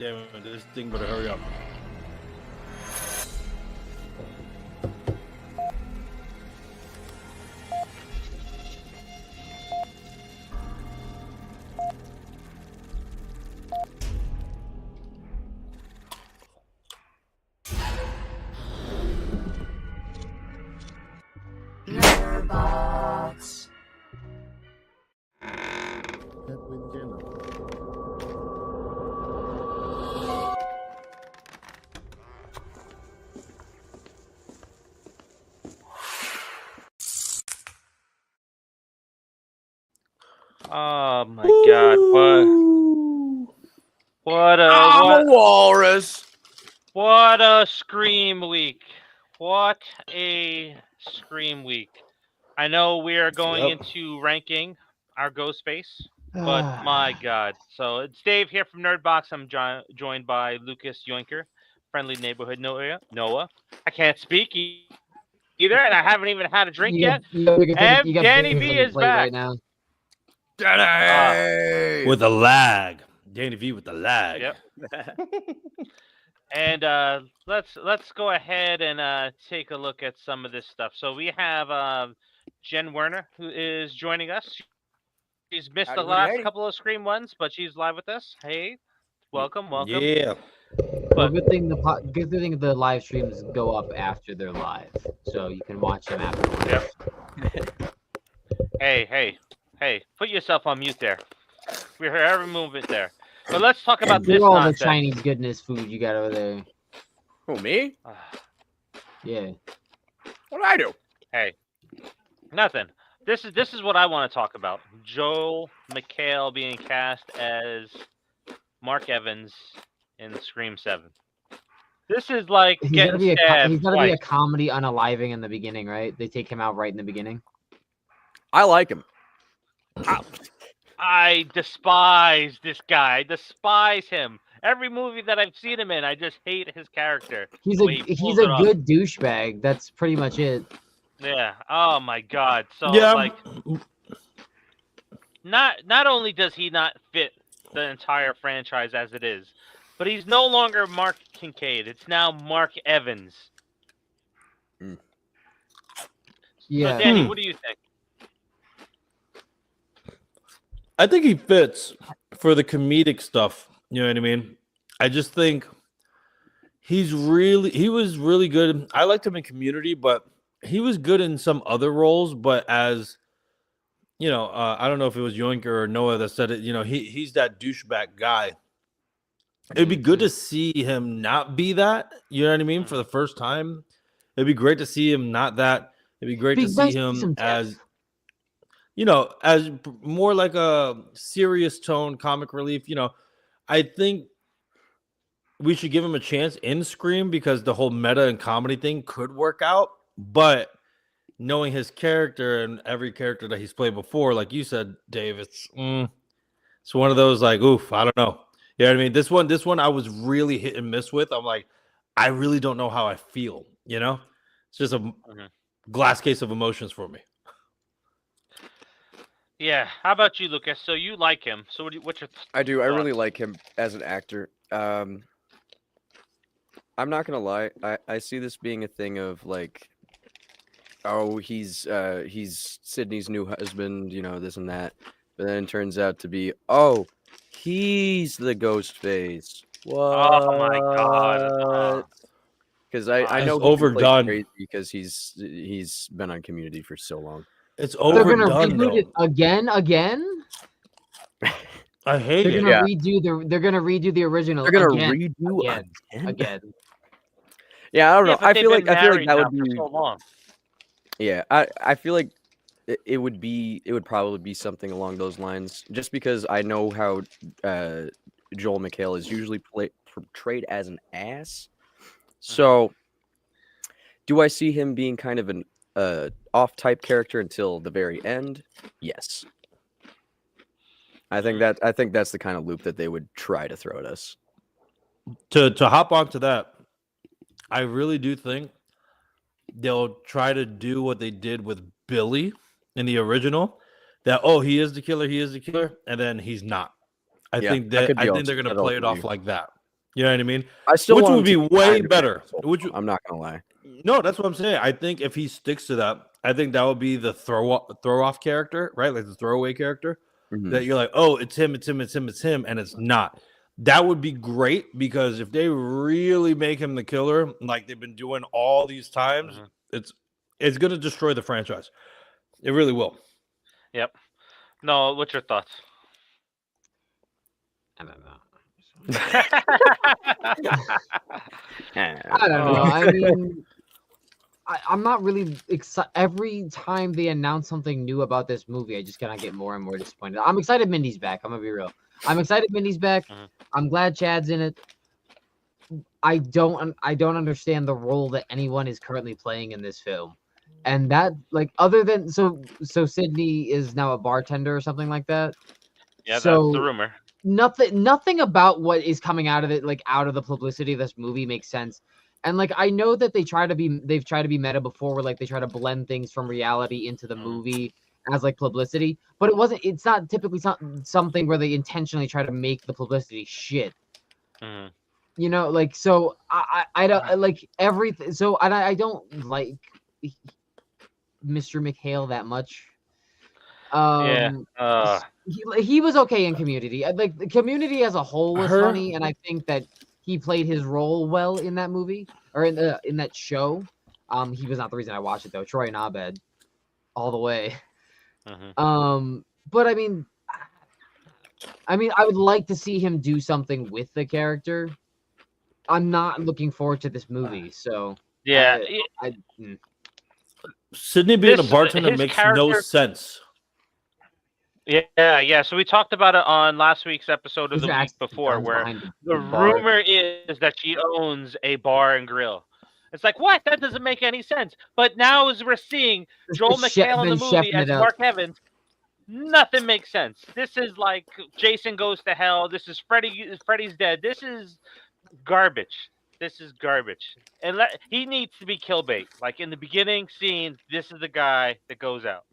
Damn it, this thing better hurry up. Nerdbox. Oh my God! What I'm a walrus. What a Scream week! What a Scream week! I know we are going into ranking our Ghostface, but my God! So it's Dave here from Nerdbox. I'm joined by Lukas Yoinker, friendly neighborhood Noah. I can't speak either, and I haven't even had a drink yet. And Danny V is back right now. Danny! With a lag. Danny V with the lag. Yep. And let's go ahead and take a look at some of this stuff. So we have Jen Werner, who is joining us. She's missed the last couple of Scream ones, but she's live with us. Hey, welcome. Yeah. Well, good thing the live streams go up after they're live, so you can watch them afterwards. Yep. Hey, put yourself on mute there. We heard every movement there. But let's talk about this all nonsense. the Chinese goodness food you got over there. Who, me? Yeah. What'd I do? Hey, nothing. This is what I want to talk about. Joel McHale being cast as Mark Evans in Scream 7. This is like getting stabbed. He's gotta be a comedy unaliving in the beginning, right? They take him out right in the beginning. I like him. I despise this guy. I despise him. Every movie that I've seen him in, I just hate his character. He's a good douchebag. That's pretty much it. Yeah. Oh my God. So Yeah. like, not only does he not fit the entire franchise as it is, but he's no longer Mark Kincaid. It's now Mark Evans. Yeah. So Danny, what do you think? I think he fits for the comedic stuff. You know what I mean? I just think he was really good. I liked him in Community, but he was good in some other roles. But as you know, I don't know if it was Yoinker or Noah that said it. You know, he's that douchebag guy. It'd be good to see him not be that. You know what I mean? For the first time, it'd be great to see him not that. It'd be great to see him as, you know, as more like a serious tone, comic relief. You know, I think we should give him a chance in Scream because the whole meta and comedy thing could work out. But knowing his character and every character that he's played before, like you said, Dave, it's one of those like, oof, I don't know. You know what I mean? This one I was really hit and miss with. I'm like, I really don't know how I feel. You know, it's just a glass case of emotions for me. Yeah. How about you, Lucas? So you like him. So what's your I do. I really like him as an actor. I'm not gonna lie. I see this being a thing of like, oh, he's Sydney's new husband, you know, this and that. But then it turns out to be, oh, he's the Ghostface. What? Oh my God. Because I know it's overdone crazy because he's been on Community for so long. It's overdone though. It again. I hate they're it. Gonna redo the original. They're gonna redo again. Yeah, I don't know. I feel like that would be so long. Yeah, I feel like it would probably be something along those lines. Just because I know how Joel McHale is usually portrayed as an ass. So, do I see him being kind of an off-type character until the very end? Yes. I think that's the kind of loop that they would try to throw at us. To hop onto that, I really do think they'll try to do what they did with Billy in the original. That he is the killer, and then he's not. I think they're gonna play it off like that. You know what I mean? I still Which want would be him to way kind of better. asshole. Which I'm not gonna lie. no, that's what I'm saying. I think if he sticks to that, I think that would be the throw off character, right? Like the throwaway character Mhm. that you're like, oh, it's him, and it's not. That would be great because if they really make him the killer, like they've been doing all these times, it's gonna destroy the franchise. It really will. Yep. No, what's your thoughts? I don't know. Eh, I don't know. I mean, I'm not really excited. Every time they announce something new about this movie, I just kind of get more and more disappointed. I'm excited Mindy's back. I'm gonna be real. I'm excited Mindy's back. I'm glad Chad's in it. I don't understand the role that anyone is currently playing in this film. And that, like, other than so Sydney is now a bartender or something like that. Yeah, that's So the rumor. nothing about what is coming out of it, like out of the publicity of this movie, makes sense. And like I know that they've tried to be meta before, where like they try to blend things from reality into the movie as like publicity, but it's not typically something where they intentionally try to make the publicity shit. You know, like, so I don't like everything. So I don't like Mr. McHale that much. He was okay in Community. Like the Community as a whole was funny, and I think that he played his role well in that movie or in that show. He was not the reason I watched it though. Troy and Abed, all the way. But I mean, I would like to see him do something with the character. I'm not looking forward to this movie, so yeah. Sydney being a bartender makes no sense. Yeah. So we talked about it on last week's episode of the week before, where the rumor is that she owns a bar and grill. It's like, what? That doesn't make any sense. But now, as we're seeing Joel McHale in the movie as Mark Evans, nothing makes sense. This is like Jason Goes to Hell. This is Freddy's Dead. This is garbage. And he needs to be kill bait. Like in the beginning scene, this is the guy that goes out.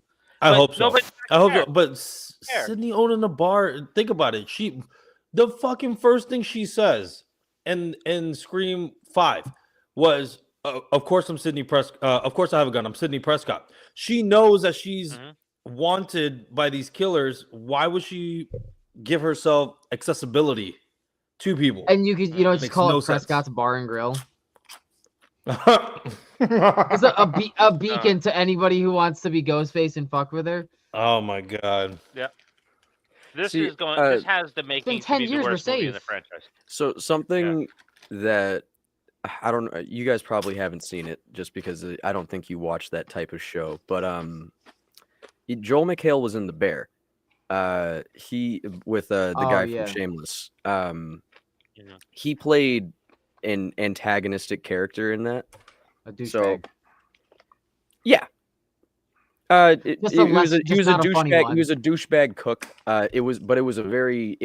I hope so. But Sydney owning a bar, think about it. The fucking first thing she says in Scream 5 was, of course I'm Sydney Prescott. Of course I have a gun. I'm Sydney Prescott. She knows that she's wanted by these killers. Why would she give herself accessibility to people? And you could, just call it Prescott's Bar and Grill. It's a beacon to anybody who wants to be Ghostface and fuck with her. Oh my god! Yeah, this has the making to be the worst movie in the franchise. So something that I don't know, you guys probably haven't seen it just because I don't think you watch that type of show. But Joel McHale was in The Bear. He with the guy from Shameless. He played an antagonistic character in that. A douchebag. Yeah. He was a douchebag. He was a douchebag cook. It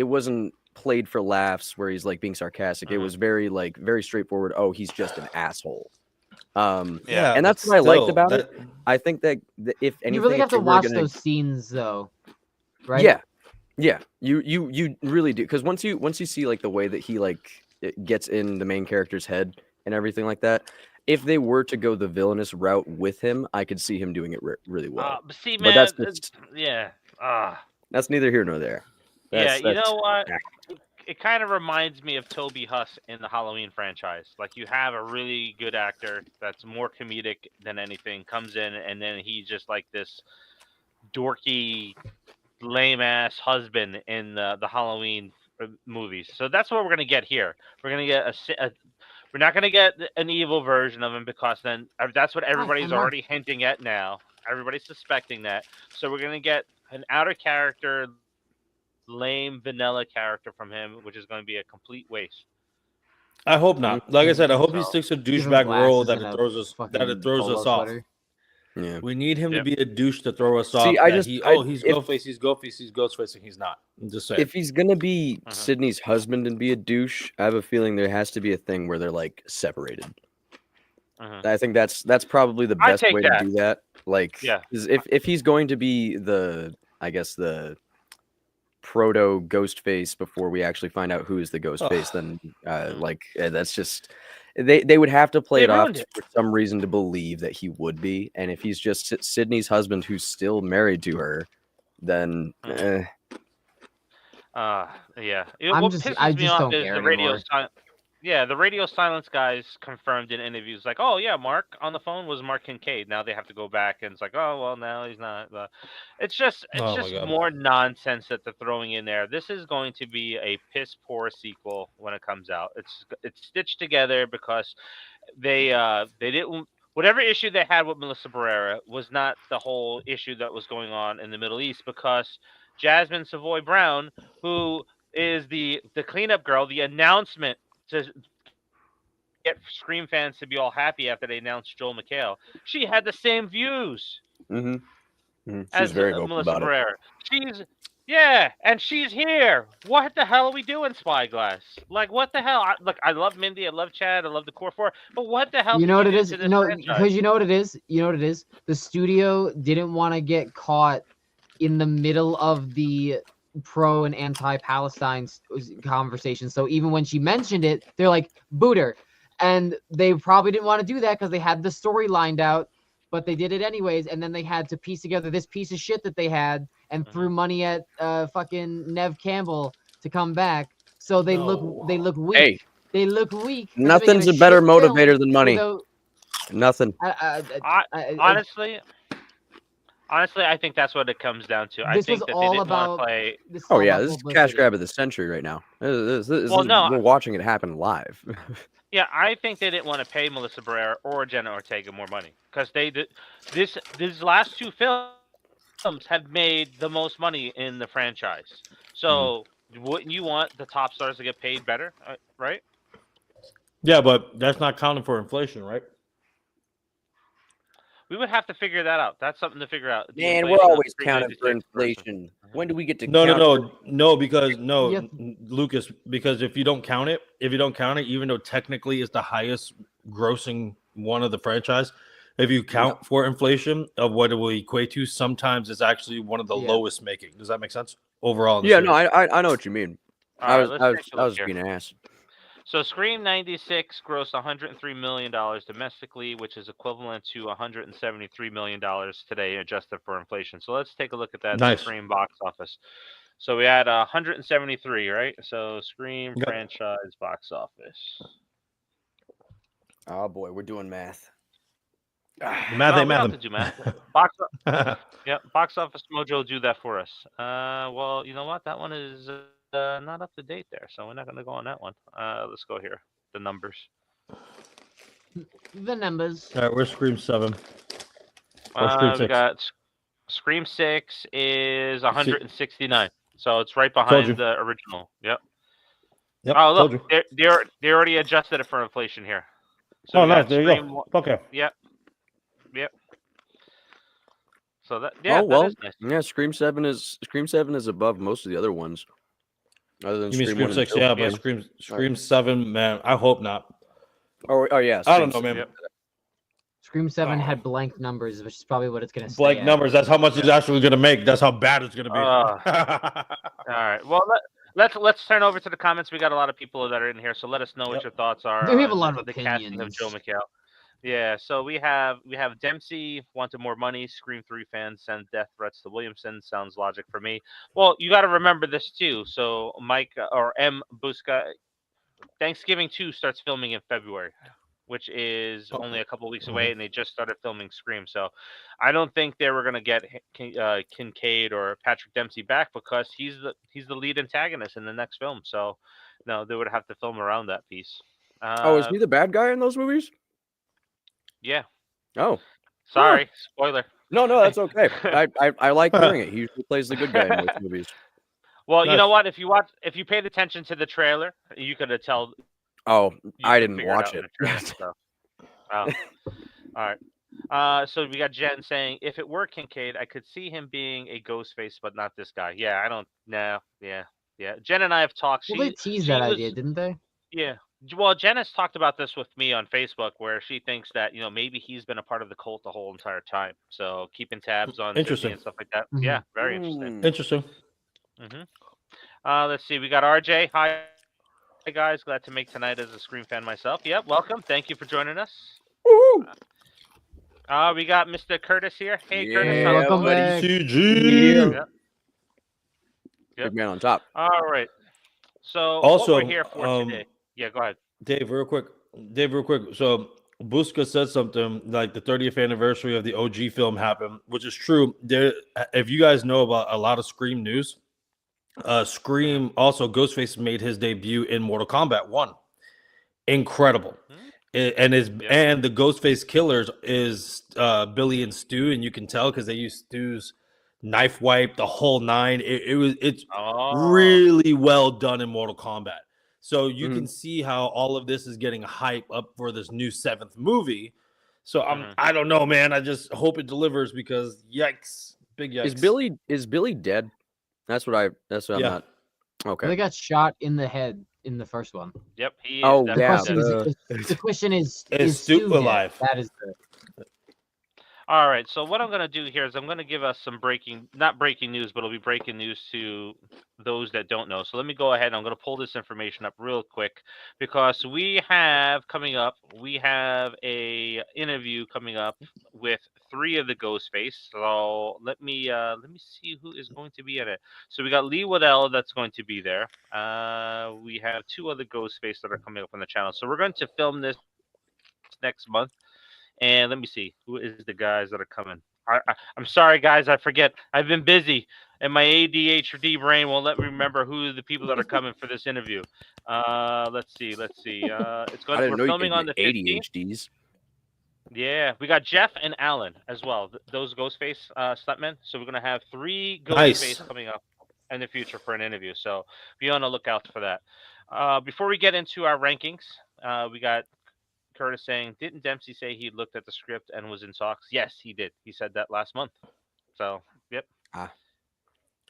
wasn't played for laughs where he's like being sarcastic. It was very straightforward. Oh, he's just an asshole. And that's what I liked about it. I think that if anything, you really have to watch those scenes though, right? Yeah. You really do, because once you see like the way that he like gets in the main character's head and everything like that. If they were to go the villainous route with him, I could see him doing it really well. But that's that's neither here nor there. You know what? It kind of reminds me of Toby Huss in the Halloween franchise. Like, you have a really good actor that's more comedic than anything, comes in, and then he's just like this dorky, lame-ass husband in the Halloween movies. So that's what we're going to get here. We're going to get we're not going to get an evil version of him, because then that's what everybody's already hinting at now. Everybody's suspecting that. So we're going to get an outer character, lame, vanilla character from him, which is going to be a complete waste. I hope not. Like I said, I hope he sticks to douchebag role that it throws us off. Yeah, we need him to be a douche to throw us off. He's Ghostface, and he's not. I'm just saying. If he's gonna be Sydney's husband and be a douche, I have a feeling there has to be a thing where they're like separated. I think that's probably the best way to do that. Like, if he's going to be the proto Ghostface before we actually find out who is the Ghostface, then that's just they would have to play They it off ruined it. for some reason to believe that he would be, and if he's just Sydney's husband who's still married to her, then Yeah. I What just pisses me off don't is care the radio anymore. silence. Yeah, the radio silence guys confirmed in interviews, like, oh yeah, Mark on the phone was Mark Kincaid. Now they have to go back and it's like, oh well, now he's not. It's just Oh my God. more nonsense that they're throwing in there. This is going to be a piss poor sequel when it comes out. It's stitched together because they didn't. Whatever issue they had with Melissa Barrera was not the whole issue that was going on in the Middle East, because Jasmine Savoy Brown, who is the cleanup girl, the announcement to get Scream fans to be all happy after they announced Joel McHale, she had the same views she's as very vocal Melissa about it. Barrera. And she's here. What the hell are we doing, Spyglass? Like, what the hell? I love Mindy, I love Chad, I love the Core 4, but what the hell You did know what you it do is? to this franchise? Because you know what it is? You know what it is? The studio didn't want to get caught in the middle of the pro and anti-Palestine conversation. So even when she mentioned it, they're like, boot her. And they probably didn't want to do that because they had the story lined out, but they did it anyways. And then they had to piece together this piece of shit that they had and threw money at fucking Nev Campbell to come back. So they look weak. Hey, they look weak. for nothing's making a better shit film motivator than money. without- Nothing. Honestly, I think that's what it comes down to. I This think was that they all didn't want to about- play. This is Oh all yeah, about this is cash publicity. grab of the century right now. Well, no, we're watching it happen live. Yeah, I think they didn't want to pay Melissa Barrera or Jenna Ortega more money, because they did these last two films have made the most money in the franchise. So wouldn't you want the top stars to get paid better, right? Yeah, but that's not counting for inflation, right? We would have to figure that out. That's something to figure out. the Man, inflation we're of always the counting for 396 versus- inflation. When do we get to No, because Yeah. Lucas, because if you don't count it, even though technically it's the highest grossing one of the franchise, if you count for inflation of what it will equate to, sometimes it's actually one of the lowest making. Does that make sense? Overall, in the Yeah, series. no, I know what you mean. All I right, was let's take a look here. being an ass. So Scream 96 grossed $103 million domestically, which is equivalent to $173 million today, adjusted for inflation. So let's take a look at that Nice. Scream box office. So we had 173, right? So Scream Yep. franchise box office. Oh boy, we're doing math. The math No, ain't we don't math. have to do math. Box Office Mojo will do that for us. Well, you know what? That one is not up to date there, so we're not going to go on that one. Let's go here. The numbers. The numbers. All right, where's Scream 7? Or Scream We 6? got Scream 6 is 169, so it's right Told behind you. the original. Yep. Yep. Oh, told look, you. they already adjusted it for inflation here. So Oh, we got nice. There you Scream go. Okay. Yep. So that well, that is nice. yeah, Scream 7 is above most of the other ones. Other than You mean Scream 1 Scream 6? and 2. Yeah, but Scream 7, man, I hope not. Oh yeah. I don't Scream know, 7. man. Scream 7 Oh. had blank numbers, which is probably what it's going to stay Blank at. numbers. That's how much it's actually going to make. That's how bad it's going to be. All right. Well, let's turn over to the comments. We got a lot of people that are in here, so let us know what your thoughts are. We have a on lot of the casting of opinions. Joe McHale. Yeah, so we have Dempsey wanted more money. Scream 3 fans send death threats to Williamson. Sounds logic for me. Well, you got to remember this too. So Mike or M Busca, Thanksgiving 2 starts filming in February, which is only a couple weeks away, and they just started filming Scream. So I don't think they were going to get Kincaid or Patrick Dempsey back, because he's the lead antagonist in the next film. So no, they would have to film around that piece. Is he the bad guy in those movies? Yeah. Oh, Sorry, spoiler. no, that's okay. I like hearing it. He usually plays the good guy in those movies. Well, you Nice. know what? If you paid attention to the trailer, you could have tell. Oh, You I could didn't figure watch out in it. the trailer, so. Oh. All right. So we got Jen saying, if it were Kincaid, I could see him being a Ghostface, but not this guy. Yeah, I don't know. Yeah. Jen and I have talked. Well, they teased that idea, didn't they? Yeah. Well, Jen has talked about this with me on Facebook, where she thinks that maybe he's been a part of the cult the whole entire time. So keeping tabs on Sydney Interesting. and stuff like that. Mhm. Yeah, very interesting. Interesting. Mm-hmm. Let's see. We got RJ. Hi, guys. Glad to make tonight as a Scream fan myself. Yep, welcome. Thank you for joining us. We got Mr. Curtis here. Hey, Curtis. Yeah, How's it welcome going? back. CG. Yep. Big man on top. All right. So Also, what we're here for today. Yeah, go ahead. Dave, real quick. So Busca said something like the 30th anniversary of the OG film happened, which is true. There, if you guys know about a lot of Scream news, Scream also Ghostface made his debut in Mortal Kombat 1. Incredible. And the Ghostface killers is Billy and Stu, and you can tell because they use Stu's knife wipe, the whole nine. It's really well done in Mortal Kombat. So you can see how all of this is getting hype up for this new 7th movie. So I don't know, man. I just hope it delivers because yikes, big yikes. Is Billy dead? That's what I'm not. Okay. They got shot in the head in the first one. Yep. He is Oh, definitely- yeah. The question is Stu Stu alive? dead? That is the All right. So what I'm going to do here is I'm going to give us some not breaking news, but it'll be breaking news to those that don't know. So let me go ahead. I'm going to pull this information up real quick because we have a interview coming up with 3 of the Ghostface. So let me see who is going to be in it. So we got Lee Waddell that's going to be there. We have 2 other Ghostface that are coming up on the channel. So we're going to film this next month. And let me see who is the guys that are coming. I'm sorry, guys, I forget. I've been busy, and my ADHD brain won't let me remember who the people that are coming for this interview. Let's see. It's going. We're filming on the 15th. ADHDs. Yeah, we got Jeff and Alan as well. Those Ghostface stuntmen. So we're gonna have 3 Ghostface Nice. coming up in the future for an interview. So be on the lookout for that. Before we get into our rankings, we got Curtis saying, didn't Dempsey say he looked at the script and was in talks? Yes, he did. He said that last month. So, yep.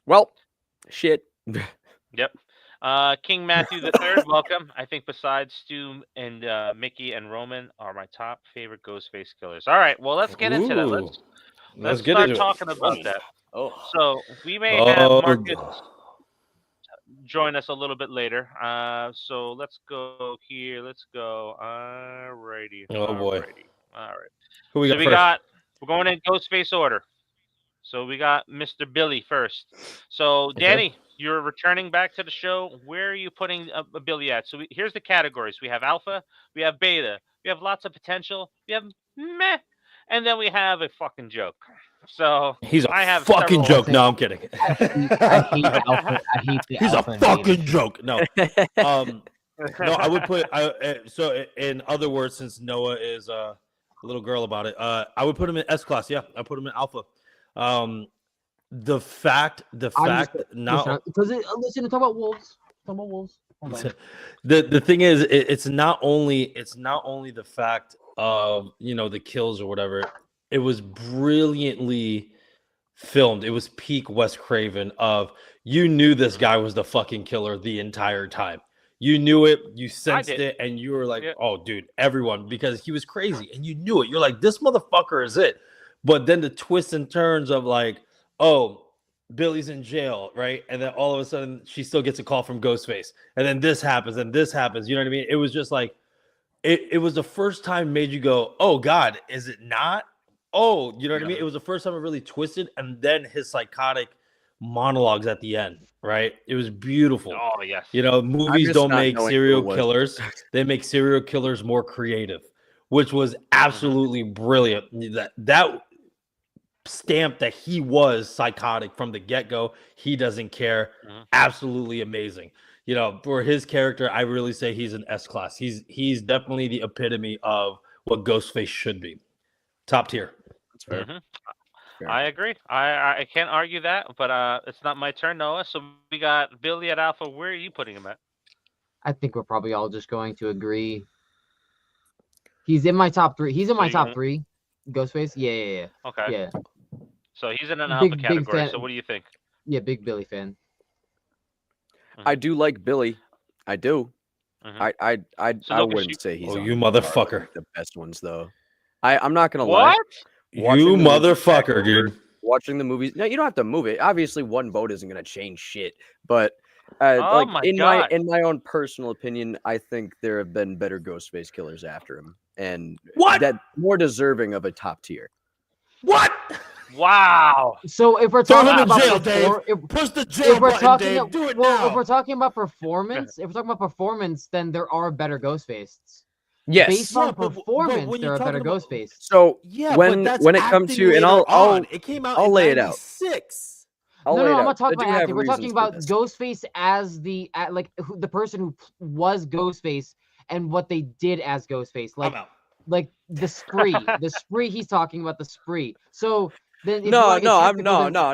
Well, shit. Yep. King Matthew III, welcome. I think besides Stu and Mickey and Roman are my top favorite Ghostface killers. All right, well, let's get into that. Let's get start into talking it. about that. Oh. So we may have Marcus join us a little bit later. So let's go here. Let's go. Alrighty. Oh boy. All right. Who we So got first? we're going in Ghostface order. So we got Mr. Billy first. So Danny, you're returning back to the show. Where are you putting a Billy at? So here's the categories. We have alpha, we have beta, we have lots of potential, we have meh, and then we have a fucking joke. So He's I a have fucking several- joke. No, I'm kidding. I hate alpha. I hate the He's a alpha and beta. fucking joke. No. No, I would put. So, in other words, since Noah is a little girl about it, I would put him in S class. Yeah, I put him in alpha. The fact, now because listen, talk about wolves. Talk about wolves. Hold on. the thing is, it's not only the fact of the kills or whatever. It was brilliantly filmed. It was peak Wes Craven of you knew this guy was the fucking killer the entire time. You knew it, you sensed it, and you were like, oh, dude, everyone, because he was crazy and you knew it. You're like, this motherfucker is it. But then the twists and turns of like, oh, Billy's in jail, right? And then all of a sudden she still gets a call from Ghostface. And then this happens and this happens. You know what I mean? It was just like, it was the first time made you go, oh, God, is it not? Oh, you know what I mean? It was the first time it really twisted, and then his psychotic monologues at the end, right? It was beautiful. Oh, yes. Movies don't make serial killers. They make serial killers more creative, which was absolutely brilliant. That stamp that he was psychotic from the get-go. He doesn't care. Absolutely amazing. For his character, I really say he's an S class. He's definitely the epitome of what Ghostface should be. Top tier. That's fair. Fair. I agree. I can't argue that, but it's not my turn, Noah. So we got Billy at alpha. Where are you putting him at? I think we're probably all just going to agree. He's in my top 3. He's in my top 3. Ghostface? Yeah. Okay. Yeah. So he's in an alpha category. So what do you think? Yeah, big Billy fan. I do like Billy. I do. I wouldn't say he's you motherfucker. The best ones though. I'm not gonna lie. What? You motherfucker, dude. Watching the movies. No, you don't have to move it. Obviously, one vote isn't gonna change shit. But Oh like my in God. my own personal opinion, I think there have been better Ghostface killers after him, and What? that more deserving of a top tier. What? Wow. So if we're Throw talking him in about jail, Dave. Push the jail if we're button, talking Dave. Do it well, now. if we're talking about performance, then there are better Ghostface. Yes. Based on Yeah, but performance, when there you're are better talking about- Ghostface. So Yeah, when but that's it comes acting to, and later I'll on. It came out I'll in lay it out. 96. I'll No, lay it I'm out. not talking I do about have acting. We're talking reasons for about this. Ghostface as the person who was Ghostface and what they did as Ghostface. I'm out. Like the spree. The spree, he's talking about the spree. So then if you No, wanna get no, technical, then no.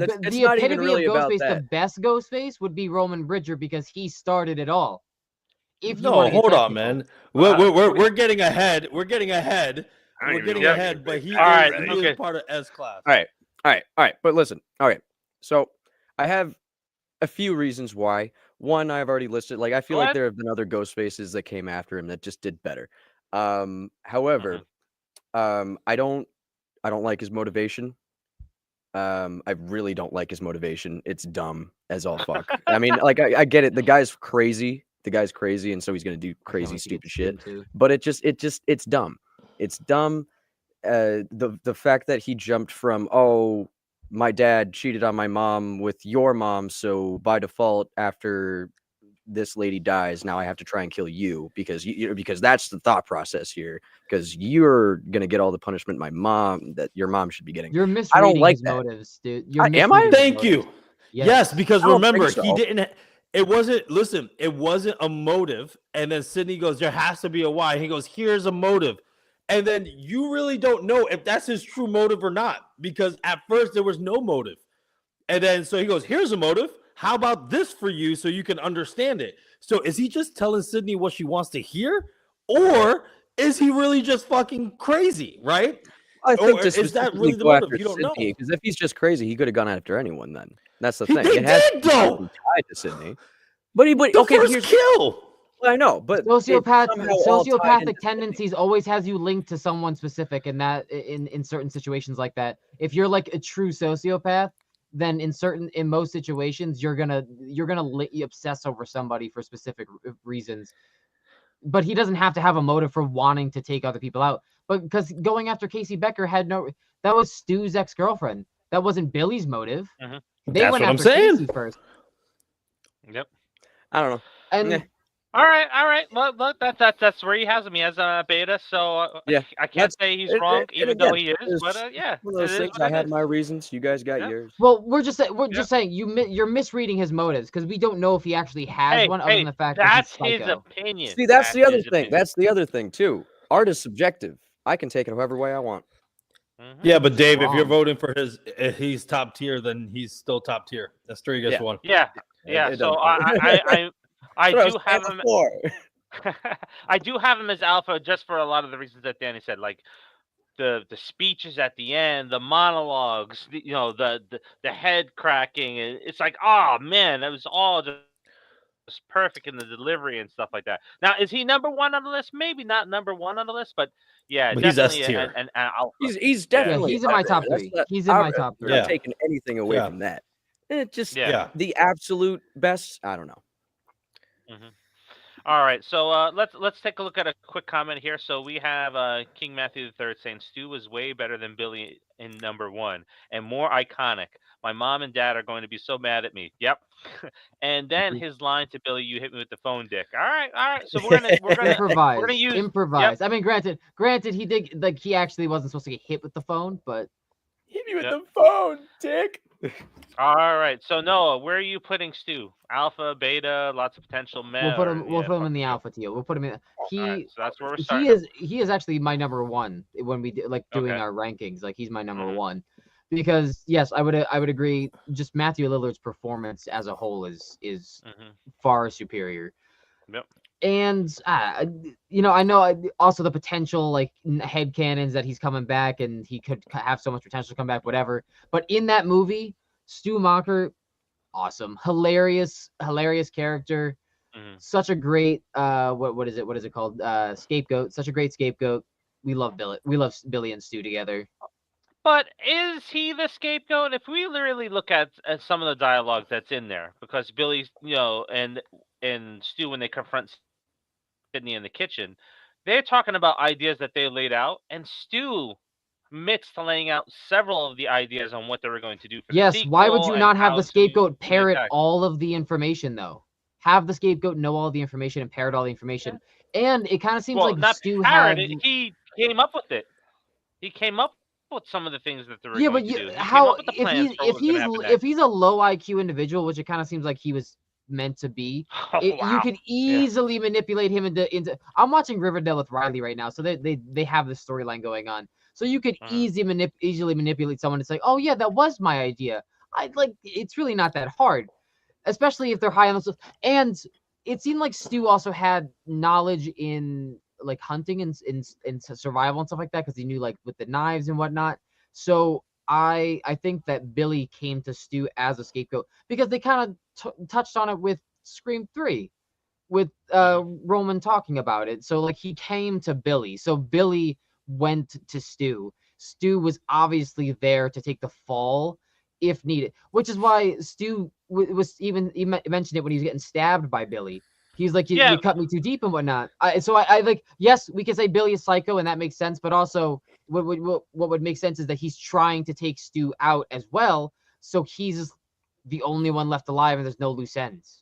It's the not even epitome really of about Ghostface, the that. best Ghostface would be Roman Bridger because he started it all. If you No, want to get hold on, technical. man. We're getting ahead. We're getting ahead. We're getting Yeah. ahead. But he All right, is okay. part of S class. All right. But listen. All right. So I have a few reasons why. One, I've already listed. Like I feel Go like ahead. there have been other Ghostfaces that came after him that just did better. However, I don't like his motivation. I really don't like his motivation. It's dumb as all fuck. I mean, like I get it. The guy's crazy. And so he's gonna do crazy, stupid shit. But it's dumb. It's dumb. The fact that he jumped from, oh, my dad cheated on my mom with your mom, so by default, after this lady dies, now I have to try and kill you because because that's the thought process here. Because you're gonna get all the punishment that your mom should be getting. You're misreading like his that. motives, dude. You're Am I? misreading his Thank motives. you. Yes. Yes, because I don't remember, think he so. didn't. It wasn't. Listen, it wasn't a motive. And then Sydney goes, "There has to be a why." He goes, "Here's a motive." And then you really don't know if that's his true motive or not, because at first there was no motive. And then so he goes, "Here's a motive. How about this for you so you can understand it?" So is he just telling Sydney what she wants to hear, or is he really just fucking crazy? Right? I think Or to is that specifically really the go motive? after You don't know. Sydney, because if he's just crazy, he could have gone after anyone. Then that's the He thing. they It has to did be though. something tied to Sydney. But The okay, first here's kill. I know, but it's somehow all tied into Sociopathic tendencies always has you linked to someone specific, and that in certain situations like that. If you're like a true sociopath, then in most situations you're gonna obsess over somebody for specific reasons. But he doesn't have to have a motive for wanting to take other people out. But because going after Casey Becker that was Stu's ex-girlfriend. That wasn't Billy's motive. Mhm. They That's went what I'm after saying. Casey first. Yep. I don't know. And Meh. All right. Look, that's where he has him. He has a beta, so Yeah, I can't say he's wrong, even though he is. But yeah, one of those it is things. what I it had is. my reasons. You guys got Yeah. yours. well, we're just saying you're misreading his motives because we don't know if he actually has one, other than the fact that he's That's his psycho. opinion. See, that's the other his thing. opinion. That's the other thing too. Art is subjective. I can take it however way I want. Mhm. Yeah, but Dave, if you're Wrong. voting for he's top tier, then he's still top tier. That's 3 against Yeah. 1. Yeah. It So doesn't matter. I That's what do was have saying him. before. I do have him as alpha just for a lot of the reasons that Danny said, like the speeches at the end, the monologues, the head cracking. And it's like, oh man, that was all just perfect in the delivery and stuff like that. Now, is he number one on the list? Maybe not number one on the list, but yeah, But he's definitely S tier. an alpha. He's Yeah, definitely. he's in my up top there. three. That's He's in my top I'm three. not taking anything away Yeah. from that. It just Yeah. the absolute best. I don't know. Mhm. All right, so let's take a look at a quick comment here. So we have King Matthew III saying Stu was way better than Billy in number 1 and more iconic. My mom and dad are going to be so mad at me. Yep. And then his line to Billy, "You hit me with the phone, dick." All right. So we're gonna use improvise. I mean, granted, he did he actually wasn't supposed to get hit with the phone, but Hit me with Yep. the phone, dick. All right. So Noah, where are you putting Stu? Alpha, beta, lots of potential. we'll put him in the alpha tier. We'll put him in. All right, so that's where we're He starting. is actually my number 1 when we doing Okay. our rankings. Like he's my number Mhm. 1 because yes, I would agree. Just Matthew Lillard's performance as a whole is Mhm. far superior. Yep. And I know also the potential headcanons that he's coming back and he could have so much potential to come back, whatever. But in that movie, Stu Macher, awesome, hilarious character. Mhm. Such a great what is it called, scapegoat. Such a great scapegoat. We love Billy and Stu together. But is he the scapegoat? If we literally look at some of the dialogue that's in there, because Billy, and Stu, when they confront Sydney in the kitchen, they're talking about ideas that they laid out, and Stu admits to laying out several of the ideas on what they were going to do for the Yes, why would sequel you and not have how the to scapegoat the parrot attack. all of the information though? Have the scapegoat know all the information and parrot all the information. And it kind of seems Well, like not Stu parrot had it. He came up with it. He came up with some of the things that they were Yeah, going but to do. He came how up with the plans for what was going to happen if next. he's a low IQ individual, which it kind of seems like he was meant to be, Oh, you wow. could easily manipulate him into. I'm watching Riverdale with Riley right now, so they have this storyline going on. So you could Mhm. easily manipulate someone to say, "Oh yeah, that was my idea." It's really not that hard, especially if they're high on those. And it seemed like Stu also had knowledge in like hunting and survival and stuff like that because he knew like with the knives and whatnot. So I think that Billy came to Stu as a scapegoat because they kind of touched on it with Scream 3 with Mhm. Roman talking about it. So like he came to Billy. So Billy went to Stu. Stu was obviously there to take the fall if needed, which is why Stu was even he mentioned it when he was getting stabbed by Billy. He's like, you Yeah, cut me too deep and whatnot. I like, yes, we can say Billy is psycho and that makes sense, but also what would make sense is that he's trying to take Stu out as well. So he's the only one left alive and there's no loose ends.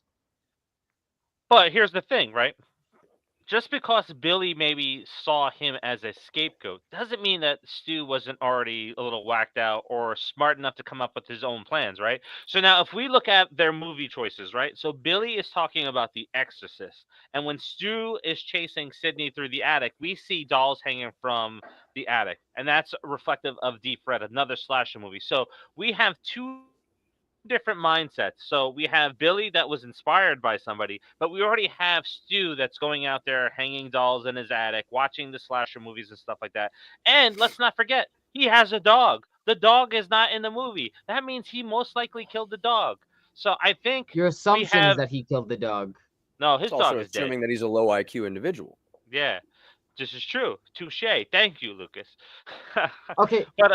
but here's the thing, right? Just because Billy maybe saw him as a scapegoat doesn't mean that Stu wasn't already a little whacked out or smart enough to come up with his own plans, right? So now if we look at their movie choices, right? So Billy is talking about The Exorcist. And when Stu is chasing Sydney through the attic, we see dolls hanging from the attic. And that's reflective of Deep Red, another slasher movie. So we have two different mindsets. So we have Billy that was inspired by somebody, but we already have Stu that's going out there hanging dolls in his attic, watching the slasher movies and stuff like that. And let's not forget, he has a dog. The dog is not in the movie. That means he most likely killed the dog. So I think Your we assumption is have that he killed the dog. no, It's his dog also is dead. assuming that he's a low IQ individual. Yeah. This is true. Touche. Thank you, Lucas. Okay, but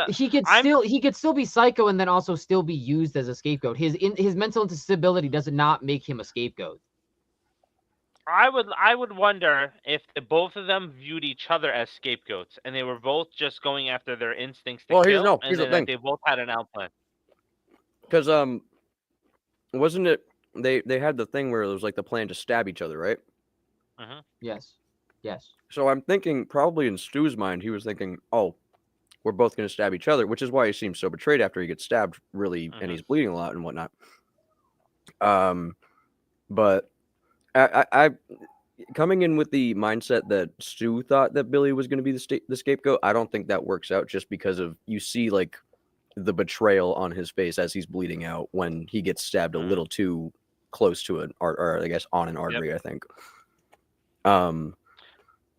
I'm he could still be psycho and then also still be used as a scapegoat. His mental instability does not make him a scapegoat. I would wonder if the both of them viewed each other as scapegoats and they were both just going after their instincts to Well, kill, and here's the then that thing, they both had an outplan. because wasn't it they had the thing where it was like the plan to stab each other, right? Hmm. Yes. Yes. So I'm thinking probably in Stu's mind, he was thinking, "Oh, we're both going to stab each other," which is why he seems so betrayed after he gets stabbed, really, and he's bleeding a lot and whatnot. But I coming in with the mindset that Stu thought that Billy was going to be the scapegoat, I don't think that works out just because of you see like the betrayal on his face as he's bleeding out when he gets stabbed a little too close to an or I guess on an artery. I think.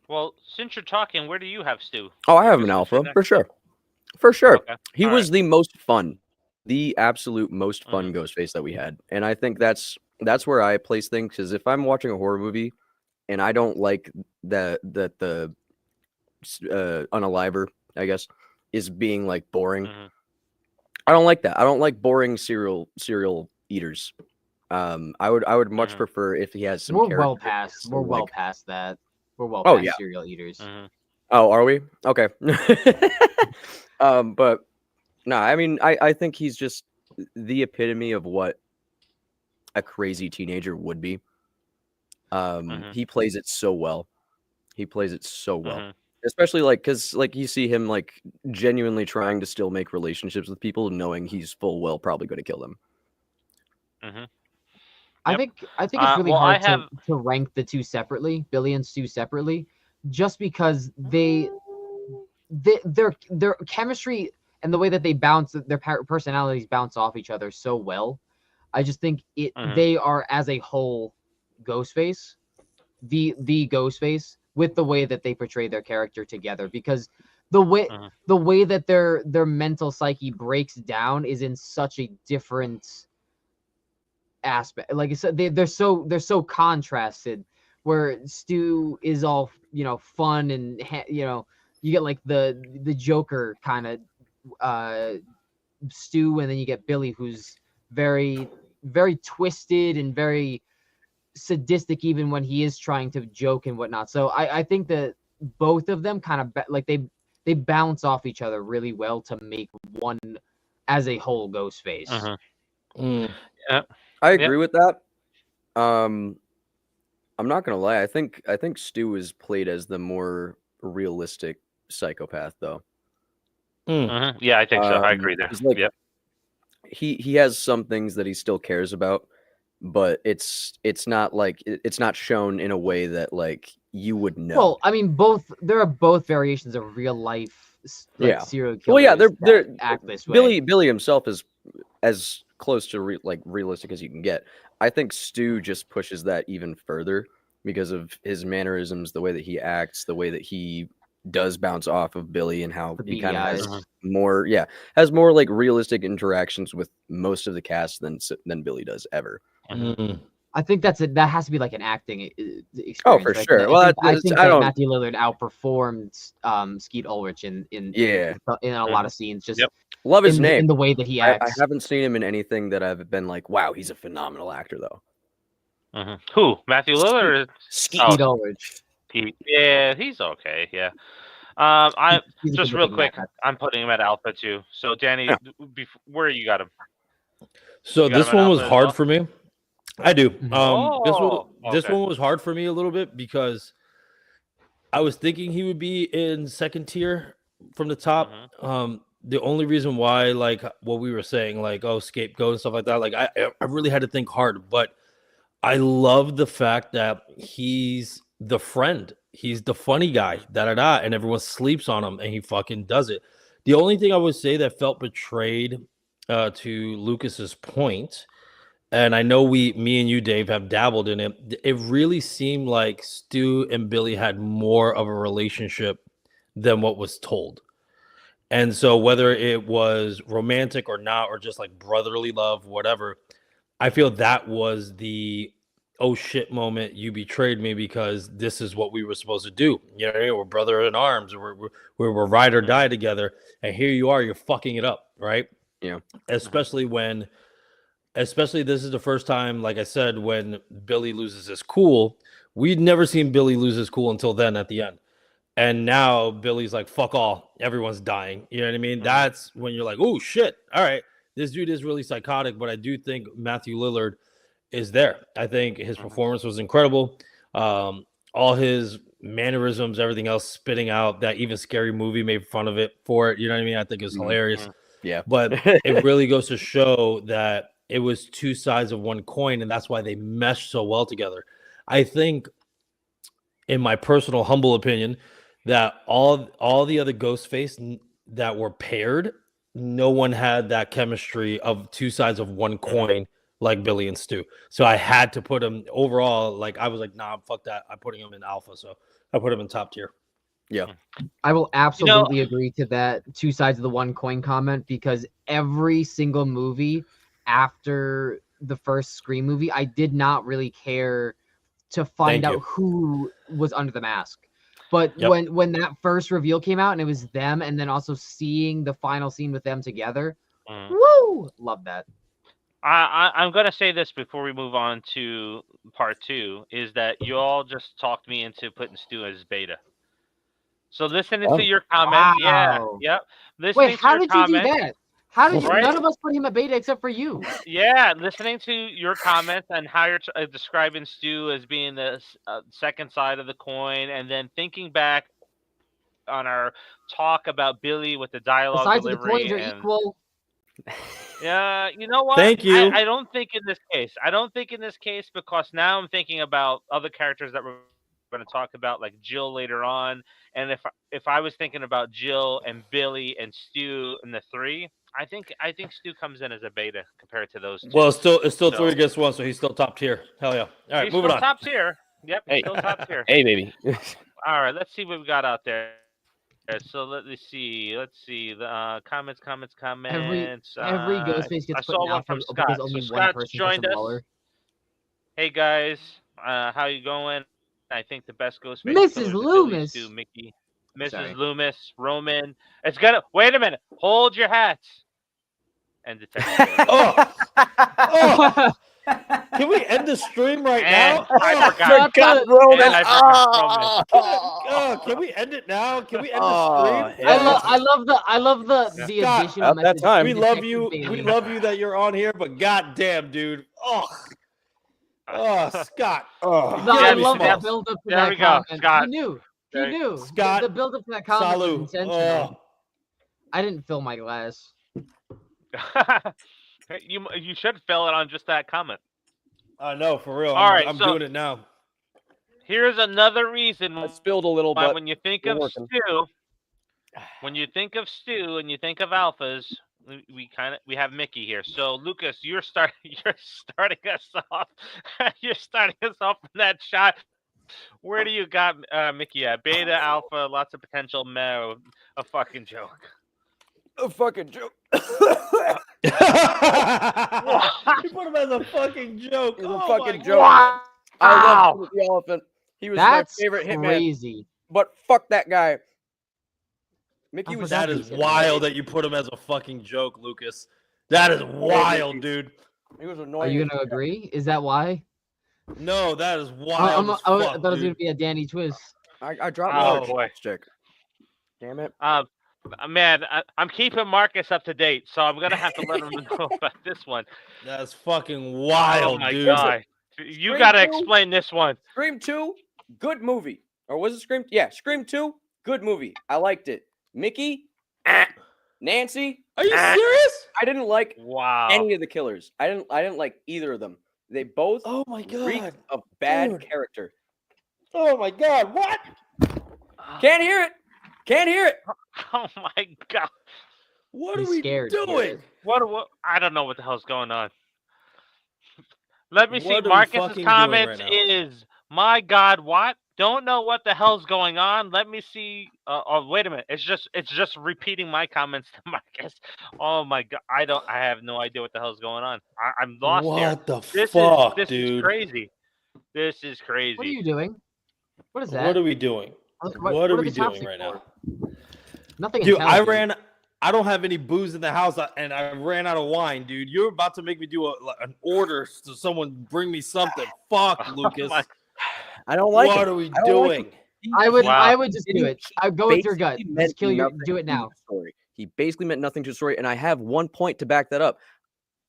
Well, since you're talking, where do you have Stu? Oh, I have Lucas, an since you're alpha for next? sure. For sure. Okay. He All was right. the most fun, the absolute most fun Ghostface that we had. And I think that's where I place things, because if I'm watching a horror movie and I don't like that the unaliver, I guess, is being like boring. I don't like that. I don't like boring serial eaters. I would much prefer if he has some We're character. well past. We're well past that. We're well Oh, past yeah. serial eaters. Oh, are we? Okay. But no, I mean, I think he's just the epitome of what a crazy teenager would be. He plays it so well. He plays it so well. Especially like because like you see him like genuinely trying to still make relationships with people, knowing he's full well probably going to kill them. I think it's really well, hard to rank the two separately, Billy and Stu separately, just because their chemistry and the way that they bounce their personalities bounce off each other so well. I just think they are as a whole Ghostface, the Ghostface, with the way that they portray their character together, because the way that their mental psyche breaks down is in such a different aspect. Like I said, they're so contrasted. Where Stu is all fun and you get like the Joker kind of Stu, and then you get Billy, who's very, very twisted and very sadistic, even when he is trying to joke and whatnot. So I think that both of them kind of like they bounce off each other really well to make one as a whole Ghostface. Yeah. I Yep. agree with that. I'm not gonna lie. I think Stu is played as the more realistic psychopath, though. Yeah, I think so. I agree there. 'Cause, like, Yep. he has some things that he still cares about, but it's not like it's not shown in a way that like you would know. Well, I mean, there are both variations of real life Yeah. serial killers. Well, yeah, they're that act this way. Billy himself is as close to realistic as you can get. I think Stu just pushes that even further because of his mannerisms, the way that he acts, the way that he does bounce off of Billy, and how The he kind of beady has eyes. more like realistic interactions with most of the cast than Billy does ever. I think that has to be like an acting experience. Oh, for right? sure. I think that Matthew Lillard outperformed Skeet Ulrich in a lot of scenes. Just love his name in the way that he I acts. haven't seen him in anything that I've been like, wow, he's a phenomenal actor, though. Who? Matthew Lillard? Skeet Ulrich. Yeah, he's okay. Yeah. I He's a just good real looking quick. man. I'm putting him at Alpha too. So Danny, where you got him? So You got this him at one was Alpha as hard well? for me. I do. This okay. one was hard for me a little bit because I was thinking he would be in second tier from the top. The only reason why, like what we were saying, like scapegoat and stuff like that, like I really had to think hard, but I love the fact that he's the friend. He's the funny guy, and everyone sleeps on him, and he fucking does it. The only thing I would say that felt betrayed, to Lucas's point, and I know me and you, Dave, have dabbled in it. It really seemed like Stu and Billy had more of a relationship than what was told. And so whether it was romantic or not, or just like brotherly love, whatever, I feel that was the oh shit moment. You betrayed me because this is what we were supposed to do. You know what I mean? We're brother in arms. We're ride or die together. And here you are, you're fucking it up, right? Yeah. Especially this is the first time, like I said, when Billy loses his cool. We'd never seen Billy lose his cool until then at the end. And now Billy's like, fuck all, everyone's dying. You know what I mean? That's when you're like, oh shit. All right. This dude is really psychotic, but I do think Matthew Lillard is there. I think his performance was incredible. All his mannerisms, everything else spitting out, that even Scary Movie made fun of it for it. You know what I mean? I think it's hilarious. Yeah. But it really goes to show that it was two sides of one coin, and that's why they meshed so well together. I think, in my personal humble opinion, that all the other Ghostface that were paired, no one had that chemistry of two sides of one coin like Billy and Stu. So I had to put him overall. Like I was like, nah, fuck that. I'm putting him in alpha. So I put him in top tier. Yeah. I will absolutely agree to that two sides of the one coin comment, because every single movie after the first Scream movie, I did not really care to find out who was under the mask. But when that first reveal came out and it was them, and then also seeing the final scene with them together, woo, love that. I'm gonna say this before we move on to part 2, is that you all just talked me into putting Stu as beta. So listening to your comments, listening Wait, how to your did you do comments, that? How did you? Right? None of us put him at beta except for you. Yeah, listening to your comments and how you're describing Stu as being the second side of the coin, and then thinking back on our talk about Billy with the dialogue The sides of the delivery. coins are equal. Yeah, you know what? Thank you. I don't think in this case. I don't think in this case, because now I'm thinking about other characters that we're going to talk about, like Jill later on. And if I was thinking about Jill and Billy and Stu in the 3, I think Stu comes in as a beta compared to those 2. Well, it's still 3 against 1, so he's still top tier. Hell yeah! All right, he's moving still on. top tier. Yep, he's still top tier. Hey, baby. All right, let's see what we got out there. So let's see. The comments. Every Ghostface gets I put saw in one alpha from because Scott. only So one Scott person joined puts him us. lower. Hey guys, how you going? I think the best Ghostface Mrs. killer is Loomis. Billy, Stu, Mrs. Sorry. Loomis, Roman. It's gonna wait a minute. Hold your hats. And Detective Vega. Oh, can we end the stream right And now? I forgot Roman. And I forgot Roman. Can we end it now? Can we end Oh, the stream? yeah. I love the Scott, additional about that message. time. We from love Detective you. Vega. We love you that you're on here, but goddamn, dude. Oh, Scott. Oh. No, I Jeremy love the Smith. build up to There that we go, comment. Scott. He knew. He There- knew. Scott, The build up to that comment was Salut. intentional. I didn't fill my glass. you should fill it on just that comment. I know, for real. All right, I'm so- doing it now. Here's another reason I spilled a little, why but when you think we're of working. stew, when you think of stew and you think of alphas, we have Mickey here. So Lucas, you're starting us off. You're starting us off from that shot. Where do you got Mickey at? Beta, alpha, lots of potential, meh, a fucking joke. a fucking joke. You put him as a fucking joke. He's a Oh fucking my joke. Wow. I love Timothy the Elephant. He was That's my favorite hitman. crazy. But fuck that guy. Mickey I was That forgot is he said wild that you put him as a fucking joke, Lucas. That is wild, dude. He was Are annoying. you gonna agree? Is that why? No, that is wild. I as thought fuck, it was gonna dude. be a Danny twist. I dropped Oh, my boy. stick. Damn it. Man, I'm keeping Marcus up to date, so I'm gonna have to let him know about this one. That's fucking wild, Oh my dude. god, you Scream gotta 2? explain this one. Scream 2, good movie. Or was it Scream? Yeah, Scream 2, good movie. I liked it. Mickey, Nancy, Are you serious? I didn't like Wow. any of the killers. I didn't like either of them. They both Oh my reeked god. of bad Dude. character. Oh my god. What? Can't hear it. Can't hear it. Oh my god. What He's are we scared to hear doing? it. What? I don't know what the hell's going on. Let me see. What are we Marcus's fucking doing comments right now? is, my god, what? Don't know what the hell's going on. Let me see. Oh, wait a minute. It's just repeating my comments to Marcus. Oh my god. I have no idea what the hell's going on. I'm lost here. What the This fuck, is dude? crazy. This is crazy. What are you doing? What is that? What are we doing? What are we doing right now? Nothing. Dude, intelligent. I don't have any booze in the house, and I ran out of wine, dude. You're about to make me do an order so someone bring me something. Fuck, Lucas. my- I don't like What it. are we I don't like doing? I would. Wow. I would just do He it. I go with your gut. basically meant Just kill your. nothing Do it to now. the story. He basically meant nothing to the story, and I have one point to back that up.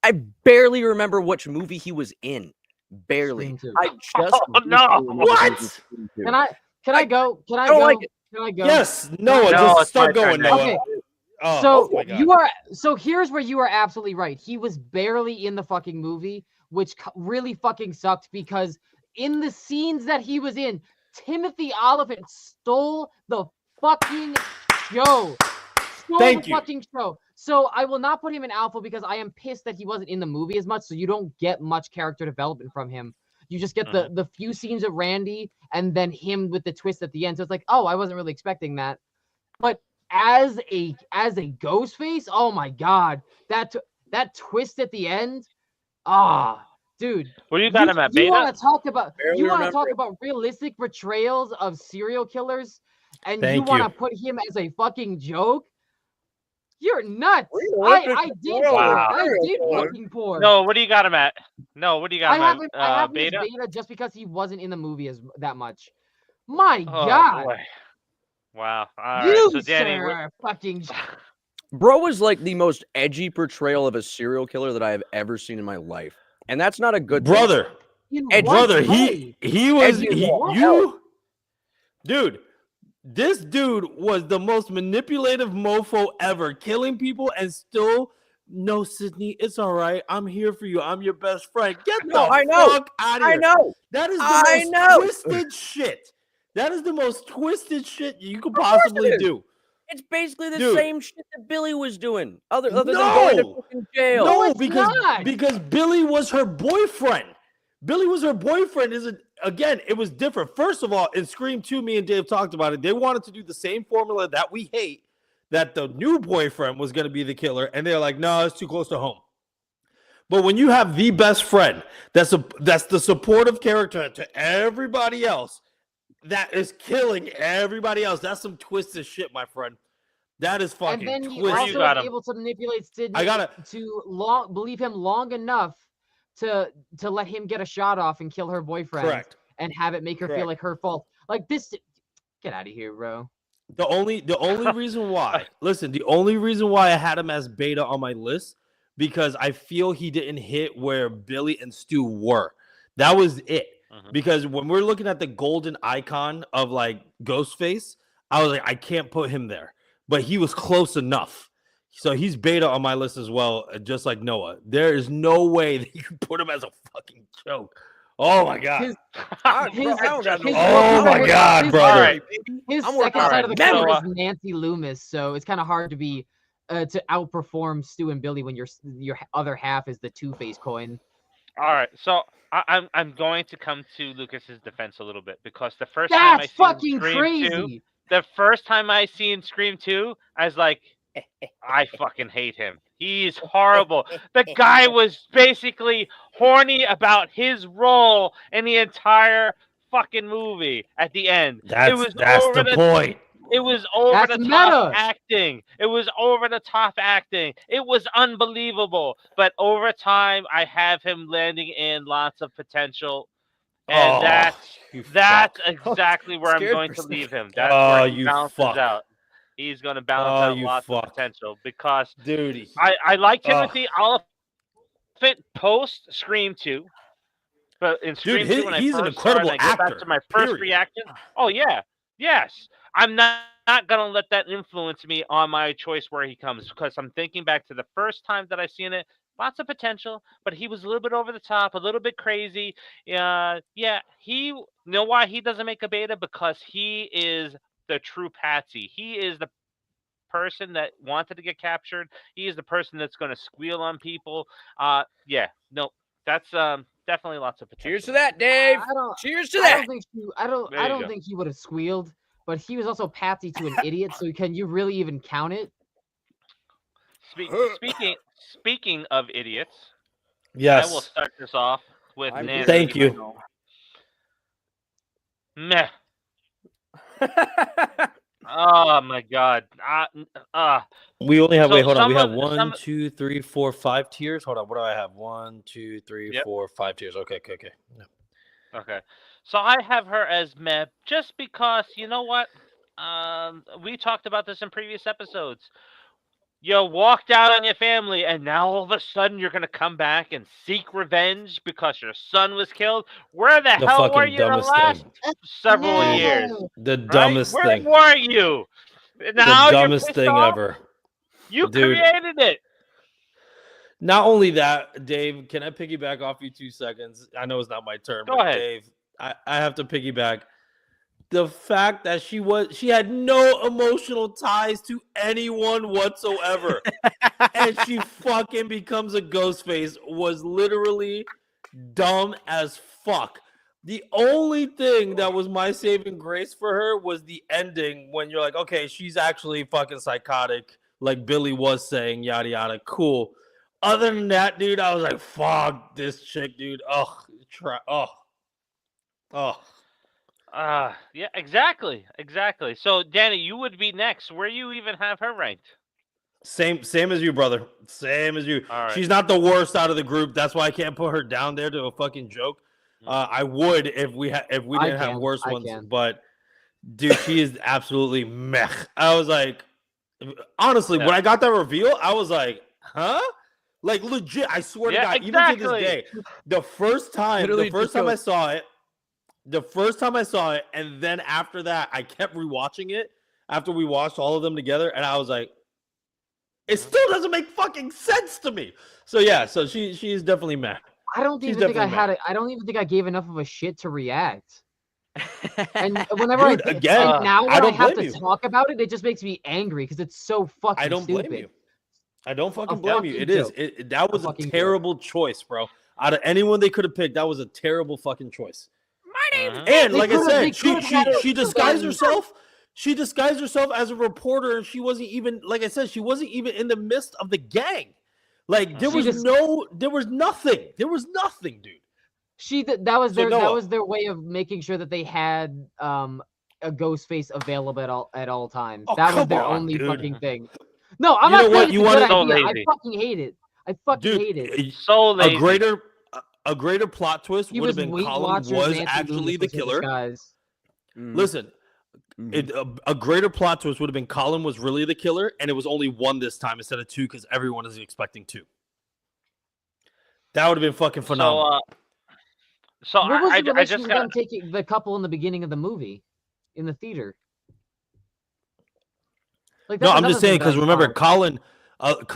I barely remember which movie he was in. Barely. Scream 2. I just Oh, no. remember he What? was in Scream 2. Can I? Can I go? Can I don't go? like it. Can I go? Yes, Noah, No, just it's start my turn going, now. Noah. Okay. Oh, So my God. you are. So here's where you are absolutely right. He was barely in the fucking movie, which really fucking sucked because in the scenes that he was in, Timothy Oliphant stole the fucking show. Stole Thank the you. fucking show. So I will not put him in alpha because I am pissed that he wasn't in the movie as much. So you don't get much character development from him. You just get the few scenes of Randy and then him with the twist at the end. So it's like, oh, I wasn't really expecting that. But as a Ghostface, oh my god, that twist at the end, dude. What do you got him at, You Beta? want to talk about Barely you want to remember talk it. about realistic portrayals of serial killers, and you Thank want to you. put him as a fucking joke? You're nuts. Realistic I did portrayal pour. of a Wow. I serial did killer. fucking pour. No, what do you got him at? No, what do you got I him haven't. at? I have him as Beta? Beta just because he wasn't in the movie as that much. My Oh, god, boy. Wow. All you right. So Danny, sir are fucking. Bro was like the most edgy portrayal of a serial killer that I have ever seen in my life. And that's not a good thing. brother, In Ed- what brother, way? he was Edgy as hell. you, dude. This dude was the most manipulative mofo ever, killing people and still. No, Sydney, it's all right. I'm here for you. I'm your best friend. Get No, the I know. fuck out of here. I know. That is the I most know. twisted shit. That is the most twisted shit you could course it possibly is. do. It's basically the Dude. same shit that Billy was doing. Other than going to No. fucking jail. No, No, it's because not. Billy was her boyfriend. Billy was her boyfriend. Again, it was different. First of all, in Scream 2, me and Dave talked about it. They wanted to do the same formula that we hate, that the new boyfriend was going to be the killer, and they're like, no, it's too close to home. But when you have the best friend, that's the supportive character to everybody else, that is killing everybody else. That's some twisted shit, my friend. That is fucking And then he twisted. also got is him. able to manipulate Sydney I gotta. to believe him long enough to let him get a shot off and kill her boyfriend. Correct. And have it make her feel like her fault. Like this. Get out of here, bro. The only reason why, listen, the only reason why I had him as beta on my list, because I feel he didn't hit where Billy and Stu were. That was it. Because when we're looking at the golden icon of like Ghostface, I was like, I can't put him there. But he was close enough. So he's beta on my list as well, just like Noah. There is no way that you can put him as a fucking joke. Oh my god. Oh my god, brother. His second side of the coin is Nancy Loomis, so it's kind of hard to be to outperform Stu and Billy when your other half is the Two-Face coin. All right, so I'm going to come to Lucas's defense a little bit because the first time I seen fucking Scream crazy. 2, the first time I seen Scream 2, I was like, I fucking hate him. He's horrible. The guy was basically horny about his role in the entire fucking movie at the end. That's the point. It was over the top meta. acting. It was over the top acting. It was unbelievable. But over time, I have him landing in lots of potential. And that's exactly where I'm going to leave him. That's where he balances out. He's going to balance out lots of potential because dude, I like Timothy Oliphant post Scream 2. But in Scream 2, when he's I an first incredible started, I go actor. back to my first reaction. Oh, yeah. Yes. I'm not going to let that influence me on my choice where he comes because I'm thinking back to the first time that I seen it. Lots of potential, but he was a little bit over the top, a little bit crazy. Yeah, you know why he doesn't make a beta? Because he is the true patsy. He is the person that wanted to get captured. He is the person that's going to squeal on people. That's definitely lots of potential. Cheers to that, Dave. Cheers to that. I don't think he would have squealed, but he was also patsy to an idiot. So can you really even count it? Speaking of idiots, yes, I will start this off with Nancy. Thank you. Meh. Oh my god. We only have hold on. We have 1, 2, 3, 4, 5 tiers. Hold on. What do I have? 1, 2, 3, 4, 5 tiers. Okay. Yeah. Okay. So I have her as meh just because you know what? We talked about this in previous episodes. You walked out on your family, and now all of a sudden you're gonna come back and seek revenge because your son was killed. Where the hell were you the last several years? The dumbest thing. Where were you? Now the dumbest thing ever. You created it. Not only that, Dave, can I piggyback off you 2 seconds? I know it's not my turn, Go but ahead. Dave, I have to piggyback. The fact that she had no emotional ties to anyone whatsoever. And she fucking becomes a Ghostface was literally dumb as fuck. The only thing that was my saving grace for her was the ending when you're like, okay, she's actually fucking psychotic, like Billy was saying, yada yada, cool. Other than that, dude, I was like, fuck this chick, dude. Yeah, exactly. So, Danny, you would be next. Where you even have her ranked? Same as you, brother. Same as you. All right. She's not the worst out of the group. That's why I can't put her down there to a fucking joke. I would if we didn't have worse ones. But dude, she is absolutely meh. I was like, honestly, when I got that reveal, I was like, huh? Like legit. I swear to God, even to this day, the first time I saw it, and then after that, I kept rewatching it after we watched all of them together, and I was like, it still doesn't make fucking sense to me. So yeah, so she's definitely meh. I don't even think I gave enough of a shit to react. And whenever Dude, now when I have to you. talk about it, it just makes me angry because it's so fucking I don't stupid. blame you. I don't fucking blame you. It joke. is. That was a terrible choice, bro. Out of anyone they could have picked, that was a terrible fucking choice. My name's And like I said, she disguised herself. She disguised herself as a reporter, and she wasn't even, like I said, she wasn't even in the midst of the gang. Like there was nothing. There was nothing, dude. That was So, their Noah. way of making sure that they had a Ghostface available at all times. Oh, That was come their on, only dude. fucking thing. No, I'm You not know saying what? it's You a good wanted- So idea. I lazy. fucking hate it. I fucking hate it. Dude, So a lazy. greater plot twist He would have was been Weight Colin Watchers. was Nancy actually Loomis the was her killer. disguise. Listen, a greater plot twist would have been Colin was really the killer, and it was only 1 this time instead of 2 because everyone is expecting 2. That would have been fucking phenomenal. So What was I the I relation just with got them taking the couple in the beginning of the movie, in the theater? Like, No, that's I'm just another thing saying that I because remember, thought.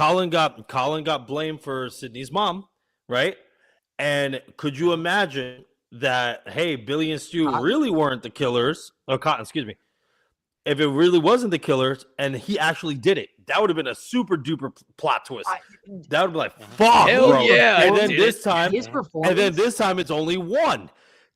Colin got blamed for Sydney's mom, right? And could you imagine that? Hey, Billy and Stu Cotton? really weren't the killers. Or Cotton, excuse me. If it really wasn't the killers and he actually did it, that would have been a super duper plot twist. That would be like, fuck, Hell bro. yeah, And I then did this it. time, His performance. and then this time it's only 1.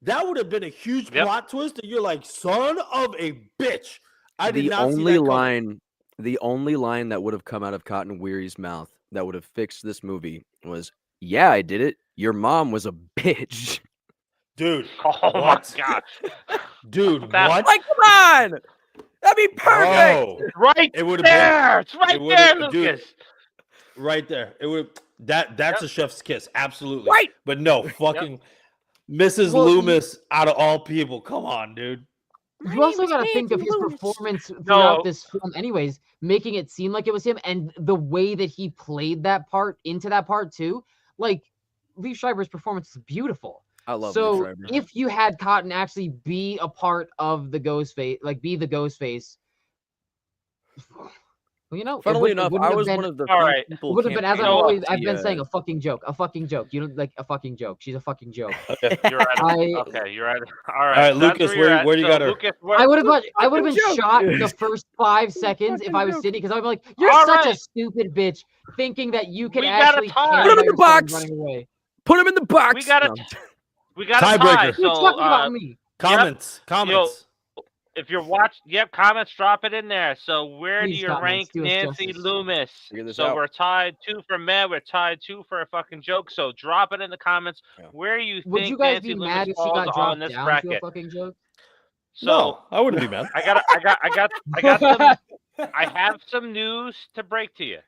That would have been a huge Yep. plot twist. And you're like, son of a bitch. I did The not see only that coming. line, the only line that would have come out of Cotton Weary's mouth that would have fixed this movie was, "Yeah, I did it. Your mom was a bitch." Dude. Oh What? my gosh. Dude, That- what? Like, come on, that'd be perfect. Bro, Right it would have there. It's right it would've- there, dude, Lucas. been right there. It would that's a chef's kiss, absolutely. Right. But no, fucking Mrs. Well, Loomis out of all people. Come on, dude. You also got to think of his performance throughout this film, anyways, making it seem like it was him, and the way that he played that part into that part too. Like, Lee Schreiber's performance is beautiful. I love So Lee Schreiber. if you had Cotton actually be a part of the Ghostface, like be the Ghostface, well, you know, Funnily enough, I was been, one of the All few right. people. It would have been, as I've campaigning always, to I've see, been saying, a fucking joke, a fucking joke. You know, like a fucking joke. She's a fucking joke. Okay. You're right. I- Okay, you're right. All All right, right, that's Lucas, you're where at. do you So, got her? Lucas, where, I would have been joke. shot in the first 5 seconds if I was Fucking sitting, because I'd be like, "You're All such a right. stupid bitch, thinking that you can We got a actually tie. care Put him about in the your son box. running away." Put him in the box. We got a No. we got a Tiebreaker. tie. You're So talking about me. Comments. Comments. if you're watching, comments, drop it in there. So where Please, do you comments, rank do us Nancy justice. Loomis? Figure this So out. we're tied 2 for Matt. We're tied 2 for a fucking joke. So drop it in the comments. Yeah. Where you Would think you guys Nancy be Loomis mad if she falls got on dropped this down to a bracket? fucking joke? So No, I wouldn't be mad. I got some. I have some news to break to you.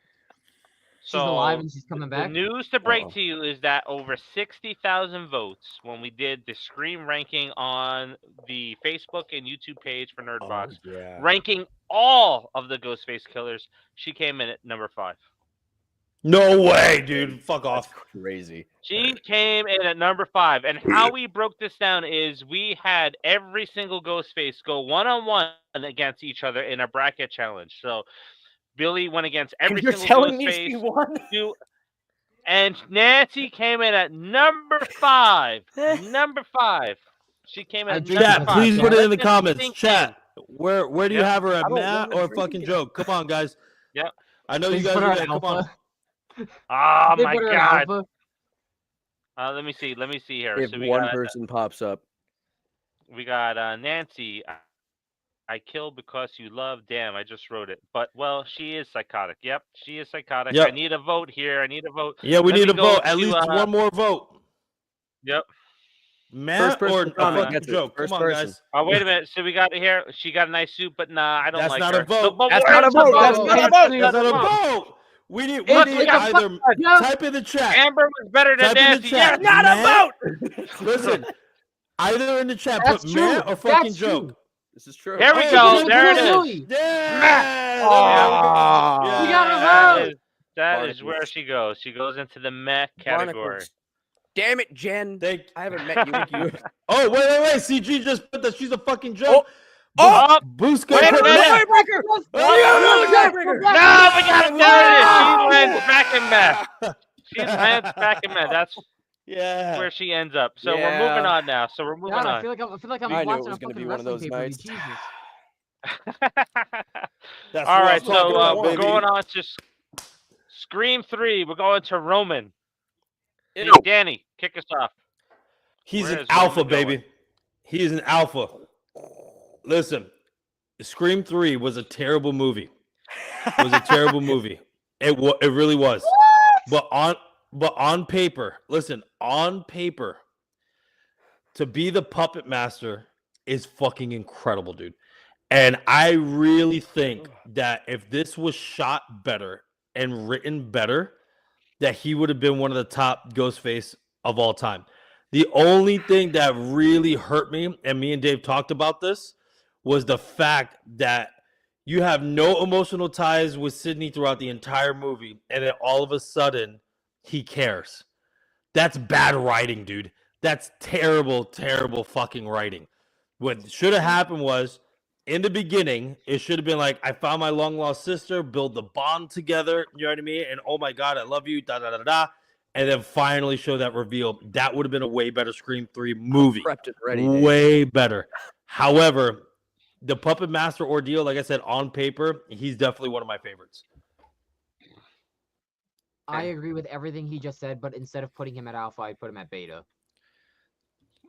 She's So alive and she's coming the back. news to break Uh-oh. to you is that over 60,000 votes when we did the Scream ranking on the Facebook and YouTube page for Nerdbox, yeah. ranking all of the Ghostface killers, she came in at number 5. No way, dude. Fuck That's off. crazy. She came in at number 5. And how we broke this down is we had every single Ghostface go 1-on-1 against each other in a bracket challenge. So Billy went against every You're single telling me Ghostface. she won? And Nancy came in at number 5. Number 5. She came in I at drink number Chat, 5. please So put it let in the this comments. sink Chat. in. Where do you Yep. have her at, I don't Matt wanna or drink fucking it. joke? Come on, guys. Yep. I know They you just guys put her are at there. Come on. alpha. Oh They my put her at god. alpha. Let me see. Let me see here. If So one person pops up, we got Nancy. I kill because you love. Damn, I just wrote it. But well, she is psychotic. Yep, she is psychotic. Yep. I need a vote here. I need a vote. Yeah, we Let need me a go vote. At to, least one more vote. Yep. Matt person or to a comment fucking gets it. joke. First Come on, person. guys. Oh wait a minute. So we got here. She got a nice suit, but nah, I don't That's like not her. a vote. So, but That's where's not a the vote. That's not a vote. That's not a vote. We need Look, either Yeah. type in the chat. Amber was better than Type in the Nancy. chat. Yes, not a Matt? vote. Listen, either in the chat, That's put true. Matt or fucking That's joke. true. This is true. Here we Oh, go. yeah. There it is. Really? Yeah. Ah. Yeah. We got a That vote. is, that is Barnacles. where she goes. She goes into the meh category. Barnacles. Damn it, Jen. Thank- I haven't met you. you. Oh, wait. CG just put that she's a fucking joke. Oh, Booska wait a put minute. Matt. Tiebreaker. no, we gotta do it. She lands back in meh. She lands back in meh. That's Yeah. where she ends up. So we're Yeah. moving on now. So we're moving God, I on. feel like I'm I knew it watching was a gonna fucking be one of wrestling those pay-per-view. nights. Jesus. That's All what right, I'm talking so about, we're baby. going on to Scream 3. We're going to Roman. Hey, Ew. Danny, kick us off. He's Where an is alpha, Roman going? baby. He is an alpha. Listen, Scream 3 was a terrible movie. It was a terrible movie. It really was. But on paper, listen, on paper, to be the puppet master is fucking incredible, dude. And I really think that if this was shot better and written better, that he would have been one of the top Ghostface of all time. The only thing that really hurt me, and me and Dave talked about this, was the fact that you have no emotional ties with Sidney throughout the entire movie, and then all of a sudden he cares. That's bad writing, dude. That's terrible, terrible fucking writing. What should have happened was, in the beginning, it should have been like, I found my long lost sister, build the bond together, you know what I mean? And oh my God, I love you, da da da da. And then finally show that reveal. That would have been a way better Scream 3 movie. Prepped it ready, Dave. Way better. However, the Puppet Master ordeal, like I said, on paper, he's definitely one of my favorites. I agree with everything he just said, but instead of putting him at alpha, I'd put him at beta.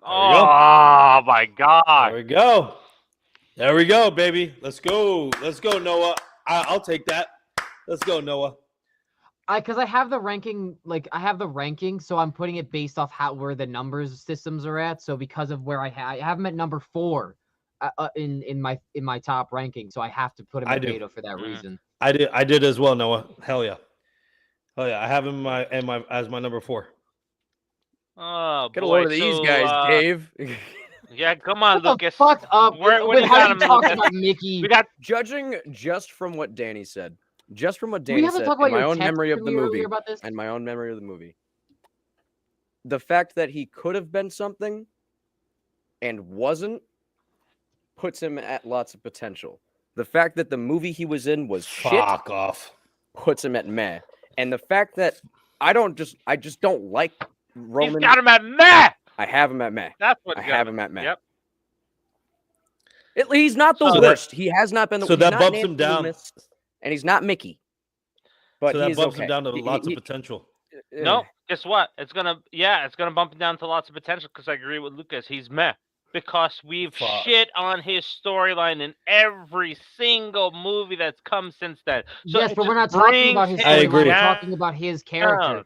Oh my There God! we go. There we go, baby. Let's go. Let's go, Noah. I'll take that. Let's go, Noah. Because I have the ranking, so I'm putting it based off where the numbers systems are at. So because of where I have him at number 4 in my top ranking, so I have to put him at beta for that reason. I did as well, Noah. Hell yeah. Oh yeah, I have him as my number 4. Oh, Get a load of these guys, Dave. Yeah, come on, Shut Lucas. the fuck up. Where Wait, you how got do him, you talk Lucas? about Mickey? We got Judging just from what Danny said, we haven't talked about and my your own text memory of to the me movie, earlier about this? and my own memory of the movie, the fact that he could have been something and wasn't puts him at lots of potential. The fact that the movie he was in was shit Fuck off. puts him at meh. And the fact that I just don't like Roman. he's got him at meh. I have him at meh. That's what I have him at meh. Yep. He's not the So worst. He has not been the So he's that not bumps Nancy him down. Loomis, and he's not Mickey. But So that he's bumps okay. him down to lots of potential. No, guess what? It's gonna bump him down to lots of potential because I agree with Lucas. He's meh because we've Fuck. shit on his storyline in every single movie that's come since then. So yes, it but we're not just talking about his brings I storyline. agree. We're down. talking about his character.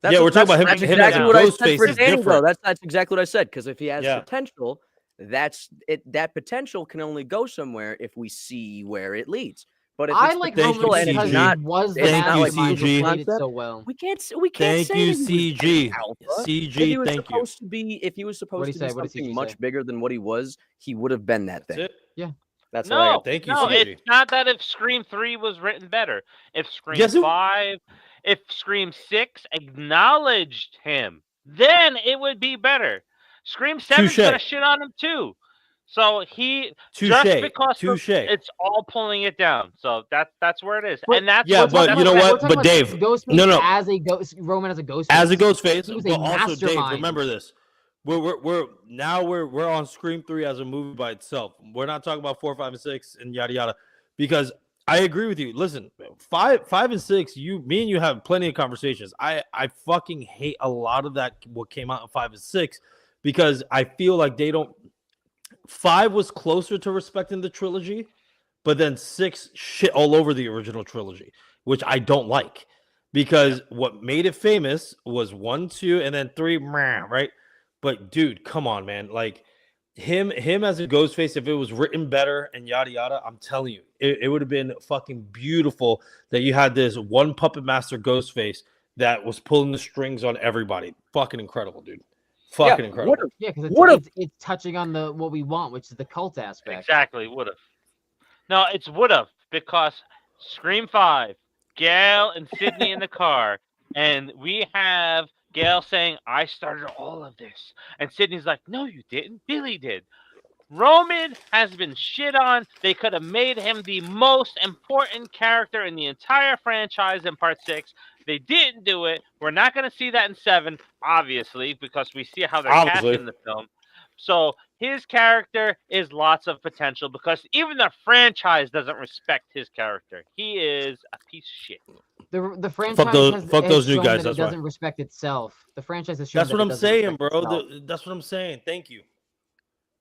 Yeah, we're talking about him- That's him exactly as what I said Ghostface for is Danny, though. different. That's exactly what I said. Because if he has Yeah. potential, that's it. That potential can only go somewhere if we see where it leads. But if I it's like Thank Roman you, potential and because it's CG. not, he was the Thank you, mastermind who CG. played it so well. we can't Thank say you, that he was CG. alpha. CG, If he was thank you. supposed to be, if he was supposed What'd to he be say? What did something CG much say? bigger than what he was, he would have been that That's thing. it. That's what I No, got. Thank you, no, CG. it's not that if Scream 3 was written better. If Scream Yes, it- 5, if Scream 6 acknowledged him, then it would be better. Scream 7's Touche. gonna shit on him too. So just Touche. because Touche. it's all pulling it down. So that's where it is. But- and that's Yeah, what- but that's you know what- what? We're talking But about Dave, Ghostface no. as a ghost, Roman as a Ghostface. As a Ghostface, He was a but also Dave, mastermind. remember this. We're on Scream 3 as a movie by itself. We're not talking about 4, 5, and 6 and yada yada. Because I agree with you. Listen, 5 and 6, me and you have plenty of conversations. I fucking hate a lot of that what came out in 5 and 6 because I feel like they don't. 5 was closer to respecting the trilogy, but then 6 shit all over the original trilogy, which I don't like. Because what made it famous was 1, 2, and then 3, right? But dude, come on, man. Like him as a Ghostface, if it was written better and yada yada, I'm telling you, it would have been fucking beautiful that you had this one puppet master Ghostface that was pulling the strings on everybody. Fucking incredible, dude. Fucking incredible. Yeah, because Would've. it's touching on what we want, which is the cult aspect. Exactly, would have. No, it's would have because Scream 5, Gail and Sydney in the car, and we have Gail saying, "I started all of this," and Sydney's like, "No, you didn't. Billy did." Roman has been shit on. They could have made him the most important character in the entire franchise in Part 6. They didn't do it. We're not going to see that in 7, obviously, because we see how they're Obviously. casting the film. So his character is lots of potential because even the franchise doesn't respect his character. He is a piece of shit. The franchise fuck those new shown guys, that that's it why. doesn't respect itself. The franchise has shown That's that what it I'm doesn't saying, respect bro. itself. That's what I'm saying. Thank you.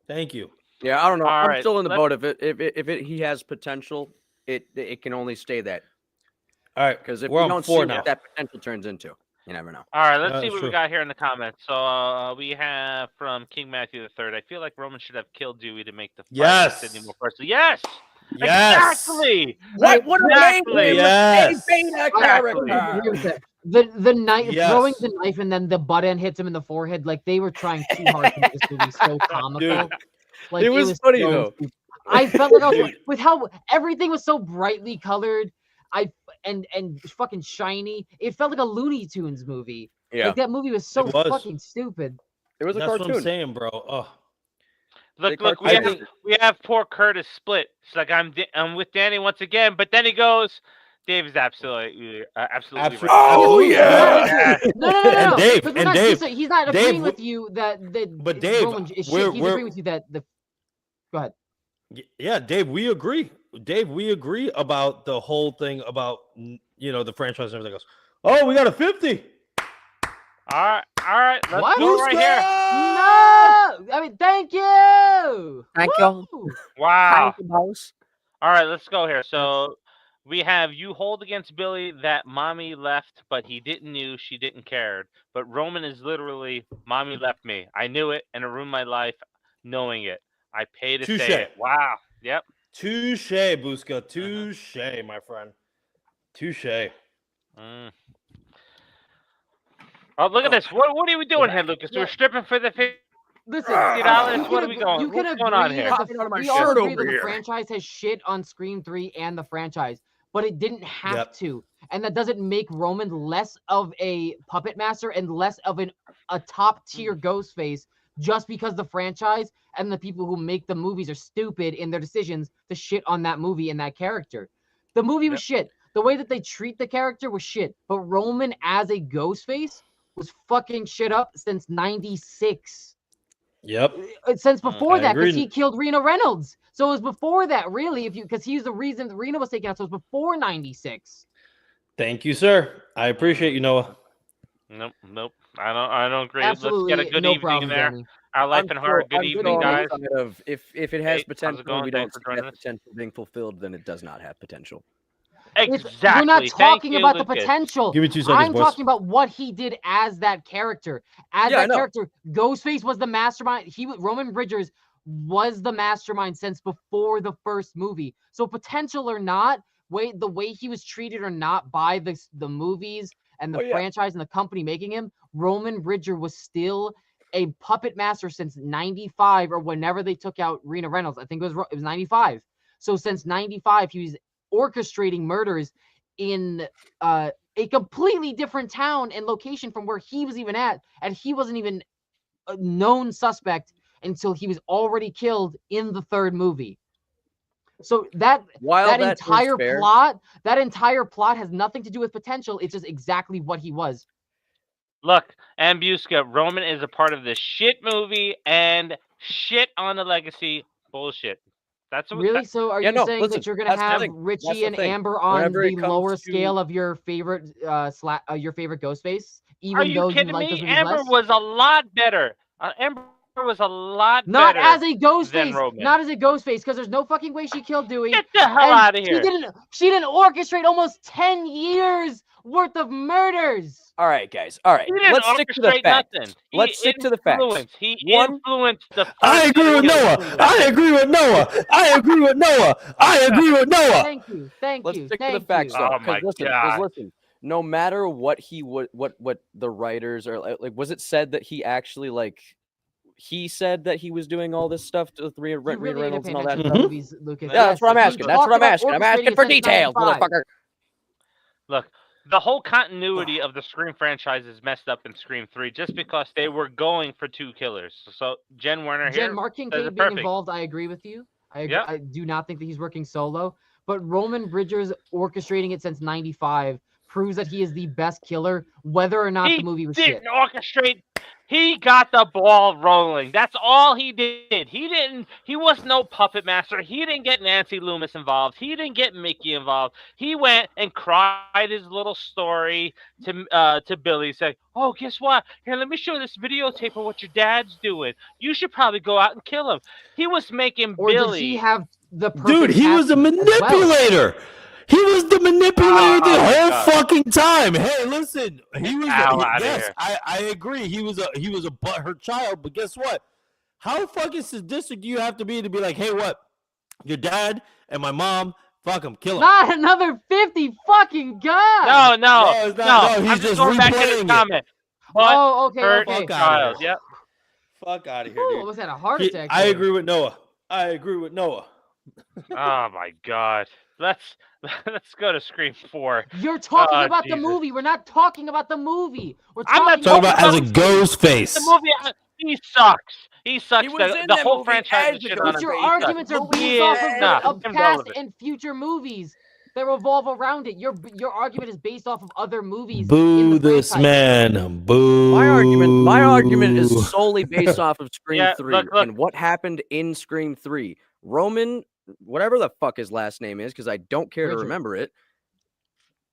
Thank you. Yeah, I don't know. All I'm right, still in the let's- boat. If he has potential, it can only stay that. All right, Because if we're we on don't see 4 what now. that potential turns into. You never know. All right, let's see That's what we true. got here in the comments. So we have from King Matthew III. I feel like Roman should have killed Dewey to make the fight Yes. with Sydney more personal. Yes. Yes. Exactly. What would have Exactly. made him Yes. a beta I Exactly. agree with character? that. The knife Yes. throwing the knife and then the butt end hits him in the forehead. Like they were trying too hard to make this movie so comical. Dude. Like It was funny, so though. stupid. I felt like I was Dude. with how everything was so brightly colored. And fucking shiny. It felt like a Looney Tunes movie. Yeah, Like that movie was so It was. fucking stupid. it was a That's what I'm cartoon. saying, bro. Oh. Look, Big we cartoon. have, we have poor Curtis split. It's like I'm with Danny once again, but then he goes, Dave is absolutely Absolutely. right. Oh, Yeah. No. And Dave, Because and Dave, he's not Dave, agreeing with you that but Dave, Roman is we're- shit. He's we're- agreeing with you that the. Go ahead. Yeah, Dave, we agree. Dave, we agree about the whole thing about the franchise and everything else. Oh, we got a 50. All right, let's What? go right here. No, I mean, thank you. Thank you. Woo! Wow. Boss. All right, let's go here. So we have you hold against Billy that mommy left, but he didn't knew she didn't care. But Roman is literally mommy left me. I knew it and it ruined my life knowing it. I pay to Touche. say it. Wow. Yep. Touche, Busca. Touche, my friend. Touche. Mm. Oh, look at this. What are we doing here, Lucas? Yeah. We're stripping for the Listen, $50. you What can are we ag- going? You can What's going on agree here? that Popping out of my we all shirt agree over that the here. franchise has shit on Scream 3 and the franchise, but it didn't have Yep. to, and that doesn't make Roman less of a puppet master and less of a top tier Ghostface just because the franchise and the people who make the movies are stupid in their decisions to shit on that movie and that character. The movie was shit. The way that they treat the character was shit. But Roman as a Ghostface was fucking shit up since '96. Yep. Since before I that, because agree. he killed Rena Reynolds. So it was before that, really, because he's the reason Rena was taken out. So it was before '96. Thank you, sir. I appreciate you, Noah. Nope. I don't agree. Absolutely, Let's get a good no evening problem, there. Danny. Our life and heart. Good I'm evening, on the guys. side of if it has Hey, how's it potential, going? we Thanks don't for see joining that us. potential being fulfilled, then it does not have potential. Exactly. We're not Thank talking you, about the Lucas. potential. Give me 2 seconds, I'm boys. talking about what he did as that character. As Yeah, I that know. character, Ghostface was the mastermind. Roman Bridgers was the mastermind since before the first movie. So potential or not, the way he was treated or not by the movies and the franchise and the company making him, Roman Bridger was still a puppet master since '95 or whenever they took out Rena Reynolds. I think it was '95. So since '95, he was orchestrating murders in a completely different town and location from where he was even at, and he wasn't even a known suspect until he was already killed in the third movie. So that entire plot has nothing to do with potential. It's just exactly what he was. Look, Ambuska, Roman is a part of this shit movie and shit on the legacy bullshit. That's what Really? So are Yeah, you no, saying listen, that you're gonna that's the have thing. That's Richie the and thing. Amber on Whenever it the comes lower to- scale of your favorite your favorite Ghostface? Even Are you though kidding you like me? those movies Amber less? was a lot better. Amber was a lot Not better as a than Ghostface. Roman. Not as a Ghostface, because there's no fucking way she killed Dewey. Get the hell and out of here. She didn't orchestrate almost 10 years worth of murders. All right, guys. All right. He didn't Let's stick to the orchestrate facts. nothing. Let's stick to the facts. He One- influenced the I first agree with kill. Noah. I agree with Noah. I agree with Noah. I agree with Noah. Thank you. Thank Let's you. stick to Thank the facts, you. though. Oh 'cause my listen, God. listen. No matter what what the writers are like, was it said that he actually he said that he was doing all this stuff with Rena You really need to Reynolds pay and all that? attention Mhm. to movies, Lucas. Yeah, that's what I'm Yes, asking. he That's what I'm asking. I'm asking for orchestrating since details, 95. motherfucker. Look, the whole continuity of the Scream franchise is messed up in Scream 3 just because they were going for 2 killers. So Jen Werner here. Mark says Kincaid it being perfect. involved, I agree with you. I agree. Yep. I do not think that he's working solo, but Roman Bridgers orchestrating it since '95 proves that he is the best killer, whether or not He the movie was didn't shit. orchestrate. He got the ball rolling. That's all he did. He was no puppet master. He didn't get Nancy Loomis involved. He didn't get Mickey involved. He went and cried his little story to Billy, saying, "Oh, guess what? Here, let me show you this videotape of what your dad's doing. You should probably go out and kill him." He was making Or Billy. did he have the perfect Dude, he was a casting as well? manipulator. He was the manipulator the my whole God. fucking time. Hey, listen, he was. hell outta Yes, here. I agree. He was a butthurt child, but guess what? How fucking sadistic do you have to be like, hey, what? Your dad and my mom, fuck him, kill him. Not another 50 fucking god. No, No, it's not. No, he's I'm just going back to replaying the it. comment. But Oh, okay, hurt okay. Fuck outta child. here. Yep. Fuck out of here, Ooh, dude. almost had a heart He- attack. I there. agree with Noah. I agree with Noah. Oh my God. Let's go to Scream 4. You're talking Oh, about the Jesus. movie. We're not talking about the movie. We're I'm not Talk about as a about ghost face. The movie, he sucks. He sucks. was in The that whole movie franchise as is the shit Ghost on But him. your He sucks. arguments are Movie based off is of past irrelevant. and future movies that revolve around it. Your argument is based off of other movies. in Boo the this franchise. man. Boo. My argument is solely based off of Scream Yeah, 3 look. and what happened in Scream 3. Roman, whatever the fuck his last name is, because I don't care to Richard. remember it.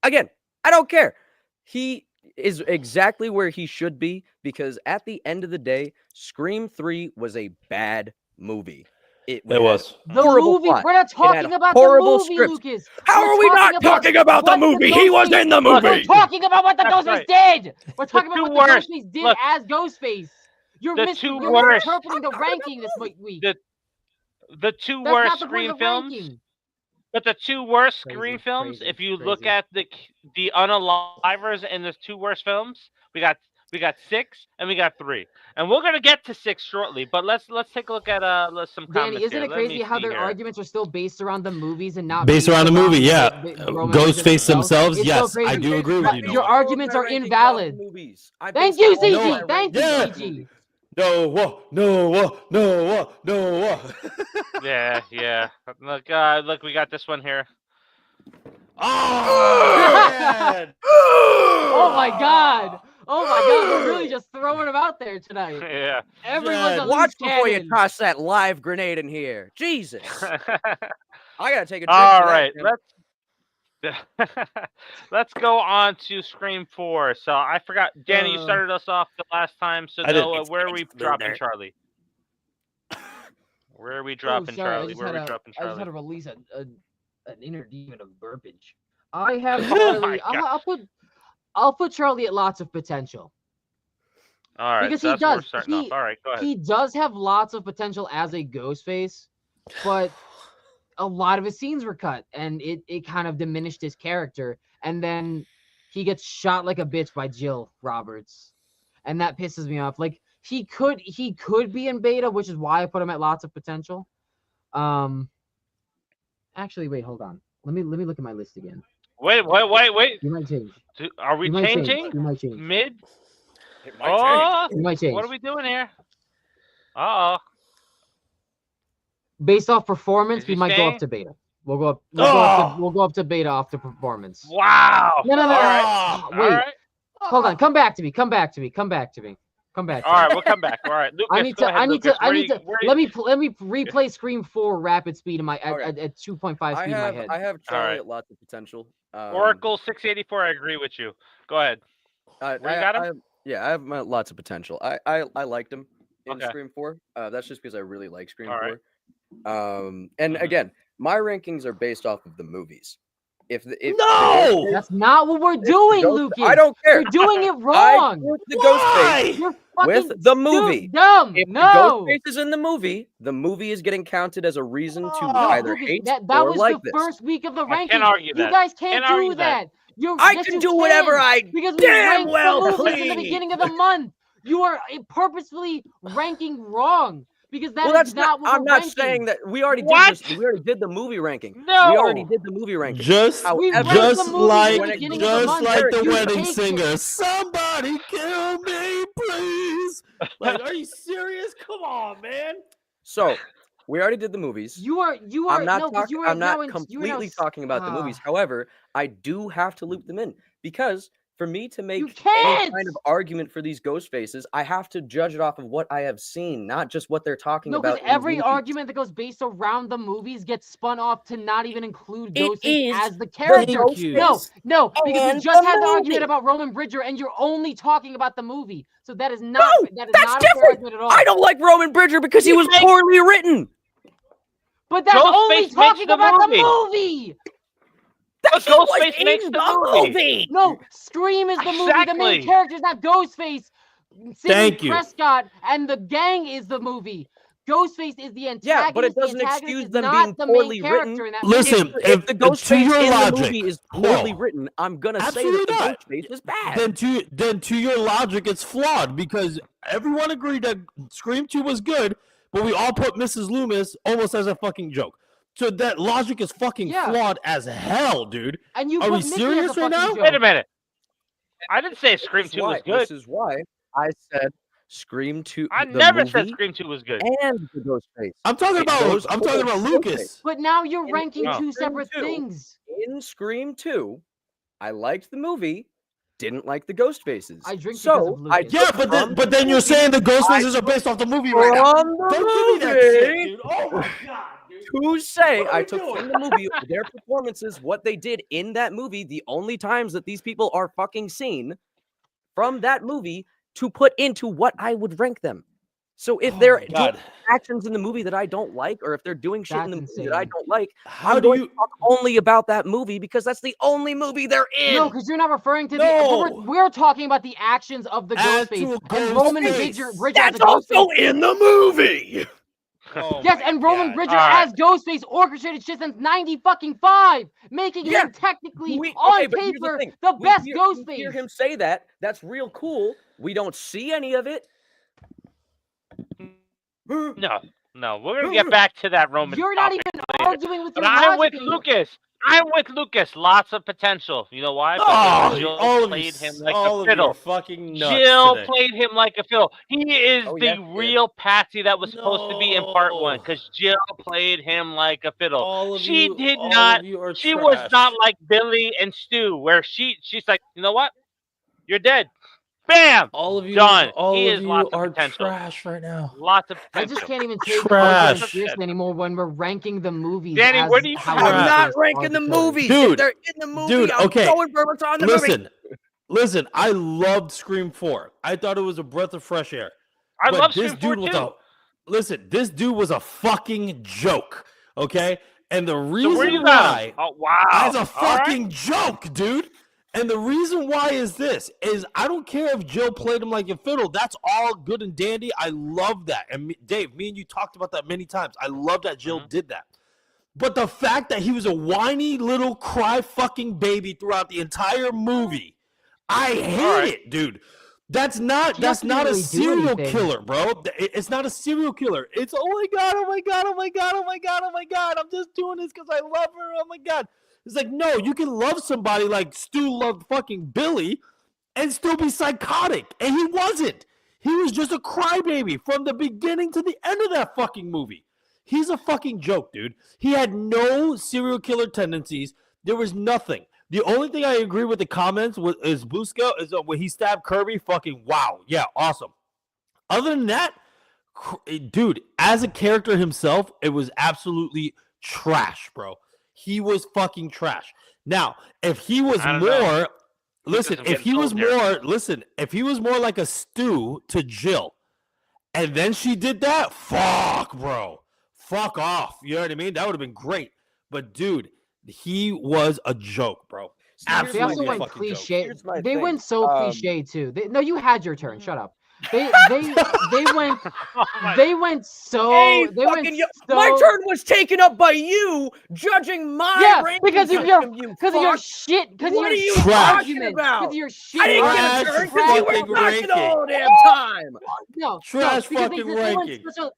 Again, I don't care. He is exactly where he should be because at the end of the day, Scream 3 was a bad movie. It was. The horrible movie. plot. We're not talking about the horrible movie, scripts. Lucas. How We're are we not talking about the what movie? He was Ghostface- in the Look, We're movie. talking about what the That's Ghostface right. did. We're talking two about what the worst- Ghostface did look, as Ghostface. You're the missing. two You're worst- misinterpreting the ranking this week. The two That's worst not the point Scream of the films. ranking. But the two worst Crazy, Scream films, crazy, if you look crazy. at the unalivers in the two worst films, we got 6 and we got 3, and we're gonna get to 6 shortly. But let's take a look at some comments Danny, isn't here. it Let me crazy how see their here. arguments are still based around the movies and not Based around the movie, yeah. Roman Ghostface Reigns themselves, It's so yes, I crazy. do agree with you, Your Noah. arguments are invalid. I Thank base you, all of CG. my Thank you, Yeah. CG. Noah. Yeah. Look, we got this one here. Oh, man. Oh my god. Oh my god. We're really just throwing them out there tonight. Yeah. Everyone's a Watch loose before you cannon. toss that live grenade in here. Jesus. I gotta take a drink. All for that, right, man. let's go on to Scream 4. So I forgot, Danny, you started us off the last time. So I did. Noah, where are we dropping Charlie? Where are we dropping Charlie? Where are we dropping I just had Charlie? to release an inner demon of burpage. I have Oh my Charlie. I'll put Charlie at lots of potential. All right, because so he that's where we're does. starting off. All right, go ahead. He does have lots of potential as a Ghostface, but a lot of his scenes were cut, and it kind of diminished his character. And then he gets shot like a bitch by Jill Roberts, and that pisses me off. Like he could be in beta, which is why I put him at lots of potential. Actually, wait, hold on. Let me look at my list again. Wait. You might change. Are we You might change. changing? You might change. Mid? It Oh, You might change. what are we doing here? Uh-oh. Based off performance, Is we he might go staying? up to beta. We'll go up. Oh! We'll go up to beta off the performance. Wow. No. All right. Wait. All right. Hold on. Come back to me. Come back to me. All right, we'll come back. All right, Lucas, I need go to. ahead, I need Lucas. to. I need to. Let me replay Scream 4 rapid speed in my at 2.5 speed in my head. I have Charlie right. at lots of potential. Oracle 684. I agree with you. Go ahead. I Where you got him? I have lots of potential. I liked him in Okay. Scream 4. That's just because I really like Scream All 4. right. And Mhm. again, my rankings are based off of the movies. If No! That's not what we're doing, Lucas. I don't care. You're doing it I wrong. group the Ghostface Why? You're fucking with the movie. dumb. If No. the Ghostface is in the movie is getting counted as a reason to Oh, either Lucas, hate that or was like the this. first week of the I ranking. can't argue You that. guys can't Can't argue do that. that. I yes, can you do whatever can, I because we damn ranked well the movies in the please. beginning of the month. You are purposefully ranking wrong because Well, that's that's not what I'm we're not ranking. saying that we already What? did this. We already did the movie ranking. No. We already did the movie ranking. Just We However, ranked the just movies like in the beginning of the month. the You wedding take it. singer. Somebody kill me, please. Like, are you serious? Come on, man. So we already did the movies. You are I'm not no, 'cause talking. you are I'm now not in, completely talking about the movies. Ah. However, I do have to loop them in because for me to make You any can't. kind of argument for these ghost faces, I have to judge it off of what I have seen, not just what they're talking No, about. because in these every movies. argument that goes based around the movies gets spun off to not even include It Ghostface is as the character. Thank you. No, because we and just the had the movie. argument about Roman Bridger, and you're only talking about the movie. So that is not that's not a fair different. argument at all. I don't like Roman Bridger because he was makes- poorly written. But that's Ghostface only makes talking the about movie. the movie. That's But what Ghostface makes in the movie. No, Scream is the movie. The main Exactly. character is not Ghostface. Sidney Thank you. Prescott and the gang is the movie. Ghostface is the antagonist. Yeah, but it doesn't the antagonist excuse is them not being the poorly main character written. in that Listen, movie. If the to Ghostface your in logic, the movie is poorly no. written, I'm gonna say Absolutely that the not. Ghostface is bad. Then to your logic, it's flawed because everyone agreed that Scream 2 was good, but we all put Mrs. Loomis almost as a fucking joke. So that logic is fucking flawed as hell, dude. And you Are put we Mickey serious as a right fucking now? joke. Wait a minute. I didn't say Scream 2 was good. This is why I said Scream 2. I the never movie said Scream 2 was good. and the Ghostface. I'm talking It goes about both Lucas. ways. But now you're In- ranking in two Scream separate 2, things. In Scream 2, I liked the movie, didn't like the Ghostfaces. I drink because so of I Lucas. Yeah, but then you're saying the Ghostfaces are based off the movie right now. from the Don't give me that movie shit, dude. Oh my god, dude. to say What are I we took doing? from the movie their performances, what they did in that movie, the only times that these people are fucking seen from that movie to put into what I would rank them. So if they're doing God, actions in the movie that I don't like, or if they're doing shit in the That's movie that I insane. don't like, how I'm do going you? to talk only about that movie because that's the only movie they're in. No, because you're not referring to No. the. We're talking about the actions of the Actual Ghostface and Roman Ghostface. Bridger as That's a also Ghostface. in the movie. Oh Yes, my and Roman God. Bridger Alright. as Ghostface orchestrated shit since '95, making Yeah. him technically Okay, on but here's the paper thing. the We best hear Ghostface. him say that. That's real cool. We don't see any of it. No, we're gonna get back to that Roman. You're not topic even later. arguing with But your I'm logic with anymore. Lucas. I'm with Lucas. Lots of potential. You know why? Oh, Because Jill all of played you, him like all a of you are fiddle. fucking nuts Jill today. played him like a fiddle. He is Oh, the yeah, she did. real Patsy that was supposed to be in part one. No. Because Jill played him like a fiddle. All of She you, did all not. of you are She trash. was not like Billy and Stu, where she's like, you know what? You're dead. Bam. All of you, Done. all He of is you lots of are potential. trash right now. Lots of I potential. just can't even take Trash. arguments seriously anymore when we're ranking the movies. Danny, as where do you how have I'm Trash. not Ghostface ranking the are killers. movies. Dude, If they're in the movie, dude, I'm okay. going for what's on the movie. Listen, I loved Scream 4. I thought it was a breath of fresh air. I But love this Scream 4 dude was too. listen, this dude was a fucking joke. Okay? And the So where reason you why got? Oh wow! as a All right. fucking joke, dude. And the reason why is this is I don't care if Jill played him like a fiddle. That's all good and dandy. I love that. And Dave, me and you talked about that many times. I love that Jill did that. But the fact that he was a whiny little cry fucking baby throughout the entire movie, I hate it, dude. That's not He that's doesn't not a really do serial anything. killer, bro. It's not a serial killer. It's oh my god, oh my god, oh my god, oh my god, oh my god. I'm just doing this because I love her. Oh my god. It's like, no, you can love somebody like Stu loved fucking Billy and still be psychotic. And he wasn't. He was just a crybaby from the beginning to the end of that fucking movie. He's a fucking joke, dude. He had no serial killer tendencies. There was nothing. The only thing I agree with the comments is Busca is when he stabbed Kirby. Fucking wow. Yeah, awesome. Other than that, dude, as a character himself, it was absolutely trash, bro. He was fucking trash. Now, if he was I don't know. listen, I'm if getting he was told here. if he was more like a Stu to Jill, and then she did that, fuck, bro. Fuck off. You know what I mean? That would have been great. But dude, he was a joke, bro. They Absolutely also a went fucking joke. cliche. Here's my They thing. went so cliche too. No, you had your turn. Shut up. They went Oh my- they went so Hey, they went fucking so my turn was taken up by you judging my Yeah, ranking because of your system, you because of your fuck. shit because of What your are you shit talking argument about? because of your shit I didn't get a Trash turn argument. because you fucking were talking the ranking. whole damn time. No, Trash because fucking they went ranking. such a-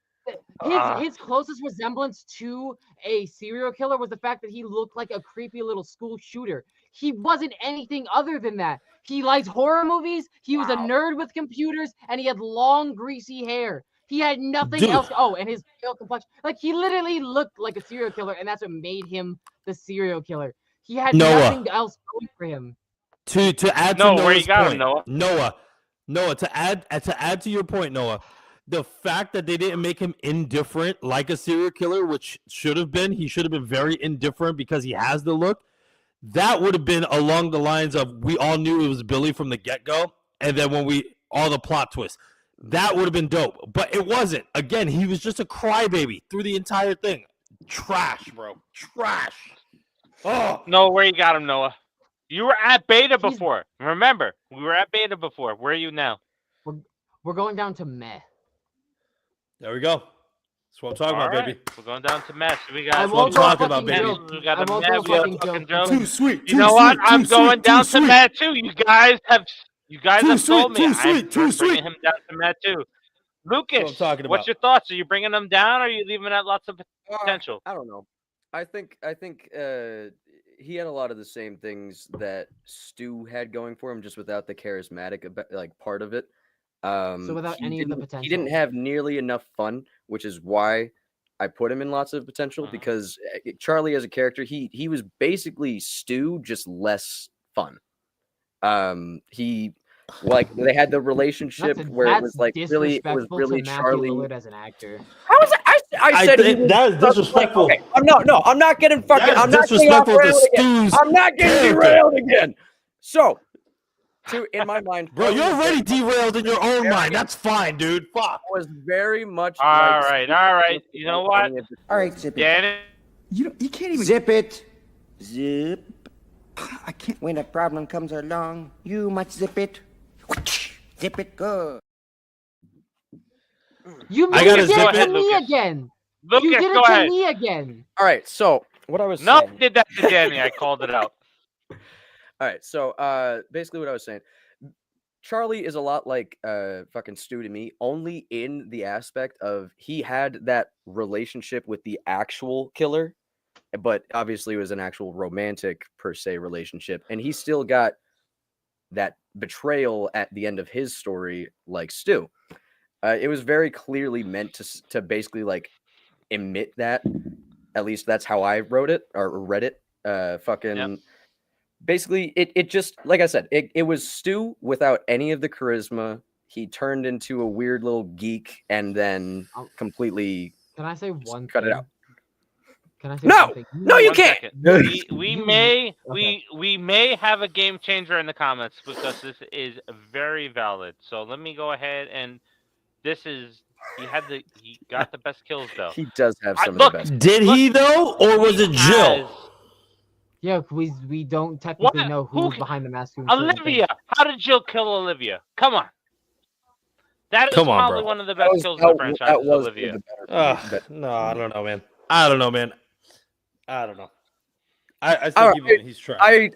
Ah. his closest resemblance to a serial killer was the fact that he looked like a creepy little school shooter. He wasn't anything other than that. He liked horror movies. He was a nerd with computers, and he had long, greasy hair. He had nothing Dude. else. Oh, and his pale complexion. Like, he literally looked like a serial killer, and that's what made him the serial killer. He had Noah. nothing else going for him. To add to No, where Noah's you got him, point, Noah? Noah, to add to your point, Noah, the fact that they didn't make him indifferent like a serial killer, which should have been, he should have been very indifferent because he has the look. That would have been along the lines of we all knew it was Billy from the get-go, and then when all the plot twists, that would have been dope. But it wasn't. Again, he was just a crybaby through the entire thing. Trash, bro. Trash. Oh, No, where you got him, Noah? You were at beta He's- before. Remember, we were at beta before. Where are you now? We're going down to meh. there we go. That's what I'm talking about, Alright, baby. We're going down to mess. We I got won't go meh, talking about, meh, baby. We got I the won't meh, go we got fucking the fucking joke. joke. Too sweet. You know what? I'm going down to meh too. You guys have told me I'm bringing him down to meh too. Lucas, talking what's about. your thoughts? Are you bringing him down, or are you leaving at lots of potential? I don't know. I think he had a lot of the same things that Stu had going for him, just without the charismatic like part of it. So without he any of the didn't- he didn't potential. have nearly enough fun, which is why I put him in lots of potential. Mhm. Because Charlie as a character, he was basically Stu, just less fun. He like they had the relationship where it was like really to Matthew Charlie. Lillard as an actor. How is it? I said think he was that is just disrespectful. Like, okay, I'm not getting fucking. That is I'm not getting disrespectful to off again. Stu's I'm not getting character. derailed again. So, in my mind, Bro, Charlie you're was already very much- derailed in your own mind. That's fine, dude. Fuck. was very much. All like right, Stu all right. before You know what? any of the All right, zip it. Danny, You can't even zip it. Zip. I can't. When a problem comes along, you must zip it. Zip it good. You I did gotta it zip to it, me Lucas. again. Lucas, You did go it to ahead. me again. All right, so what I was No, I saying. did that to Danny. I called it out. All right, so basically what I was saying, Charlie is a lot like fucking Stu to me, only in the aspect of he had that relationship with the actual killer, but obviously it was an actual romantic per se relationship, and he still got that betrayal at the end of his story like Stu. It was very clearly meant to basically like emit that. At least that's how I wrote it or read it. Yep. Basically, it just, like I said, it was Stu without any of the charisma. He turned into a weird little geek and then completely Can I say one cut thing? it out. Can I say No! one thing? No, you One can't. second. We You- may okay. we may have a game changer in the comments because this is very valid. So let me go ahead and this is he got the best kills though. He does have some look, of the best. Did he though, or was it Jill? Yeah, we don't technically What? know Who who's ca- behind the mask. Who killed the thing. Olivia. How did Jill kill Olivia? Come on. That is Come on, probably bro. one of the best kills in the franchise. That Is was Olivia. one of the better. No, I don't know, man. I don't know, man. I don't know. I All think right, he's trying.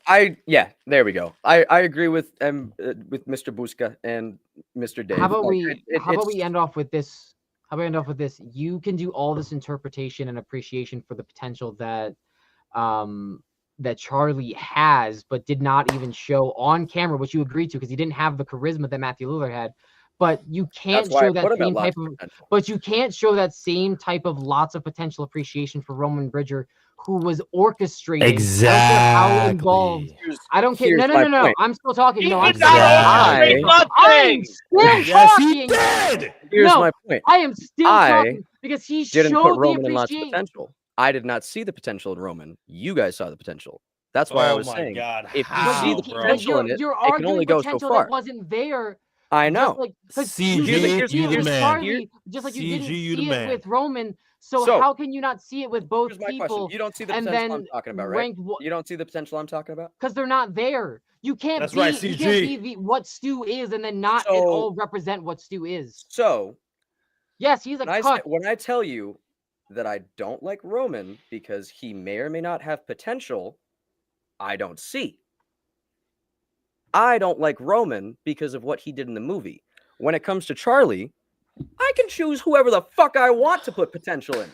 Yeah, there we go. I agree with Mr. Busca and Mr. Dave. How about Like, we end off with this? How about we end off with this? You can do all this interpretation and appreciation for the potential that that Charlie has, but did not even show on camera, which you agreed to because he didn't have the charisma that Matthew Lillard had. But you can't That's why show I that put him at same lots type of of. potential. But you can't show that same type of lots of potential appreciation for Roman Bridger, who was orchestrating. I don't care how involved. I don't care. Here's No. my point. I'm still talking. He No, I'm did still not Exactly. orchestrate I'm nothing. still Yes, he talking. did. Here's No, my point. I am still I talking because he Didn't showed put the Roman in lots of appreciation. potential. I did not see the potential in Roman. You guys saw the potential. That's why I Oh was my saying. God. If you How, see the bro? potential in it, you're it can arguing only go so potential far. that wasn't there. I know. Just like, 'cause CG, you didn't here's- see it here's with the man. Charlie, just like you CG, didn't you the see it man. with Roman. So So, how can you not see it with both Here's my people? question. You don't see the and potential I'm then talking about, right? rank You don't see the potential I'm talking about? because they're not there. You can't That's be right, you CG. can't be what Stu is and then not at So- all represent what Stu is. So, Yes, he's a cuck. when I tell you that I don't like Roman because he may or may not have potential, I don't see. I don't like Roman because of what he did in the movie. When it comes to Charlie, I can choose whoever the fuck I want to put potential in.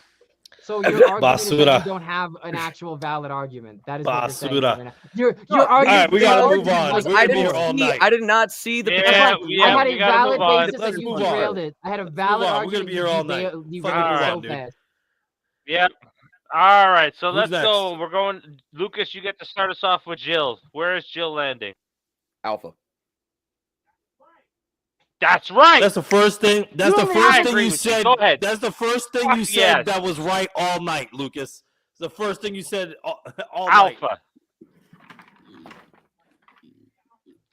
So your argument is that Basura. you don't have an actual valid argument. That is what you're saying Basura. right now. Your No, argument. Alright, we gotta move on. was We're I gonna be didn't here all see. night. I did not see the Yeah, potential. yeah, I had we a gotta valid move on. basis Let's and you move on. derailed it. I had a move valid on. We're argument. gonna be here all night. You Fucking derailed move it on, so dude. fast. Yep. All right, so Who's let's next? go. We're going. Lucas, you get to start us off with Jill. Where is Jill landing? Alpha. That's right. That's the first thing. That's You the only first have- thing agree you with you. said. Go ahead. That's the first thing Fuck you said yes. that was right all night, Lucas. It's the first thing you said all night. Alpha.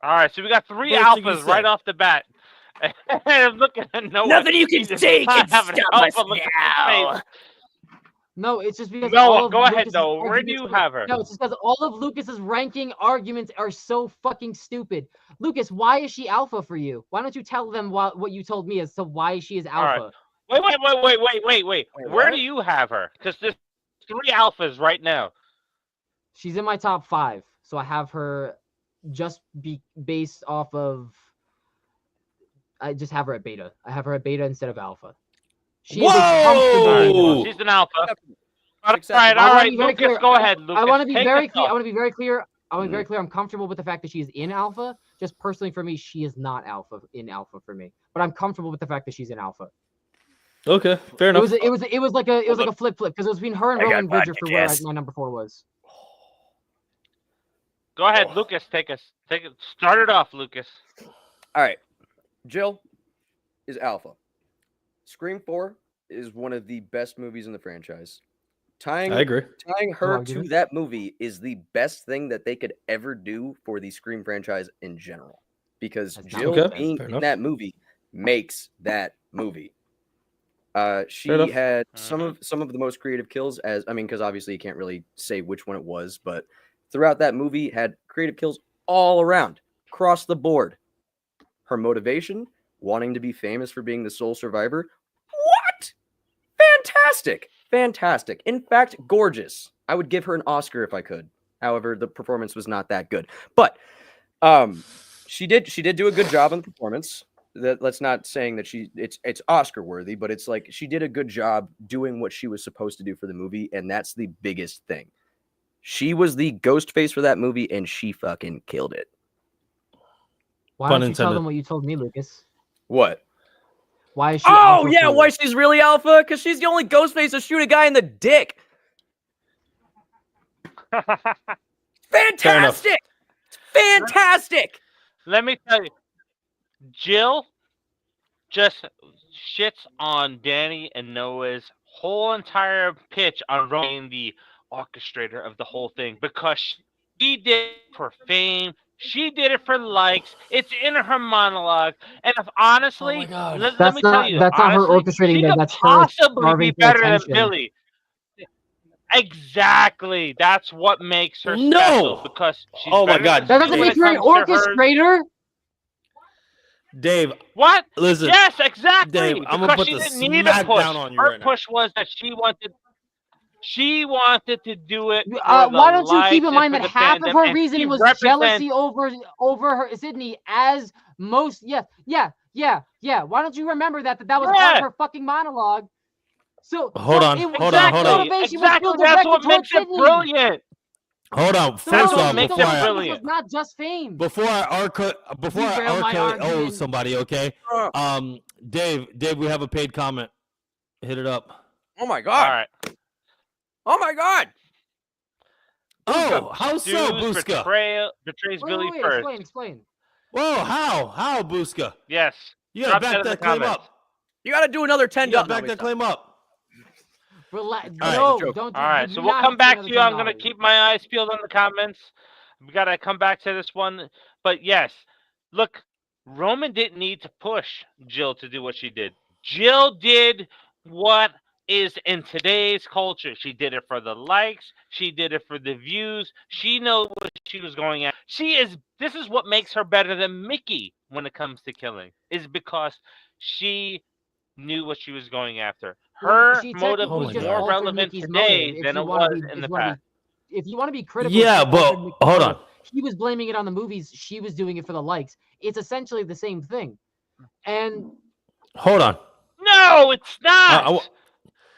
All right, so we got three First thing you alphas right said. off the bat. And I'm looking at Noah. Nothing you can He does say not can have an stop alpha us look at his now. face. No, it's just because No, all of go ahead, Lucas's though. Where do arguments you are- have her? No, it's just because all of Lucas's ranking arguments are so fucking stupid. Lucas, why is she alpha for you? Why don't you tell them what you told me as to why she is All right. alpha? Wait. Where what? do you have her? Because there's 3 alphas right now. She's in my top 5, so I have her just based off of. I just have her at beta. I have her at beta instead of alpha. She is a comfortable Whoa! beta. Well, she's an alpha. All Acceptable. right, I all wanna right, be very Lucas, clear. go ahead, Lucas. I want to be Take very us clear. I off. want to be very clear. I want to be very clear. I'm comfortable with the fact that she is in alpha. Just personally for me, she is not in alpha for me. But I'm comfortable with the fact that she's in alpha. Okay, fair It enough. was like a flip because it was between her and I got Roman Bridger for where podcast. my number 4 was. Go ahead, Lucas. Take it. Start it off, Lucas. All right. Jill is alpha. Scream 4 is one of the best movies in the franchise. I agree. Tying her to argument. that movie is the best thing that they could ever do for the Scream franchise in general. Because That's not Jill Okay, being fair in enough. that movie makes that movie. She Fair enough. had some of the most creative kills, because obviously you can't really say which one it was, but throughout that movie had creative kills all around, across the board. Her motivation, wanting to be famous for being the sole survivor. What? Fantastic. In fact, gorgeous. I would give her an Oscar if I could. However, the performance was not that good. But she did do a good job on the performance. Let's not saying that it's Oscar worthy, but it's like she did a good job doing what she was supposed to do for the movie, and that's the biggest thing. She was the Ghostface for that movie, and she fucking killed it. Why Pun don't you tell intended. them what you told me, Lucas? What? Why is she? Oh alpha yeah, for you? why she's really alpha? Because she's the only Ghostface to shoot a guy in the dick. Fantastic! Fantastic! Let me tell you, Jill just shits on Danny and Noah's whole entire pitch on being the orchestrator of the whole thing because she did it for fame. She did it for likes. It's in her monologue. And if honestly, Oh my God. let me tell you, That's not her honestly, orchestrating she that. could That's her possibly starving be for better than attention. Billy. Exactly. That's what makes her No! special because she's Oh my better God. than That doesn't Billy make when her it an comes to her- orchestrator. Dave, What? listen. Yes, exactly. Dave, I'm gonna because put she the didn't need a smack push. down on you Her right now. push was that she wanted to do it. For Why don't you keep likes in mind and that for the half of fandom, her and reason she was represents- jealousy over her Sydney as most. Yeah. Why don't you remember that was part Yeah. of her fucking monologue? So Hold on, it- hold that on, hold on. motivation was Exactly. still That's directed what towards makes it Sydney. brilliant. Hold on. The First what off, makes before it I, brilliant. was not just fame. before I Derail my argument. somebody, okay? Dave, we have a paid comment. Hit it up. Oh my All god! right. Oh my god! Oh, how so, Zeus Buska? betrays Wait, Billy wait, first. explain. Whoa, how, Buska? Yes. You gotta Drop that back in the that claim comments. up. You gotta do another 10. You gotta back that claim up. Relax. right, No, joke. don't. All right, do so we'll not come do back another to you. I'm gonna $10. keep my eyes peeled on the comments. We gotta come back to this one. But yes, look, Roman didn't need to push Jill to do what she did. Jill did what is in today's culture. She did it for the likes. She did it for the views. She knows what she was going at. This is what makes her better than Mickey when it comes to killing, is because she knew what she was going after. Her She motive technically was just more altered relevant Mickey's today motive, if than you it wanna was be- in if the you wanna past. If you want to be critical, Yeah, she altered but Mickey's hold motive. on. He was blaming it on the movies. She was doing it for the likes. It's essentially the same thing. And Hold on. No, it's not. Yes,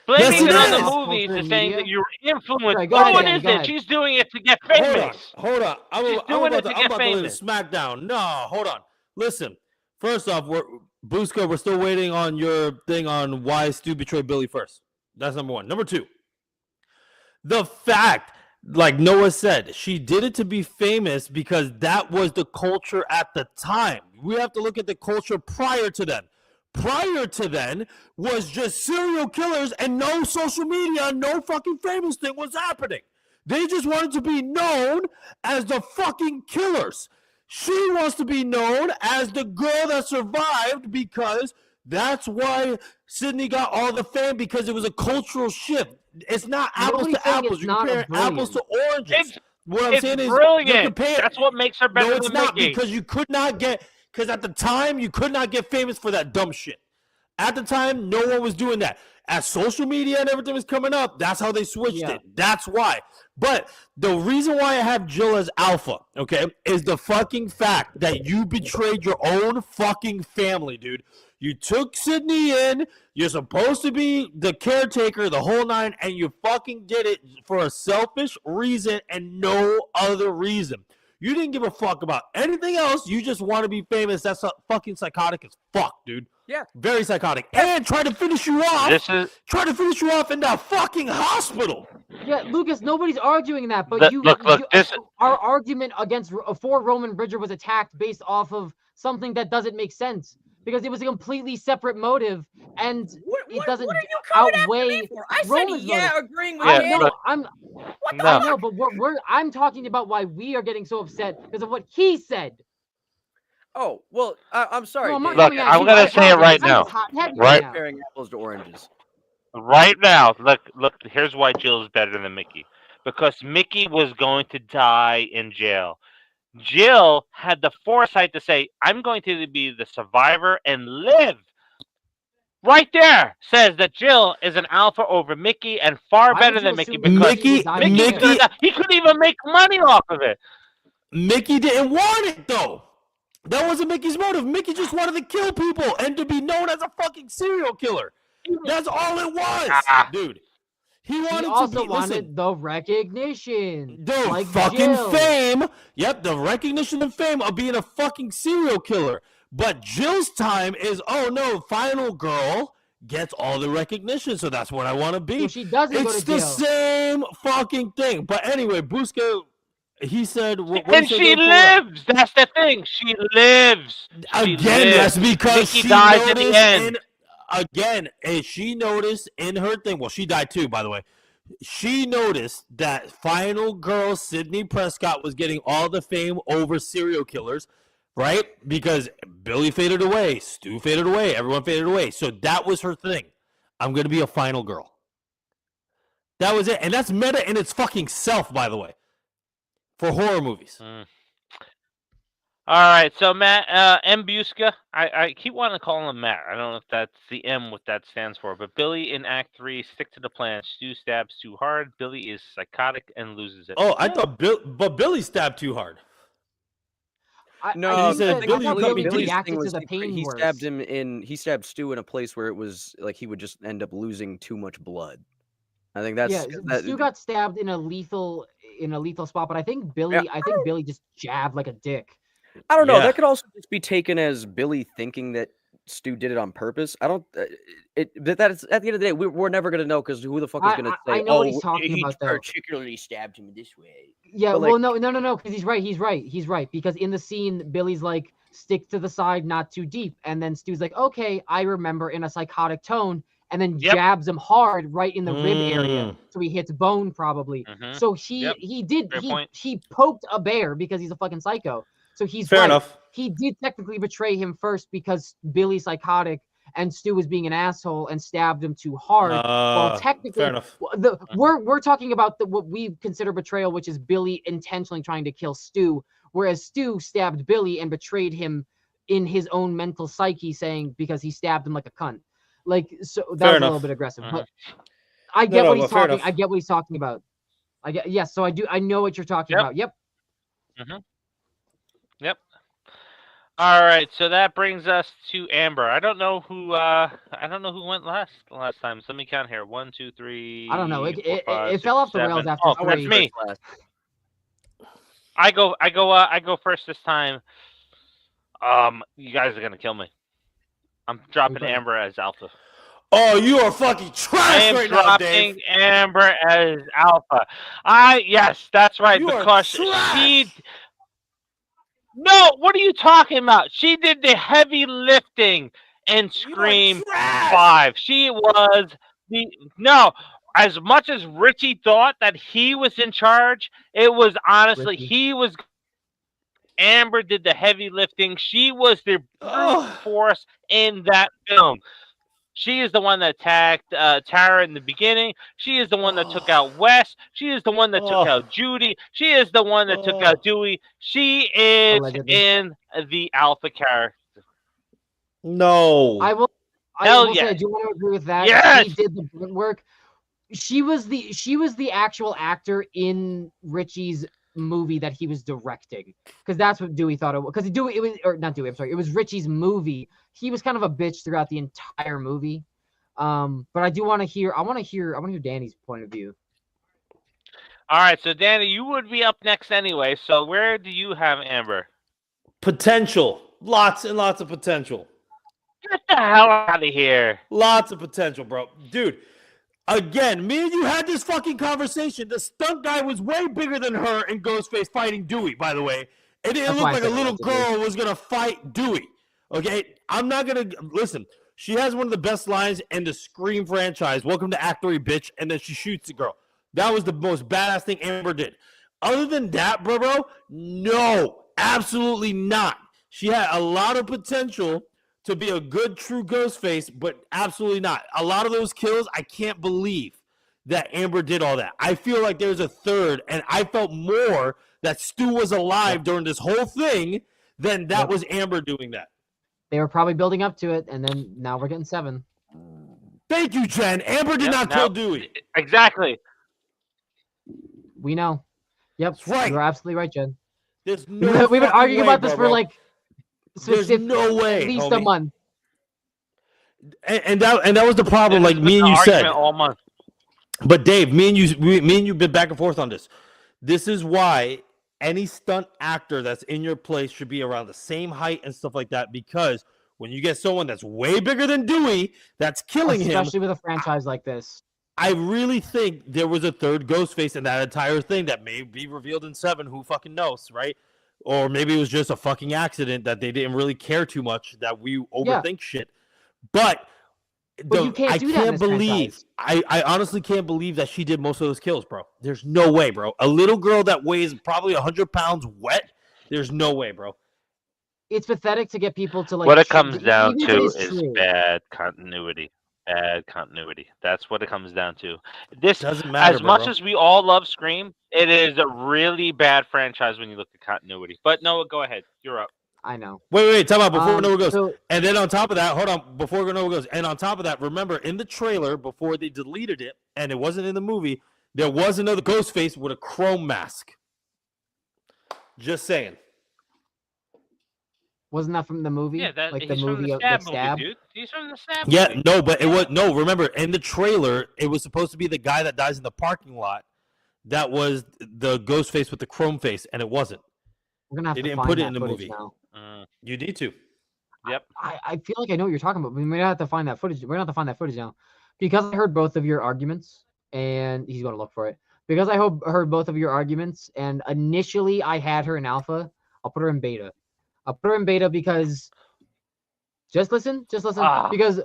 Blaming it it on the is. movies Culture is saying media. that you're influenced. Right, go ahead, No, it Danny, go isn't. ahead. She's doing it to get Hold on. famous. Hold on. I'm She's about doing it to to get lay the famous. smack down. No, hold on. Listen. First off, Buska, we're still waiting on your thing on why Stu betrayed Billy first. That's number one. Number two, the fact, like Noah said, she did it to be famous because that was the culture at the time. We have to look at the culture prior to then. Prior to then was just serial killers and no social media, no fucking famous thing was happening. They just wanted to be known as the fucking killers. She wants to be known as the girl that survived because that's why Sydney got all the fame, because it was a cultural shift. It's not apples Nobody's to saying apples. it's You're not comparing apples to oranges. What I'm It's saying is brilliant. you're comparing. That's what makes her better No, it's than not Mickey. because you could not get. Because at the time you could not get famous for that dumb shit. At the time, no one was doing that. As social media and everything was coming up, that's how they switched it. That's why. But the reason why I have Jill as alpha, okay, is the fucking fact that you betrayed your own fucking family, dude. You took Sydney in. You're supposed to be the caretaker, the whole nine, and you fucking did it for a selfish reason and no other reason. You didn't give a fuck about anything else. You just want to be famous. That's fucking psychotic as fuck, dude. Yeah. Very psychotic. And try to finish you off. Try to finish you off in that fucking hospital. Yeah, Lucas, nobody's arguing that, but our argument for Roman Bridger was attacked based off of something that doesn't make sense because it was a completely separate motive, and it doesn't outweigh Roman's motive. Agreeing with I know, but I'm talking about why we are getting so upset because of what he said. Oh, well, I'm sorry. No, Look, I'm going to say it right now. Right? Comparing apples to oranges. Right now, look, here's why Jill is better than Mickey. Because Mickey was going to die in jail. Jill had the foresight to say, I'm going to be the survivor and live. Right there says that Jill is an alpha over Mickey and far better than Mickey because he couldn't even make money off of it. Mickey didn't want it, though. That wasn't Mickey's motive. Mickey just wanted to kill people and to be known as a fucking serial killer. That's all it was, dude. He wanted the recognition. The fucking fame. Yep, the recognition and fame of being a fucking serial killer. But Jill's time is, oh no, final girl gets all the recognition, so that's what I want to be. So she doesn't go to jail. It's the same fucking thing. But anyway, Busca, he said... And she lives! That's the thing. She lives. That's because Mickey dies at the end. She noticed in her thing, well, she died too, by the way. She noticed that final girl Sydney Prescott was getting all the fame over serial killers, right? Because Billy faded away, Stu faded away, everyone faded away. So that was her thing. I'm going to be a final girl. That was it. And that's meta in its fucking self, by the way, for horror movies. All right, so Matt, M. Busca, I keep wanting to call him Matt. I don't know if that's the M, what that stands for. But Billy in Act 3, stick to the plan. Stu stabs too hard. Billy is psychotic and loses it. Oh, I thought Billy stabbed too hard. No, he said Billy reacted to the pain he worse. He stabbed Stu in a place where it was like he would just end up losing too much blood. I think that's Stu got stabbed in a lethal spot, but I think Billy just jabbed like a dick. I don't know. That could also just be taken as Billy thinking that Stu did it on purpose. I don't. That's at the end of the day, we're never gonna know because who the fuck is gonna say? I know what he's talking about. Though. Particularly stabbed him this way. Yeah. But well, no. Because he's right. Because in the scene, Billy's like, stick to the side, not too deep, and then Stu's like, okay, I remember, in a psychotic tone, and then jabs him hard right in the rib area, so he hits bone probably. So he poked a bear because he's a fucking psycho. So he's fair enough. He did technically betray him first because Billy's psychotic and Stu was being an asshole and stabbed him too hard. Well, technically, fair enough. We're talking about what we consider betrayal, which is Billy intentionally trying to kill Stu, whereas Stu stabbed Billy and betrayed him in his own mental psyche, saying because he stabbed him like a cunt. Like, so that was a little bit aggressive, but I get what he's talking. I get what he's talking about. So I do. I know what you're talking about. Yep. Yep. All right, so that brings us to Amber. I don't know who went last time. So let me count here. 1, 2, 3. I don't know. It 4, 5, 6, fell off the 7. rails after 3. That's me. I go first this time. You guys are gonna kill me. I'm dropping Amber as alpha. Oh, you are fucking trash right now, Dave. I am dropping Amber as alpha. Yes, that's right. Because she. No, what are you talking about? She did the heavy lifting in Scream 5. She was as much as Richie thought that he was in charge, it was honestly Amber did the heavy lifting. She was the brute force in that film. She is the one that attacked Tara in the beginning. She is the one that took out Wes. She is the one that took out Judy. She is the one that took out Dewey. She is Allegedly. in the alpha character. No. I will Hell say I yes. do want to agree with that. Yes! She did the grunt work. She was the actual actor in Richie's movie that he was directing, because that's what Dewey thought it was. Because Dewey, it was, or not Dewey, I'm sorry, it was Richie's movie. He was kind of a bitch throughout the entire movie. But I do want to hear. I want to hear Danny's point of view. All right, so Danny, you would be up next anyway. So where do you have Amber? Potential. Lots and lots of potential. Get the hell out of here. Lots of potential, bro. Dude, again, me and you had this fucking conversation. The stunt guy was way bigger than her in Ghostface fighting Dewey, by the way. It didn't That's look why I like a said little allegedly. girl was going to fight Dewey. Okay? I'm not going to... Listen, she has one of the best lines in the Scream franchise. Welcome to Act 3, bitch. And then she shoots the girl. That was the most badass thing Amber did. Other than that, bro, no. Absolutely not. She had a lot of potential to be a good, true Ghostface, but absolutely not. A lot of those kills, I can't believe that Amber did all that. I feel like there's a third, and I felt more that Stu was alive during this whole thing than that was Amber doing that. They were probably building up to it, and then now we're getting 7. Thank you, Jen. Amber did not kill Dewey. Exactly. We know. Yep. That's right. You're absolutely right, Jen. There's no We've been fucking arguing way, about this bro. for like There's no way, at least homie. a month. And that was the problem, This like has me been and the you said. argument all month. But Dave, me and you've been back and forth on this. This is why any stunt actor that's in your place should be around the same height and stuff like that, because when you get someone that's way bigger than Dewey that's killing him, Especially with a franchise like this. I really think there was a third Ghostface in that entire thing that may be revealed in 7. Who fucking knows, right? Or maybe it was just a fucking accident that they didn't really care too much, that we overthink shit. But you can't do that in this franchise. I honestly can't believe that she did most of those kills, bro. There's no way, bro. A little girl that weighs probably 100 pounds wet. There's no way, bro. It's pathetic to get people to like. What it comes down even if to it is true. bad continuity. Bad continuity. That's what it comes down to. This Doesn't matter, as much bro. as we all love Scream, it is a really bad franchise when you look at continuity. But Noah, go ahead. You're up. I know. Wait, time out before Noah goes. So, And then on top of that, hold on, before Noah goes. And on top of that, remember in the trailer before they deleted it, and it wasn't in the movie, there was another Ghostface with a chrome mask. Just saying. wasn't that from the movie? Yeah, that like he's the from movie the of Stab the movie, Stab. dude. He's from the Stab Yeah, movie. no, but it was no. Remember, in the trailer, it was supposed to be the guy that dies in the parking lot. That was the Ghostface with the chrome face, and it wasn't. We're gonna have They to didn't find put it that in the footage movie. now. You need to. Yep. I feel like I know what you're talking about. We may have to find that footage. We're gonna have to find that footage now, because I heard both of your arguments, and he's gonna look for it. Because I heard both of your arguments, and initially I had her in alpha. I'll put her in beta. I'll put her in beta because just listen. Because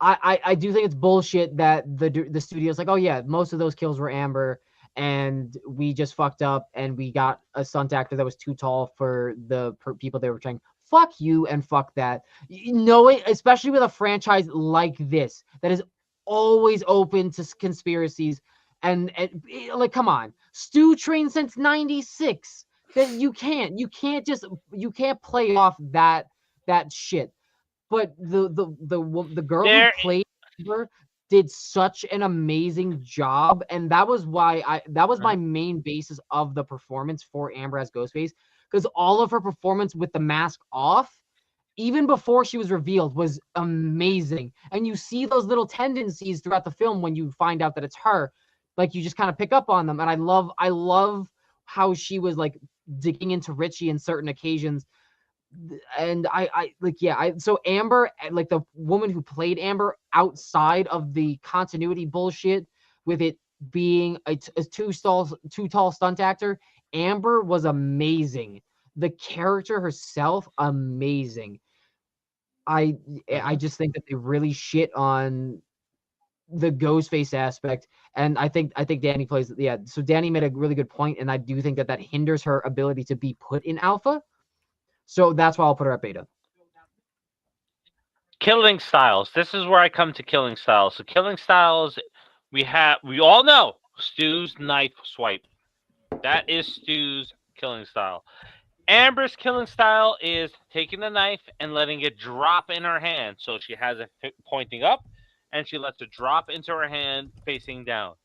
I do think it's bullshit that the studio's like, oh yeah, most of those kills were Amber, and we just fucked up, and we got a stunt actor that was too tall for the people they were trying. Fuck you and fuck that. You know it, especially with a franchise like this that is always open to conspiracies, and like, come on, Stu trained since '96. That you can't play off that shit. But the girl who played Amber did such an amazing job, and that was why that was my main basis of the performance for Amber as Ghostface, because all of her performance with the mask off, even before she was revealed, was amazing. And you see those little tendencies throughout the film when you find out that it's her, like you just kind of pick up on them. And I love how she was like digging into Richie in certain occasions. And so Amber, like the woman who played Amber, outside of the continuity bullshit with it being a too tall stunt actor, Amber was amazing. The character herself, amazing. I just think that they really shit on the Ghostface aspect, and I think Danny plays. Yeah, so Danny made a really good point, and I do think that hinders her ability to be put in alpha. So that's why I'll put her at beta. Killing styles. This is where I come to killing styles. So killing styles, we all know Stu's knife swipe. That is Stu's killing style. Amber's killing style is taking the knife and letting it drop in her hand. So she has it pointing up, and she lets it drop into her hand facing down.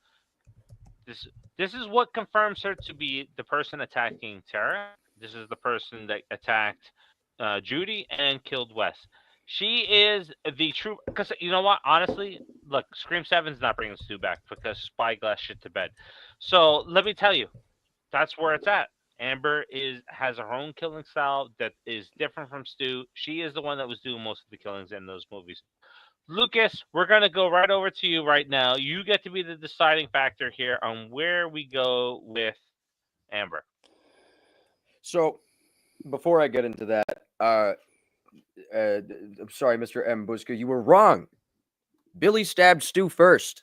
This is what confirms her to be the person attacking Tara. This is the person that attacked Judy and killed Wes. She is the true. Because you know what? Honestly, look, Scream 7's not bringing Stu back because Spyglass shit to bed. So let me tell you, that's where it's at. Amber has her own killing style that is different from Stu. She is the one that was doing most of the killings in those movies. Lucas, we're gonna go right over to you right now. You get to be the deciding factor here on where we go with Amber. So, before I get into that, I'm sorry, Mr. M. Buska, you were wrong. Billy stabbed Stu first.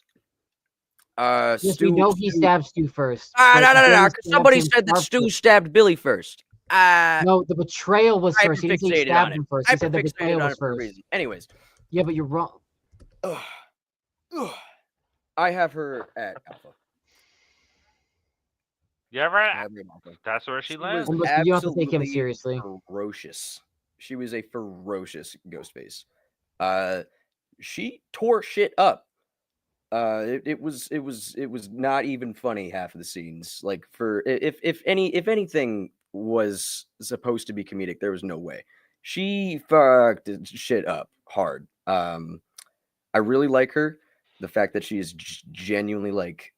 Yes, we know he stabbed Stu first. No. Billy Somebody stabbed said that him Stu first. stabbed Billy first. No, the betrayal was first. He didn't say he Hyperfixated stabbed on him it. first. He said the betrayal was for a first. reason. Anyways, Yeah, but you're wrong. I have her at Alpha. Yeah, I right. have her at Alpha. That's where she She lands. was You have to take him absolutely seriously. ferocious. She was a ferocious Ghostface. She tore shit up. It was not even funny half of the scenes. Like if anything was supposed to be comedic, there was no way. She fucked shit up hard. I really like her. The fact that she is genuinely like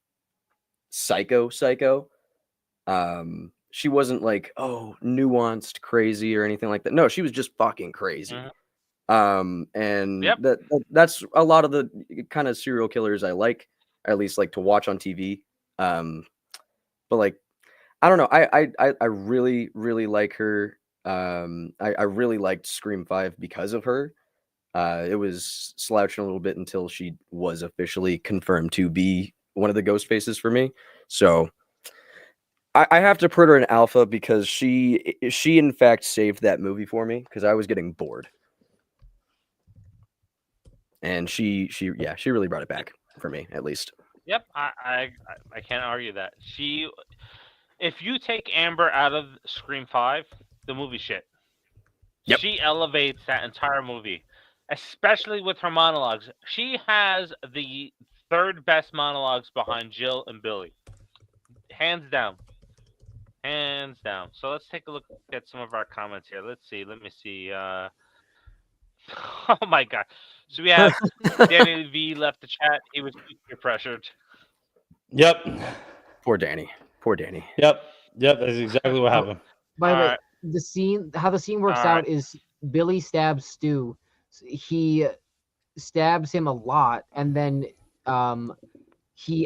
psycho. She wasn't like, oh, nuanced, crazy, or anything like that. No, she was just fucking crazy. And Yep. that's a lot of the kind of serial killers I like, at least like to watch on TV. But like, I don't know. I really, really like her. I really liked Scream 5 because of her. It was slouching a little bit until she was officially confirmed to be one of the ghost faces for me. So I have to put her in Alpha because she in fact saved that movie for me because I was getting bored. And she really brought it back for me, at least. Yep, I can't argue that. If you take Amber out of Scream 5, the movie shit. Yep. She elevates that entire movie, especially with her monologues. She has the third best monologues behind Jill and Billy. Hands down. So let's take a look at some of our comments here. Let me see. Oh my god. So we have Danny V left the chat. He was peer pressured. Yep. Poor Danny. Yep. That's exactly what happened. By the way, Alright. how the scene works Alright. out is Billy stabs Stu. He stabs him a lot, and then he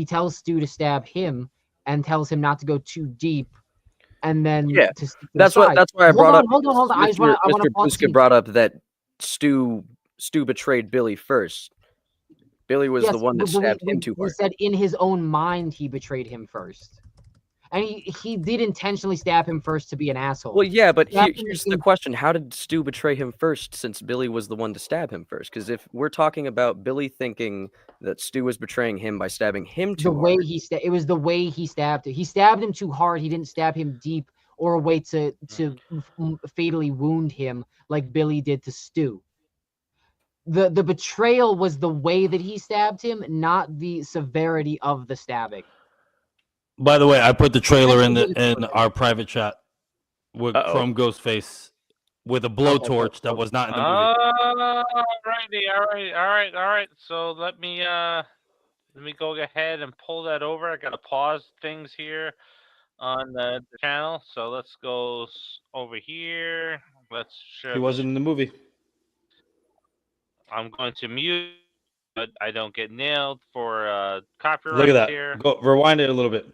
tells Stu to stab him and tells him not to go too deep. And then Yeah, to stick to the That's why I side. brought up. Hold on. I Mr. want to pause. Buska brought up that Stu betrayed Billy first. Billy was the one that stabbed him too He hard. said in his own mind he betrayed him first. And he did intentionally stab him first to be an asshole. Well, yeah, but Stabbed him here's the in- question: how did Stu betray him first? Since Billy was the one to stab him first, because if we're talking about Billy thinking that Stu was betraying him by stabbing him too hard, it was the way he stabbed him. He stabbed him too hard. He didn't stab him deep or a way to fatally wound him like Billy did to Stu. The betrayal was the way that he stabbed him, not the severity of the stabbing. By the way, I put the trailer in our private chat from Ghostface with a blowtorch that was not in the movie. All right. So let me go ahead and pull that over. I gotta pause things here on the channel. So let's go over here. Let's share. He wasn't in the movie. I'm going to mute, but I don't get nailed for copyright. Look at that. Here. Go rewind it a little bit.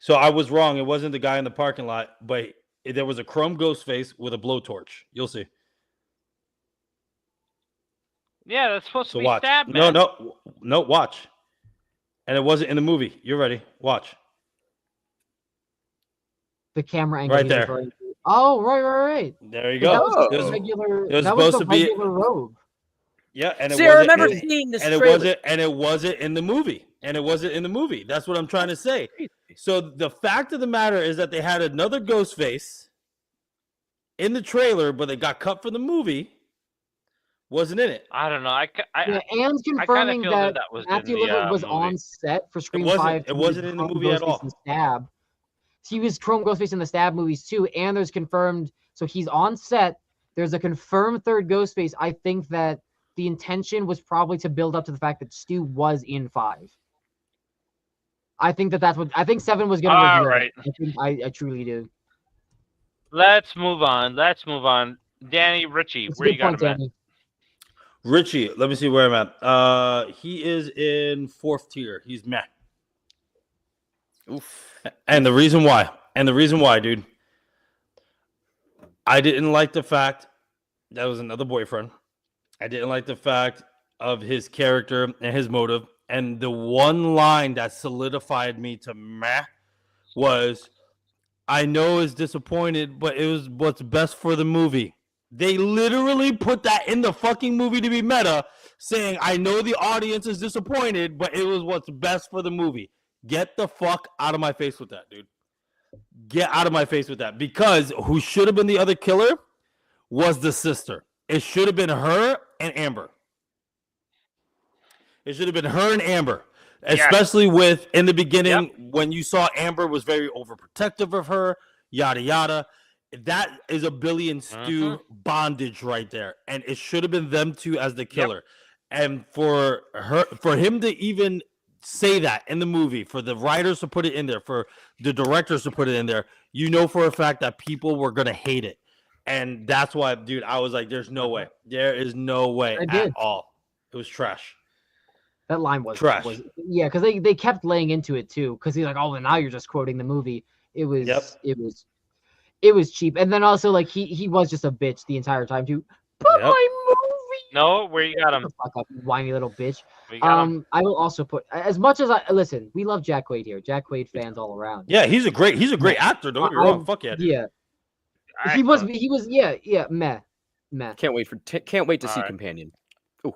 So I was wrong. It wasn't the guy in the parking lot, but there was a chrome ghost face with a blowtorch. You'll see. Yeah, that's supposed So to be watch. stab, man. No, watch. And it wasn't in the movie. You're ready. Watch. The camera angle Right he's there. referring to. Oh, right. There you But that go. was just It the was, regular. it was That was supposed the to be- regular robe. yeah, and it See, I wasn't. remember and, seeing this and it trailer. wasn't in the movie. And it wasn't in the movie. That's what I'm trying to say. So the fact of the matter is that they had another Ghostface in the trailer, but they got cut from the movie. Wasn't in it. I don't know. Yeah, Anne's I kinda confirming feel that that was in Matthew the, Lillard was movie. on set for Scream wasn't. 5. It wasn't in the become movie at Ghostface all. in Stab. He was Chrome Ghostface in the Stab movies too, and there's confirmed. So he's on set. There's a confirmed third Ghostface. I think that the intention was probably to build up to the fact that Stu was in 5. I think that's what I think 7 was going to reveal. Alright. I truly do. Let's move on. Danny Ritchie, It's a where you good got point, him at? Danny. Richie, let me see where I'm at. He is in 4th tier. He's meh. Oof. And the reason why, dude, I didn't like the fact that was another boyfriend. I didn't like the fact of his character and his motive. And the one line that solidified me to meh was, I know it's disappointed, but it was what's best for the movie. They literally put that in the fucking movie to be meta, saying, I know the audience is disappointed, but it was what's best for the movie. Get the fuck out of my face with that, dude. Get out of my face with that. Because who should have been the other killer was the sister. It should have been her and Amber. It should have been her and Amber. Especially with, in the beginning, when you saw Amber was very overprotective of her, yada, yada. That is a Billy and Stu bondage right there. And it should have been them two as the killer. And for him to even say that in the movie, for the writers to put it in there, for the directors to put it in there, you know for a fact that people were going to hate it. And that's why, dude, I was like, there's no way. There is no way at all. It was trash. That line was trash. Yeah, because they kept laying into it too. Because he's like, oh, well, now you're just quoting the movie. It was cheap. And then also, like, he was just a bitch the entire time too. But my movie. No, where you got him? Shut the fuck up, you whiny little bitch. I will also put, as much as I listen, we love Jack Quaid here. Jack Quaid fans all around. Yeah, he's a great actor. Don't get me wrong. Fuck yeah. Dude. Yeah. He was meh. Can't wait to see Companion. Ooh.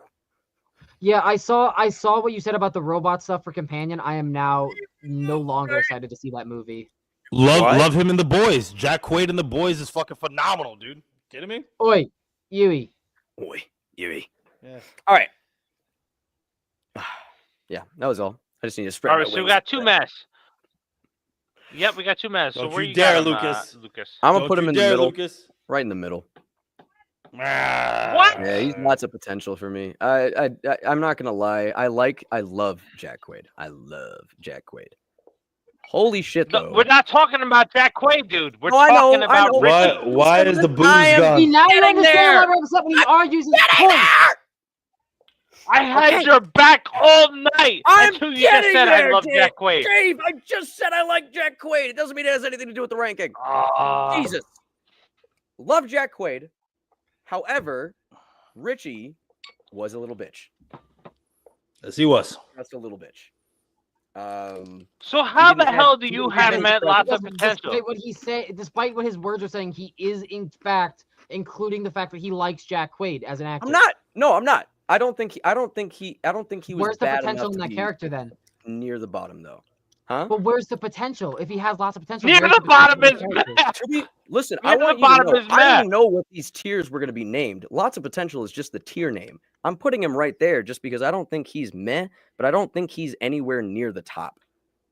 Yeah, I saw what you said about the robot stuff for Companion. I am now no longer excited to see that movie. Love him in The Boys. Jack Quaid in The Boys is fucking phenomenal, dude. Kidding me? Oi, Yui. Yeah. All right. Yeah, that was all. I just need to spread. All right, so we got 2 mess. Yep, we got 2 mess. So Don't where you you dare, got him, Lucas. Lucas? I'm gonna put him in the middle, Lucas. right in the middle. What? Yeah, he's lots of potential for me. I'm not gonna lie. I love Jack Quaid. I love Jack Quaid. Holy shit, though. No, we're not talking about Jack Quaid, dude. We're I know, talking about Richie. Why is the booze I am gone? See, now you Getting understand there. why we're upset when he argues his point. I had your back all night I'm until you just getting said there, I love Dave. Jack Quaid. Dave, I just said I like Jack Quaid. It doesn't mean it has anything to do with the ranking. Jesus. Love Jack Quaid. However, Richie was a little bitch. Yes, he was. Just a little bitch. So how the didn't hell have- do he you didn't have have met the lots of Despite potential? what he said, despite what his words are saying, he is in fact including the fact that he likes Jack Quaid as an actor. I'm not. No, I'm not. I don't think he was Where's the bad potential enough in to that be character then? near the bottom though. Huh? But where's the potential? If he has lots of potential, Near where's the bottom potential is in the character? Matt. Listen, Near I the want you to bottom know. is I Matt. don't know what these tiers were going to be named. Lots of potential is just the tier name. I'm putting him right there just because I don't think he's meh, but I don't think he's anywhere near the top.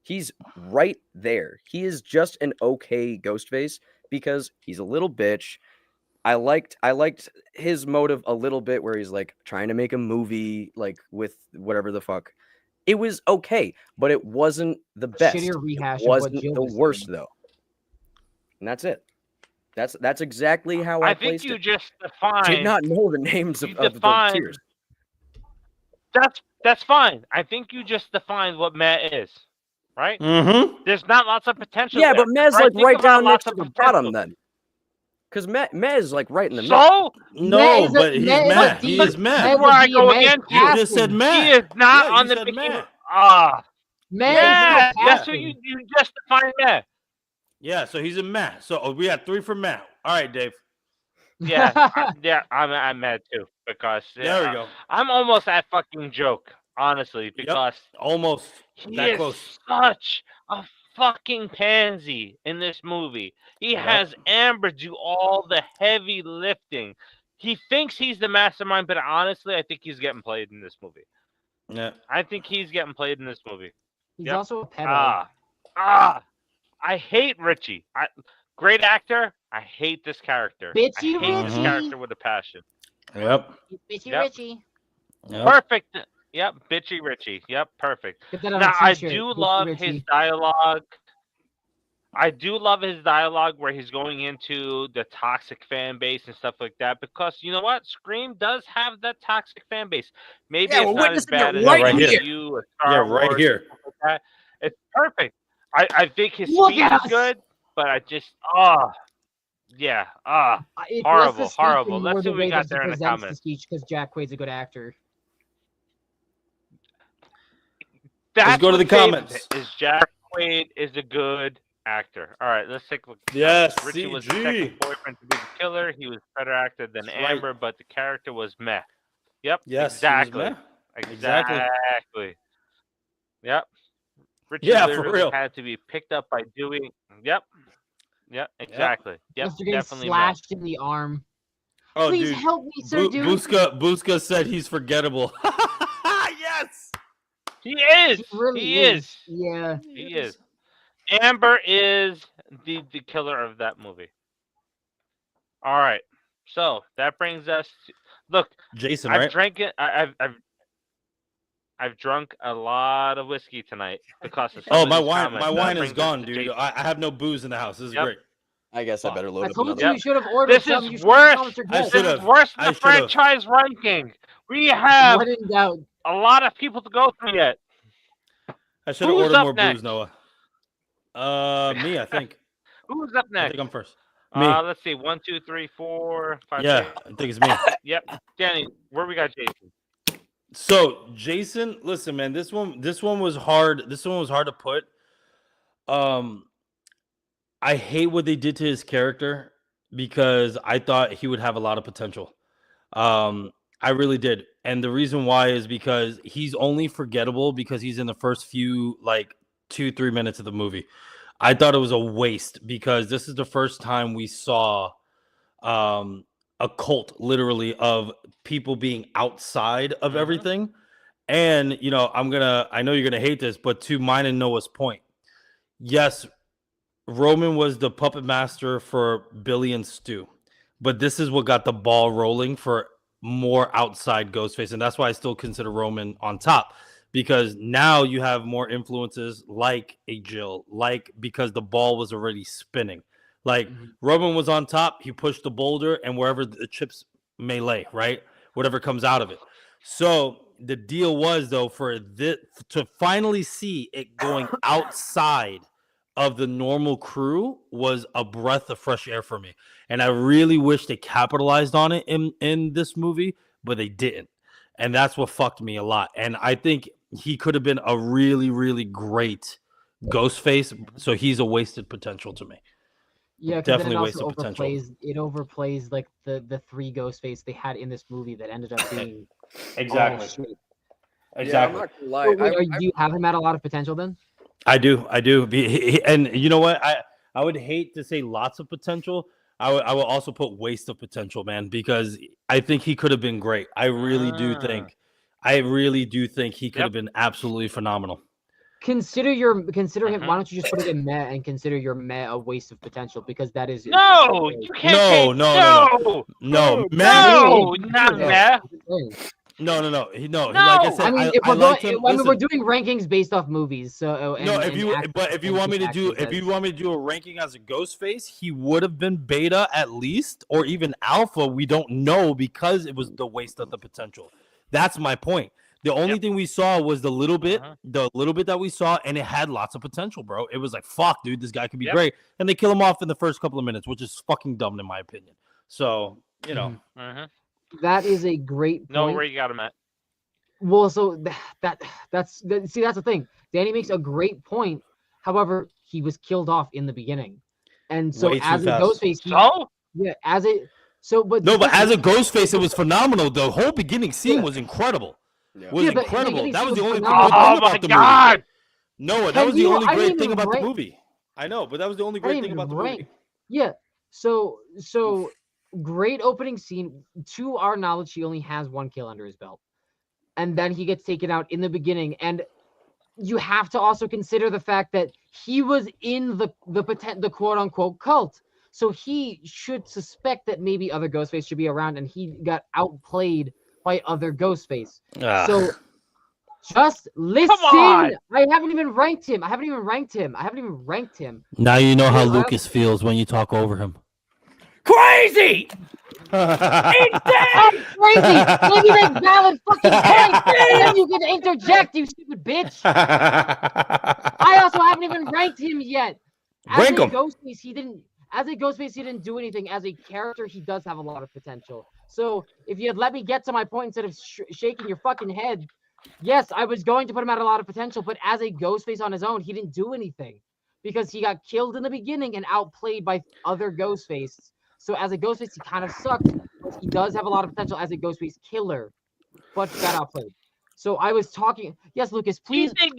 He's right there. He is just an okay Ghostface because he's a little bitch. I liked his motive a little bit where he's like trying to make a movie like with whatever the fuck. It was okay, but it wasn't the best. Shittier rehash It of what wasn't Jill the was worst saying. though. And that's it. That's exactly how I I think placed you it. just Did defined. not know the names You of the defined- tiers. That's fine. I think you just defined what Matt is, right? Mm-hmm. There's not lots of potential. Yeah, there. but Mez Right, like think right about down lots next to of the bottom potential. then. Because Mez like right in the middle. So No, is a- but he's Matt is a mad. D. He is Matt mad. is a Where I D, go Matt is against you. You casting. just said he mad. is not Yeah, on you the said beginning. mad. Matt Yeah, is that's what you just defined Matt. Yeah, so he's a Matt. So we had 3 for Matt. All right, Dave. I'm mad too because There we go. I'm almost at fucking joke, honestly, because Almost he that is close. such a fucking pansy in this movie. He has Amber do all the heavy lifting. He thinks he's the mastermind, but honestly, I think he's getting played in this movie. Yeah. I think he's getting played in this movie. He's also a pedo. I hate Richie. Great actor. I hate this character. Bitchy I hate this Richie. character with a passion. Yep. Bitchy Yep. Richie. Yep. Perfect. Yep, bitchy Richie. Yep, perfect. Get that on Now a I t-shirt. do Bitchy love Richie. his dialogue. I do love his dialogue where he's going into the toxic fan base and stuff like that because you know what? Scream does have that toxic fan base. Maybe Yeah, it's we're not as witnessing it bad as right right here. you or Yeah, Star right Wars here. and stuff like that. It's perfect. I think his Look speech at is us. good, but I just It's horrible, less the speech horrible. and Let's more see the what we way got that he there in the presents the comments. speech because Jack Quaid's a good actor. That's go to what the saves comments. it, is Jack Quaid is a good actor. All right, let's take a look. At the Yes, comments. Richie was the CG. second boyfriend to be the killer. He was a better actor than That's right. Amber, but the character was meh. Yep, Yes. he was exactly. meh. Exactly. Exactly. Yep. Richie Yeah, for literally real. had to be picked up by doing. Yep. Yep. Exactly. Yep. After getting Definitely meh. slashed in the arm. Oh, Please dude. help me, sir, dude. Buska said he's forgettable. Yes. He is. He really He is. Yeah. He is. Amber is the killer of that movie. All right. So that brings us to, look. Jason, I've right? drank it. I've drunk a lot of whiskey tonight because of some Oh, of my these wine. comments. My That wine is brings us gone, to dude. Jason. I have no booze in the house. This is Yep. great. I guess I Fuck. better load I up told another. you Yep. you should have ordered This some. is You should have worse. promised your I guests. This is should've. worse I than the should've. franchise ranking. We have When in doubt. a lot of people to go through yet. I should have Who's ordered up more next? booze, Noah. Me, I think. Who's up I next? think I'm first. Me. Let's see. 1, 2, 3, 4, 5, Yeah, 6. I think it's me. Yep. Danny, where we got Jason? So Jason, listen, man, this one was hard. This one was hard to put. I hate what they did to his character because I thought he would have a lot of potential. I really did. And the reason why is because he's only forgettable because he's in the first few like 2-3 minutes of the movie. I thought it was a waste because this is the first time we saw a cult literally of people being outside of everything. And you know, I know you're gonna hate this, but to mine and Noah's point, yes, Roman was the puppet master for Billy and Stu, but this is what got the ball rolling for more outside Ghostface, and that's why I still consider Roman on top, because now you have more influences like a Jill, like because the ball was already spinning. Like Roman was on top, he pushed the boulder, and wherever the chips may lay, right, whatever comes out of it. So the deal was though for this to finally see it going outside of the normal crew was a breath of fresh air for me. And I really wish they capitalized on it in this movie, but they didn't. And that's what fucked me a lot. And I think he could have been a really, really great Ghostface. So he's a wasted potential to me. Yeah, because Definitely then it wasted also potential. overplays like the 3 Ghostface they had in this movie that ended up being Exactly. all shit. Yeah, I'm not gonna lie. So wait, do you have him at a lot of potential then? I do. And you know what? I would hate to say lots of potential. I will also put waste of potential, man, because I think he could have been great. I really do think he could have been absolutely phenomenal. Consider him. Why don't you just put it in meh and consider your meh a waste of potential, because that is No, you can't say No, no, not Yeah. meh. No. No! Like I said, I mean, if I we're liked going, him. we're Listen, doing rankings based off movies. So no, if you want me to do a ranking as a Ghostface, he would have been beta at least, or even alpha. We don't know because it was the waste of the potential. That's my point. The only thing we saw was the little bit that we saw, and it had lots of potential, bro. It was like, fuck, dude, this guy could be great. And they kill him off in the first couple of minutes, which is fucking dumb in my opinion. So, you know. That is a great point. No, where you got him at? Well, so that's the thing. Danny makes a great point. However, he was killed off in the beginning, and so Way too as a fast. Ghostface, So? Yeah, as a so, but No, but listen, as a Ghostface, it was phenomenal. The whole beginning scene Yeah. was incredible. Yeah. Was Yeah, the incredible. beginning That scene was the was only phenomenal. great thing Oh my about the movie. god! No, that Have was the you- only I didn't great thing even about the rank- movie. I know, but that was the only I great didn't thing even about the rank. movie. Yeah. So great opening scene. To our knowledge, he only has 1 kill under his belt, and then he gets taken out in the beginning. And you have to also consider the fact that he was in the quote unquote cult, so he should suspect that maybe other Ghostface should be around, and he got outplayed by other Ghostface. Ah. So just listen. on! I haven't even ranked him. Now you know how I- Lucas feels when you talk over him. Crazy. I'm crazy. Let me make valid fucking points, and then you can interject, you stupid bitch. I also haven't even ranked him yet. Rank him. Ghostface, he didn't do anything. As a character, he does have a lot of potential. So if you had let me get to my point instead of shaking your fucking head, yes, I was going to put him at a lot of potential. But as a Ghostface on his own, he didn't do anything because he got killed in the beginning and outplayed by other Ghostfaces. So as a Ghostface, he kind of sucked, but he does have a lot of potential as a Ghostface killer, but he got outplayed. So I was talking. Yes, Lucas, Do you please. think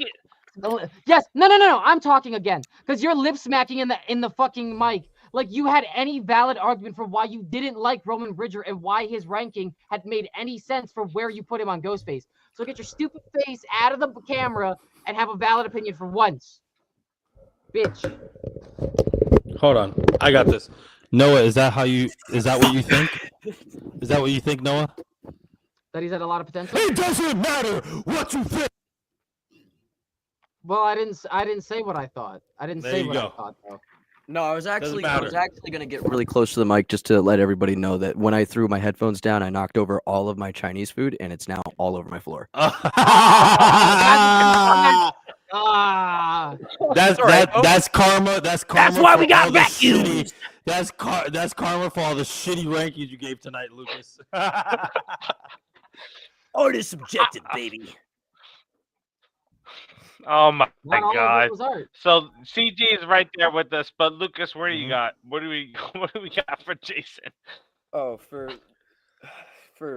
Yes, no. I'm talking again because you're lip smacking in the fucking mic. Like you had any valid argument for why you didn't like Roman Bridger and why his ranking had made any sense for where you put him on Ghostface. So get your stupid face out of the camera and have a valid opinion for once, bitch. Hold on, I got this. Noah, is that what you think? Is that what you think, Noah? That he's had a lot of potential. It doesn't matter what you think. Well, I didn't say what I thought. I didn't There say you what go. I thought though. No, I was matter. actually gonna get really close to the mic just to let everybody know that when I threw my headphones down, I knocked over all of my Chinese food, and it's now all over my floor. Ah, That's karma. That's karma. That's why we for got all the vacuums. shitty- That's karma for all the shitty rankings you gave tonight, Lucas. Art is subjective, baby. Oh my not all of god! it was art. So CG is right there with us, but Lucas, where you Mhm. got? What do we got for Jason? Oh, for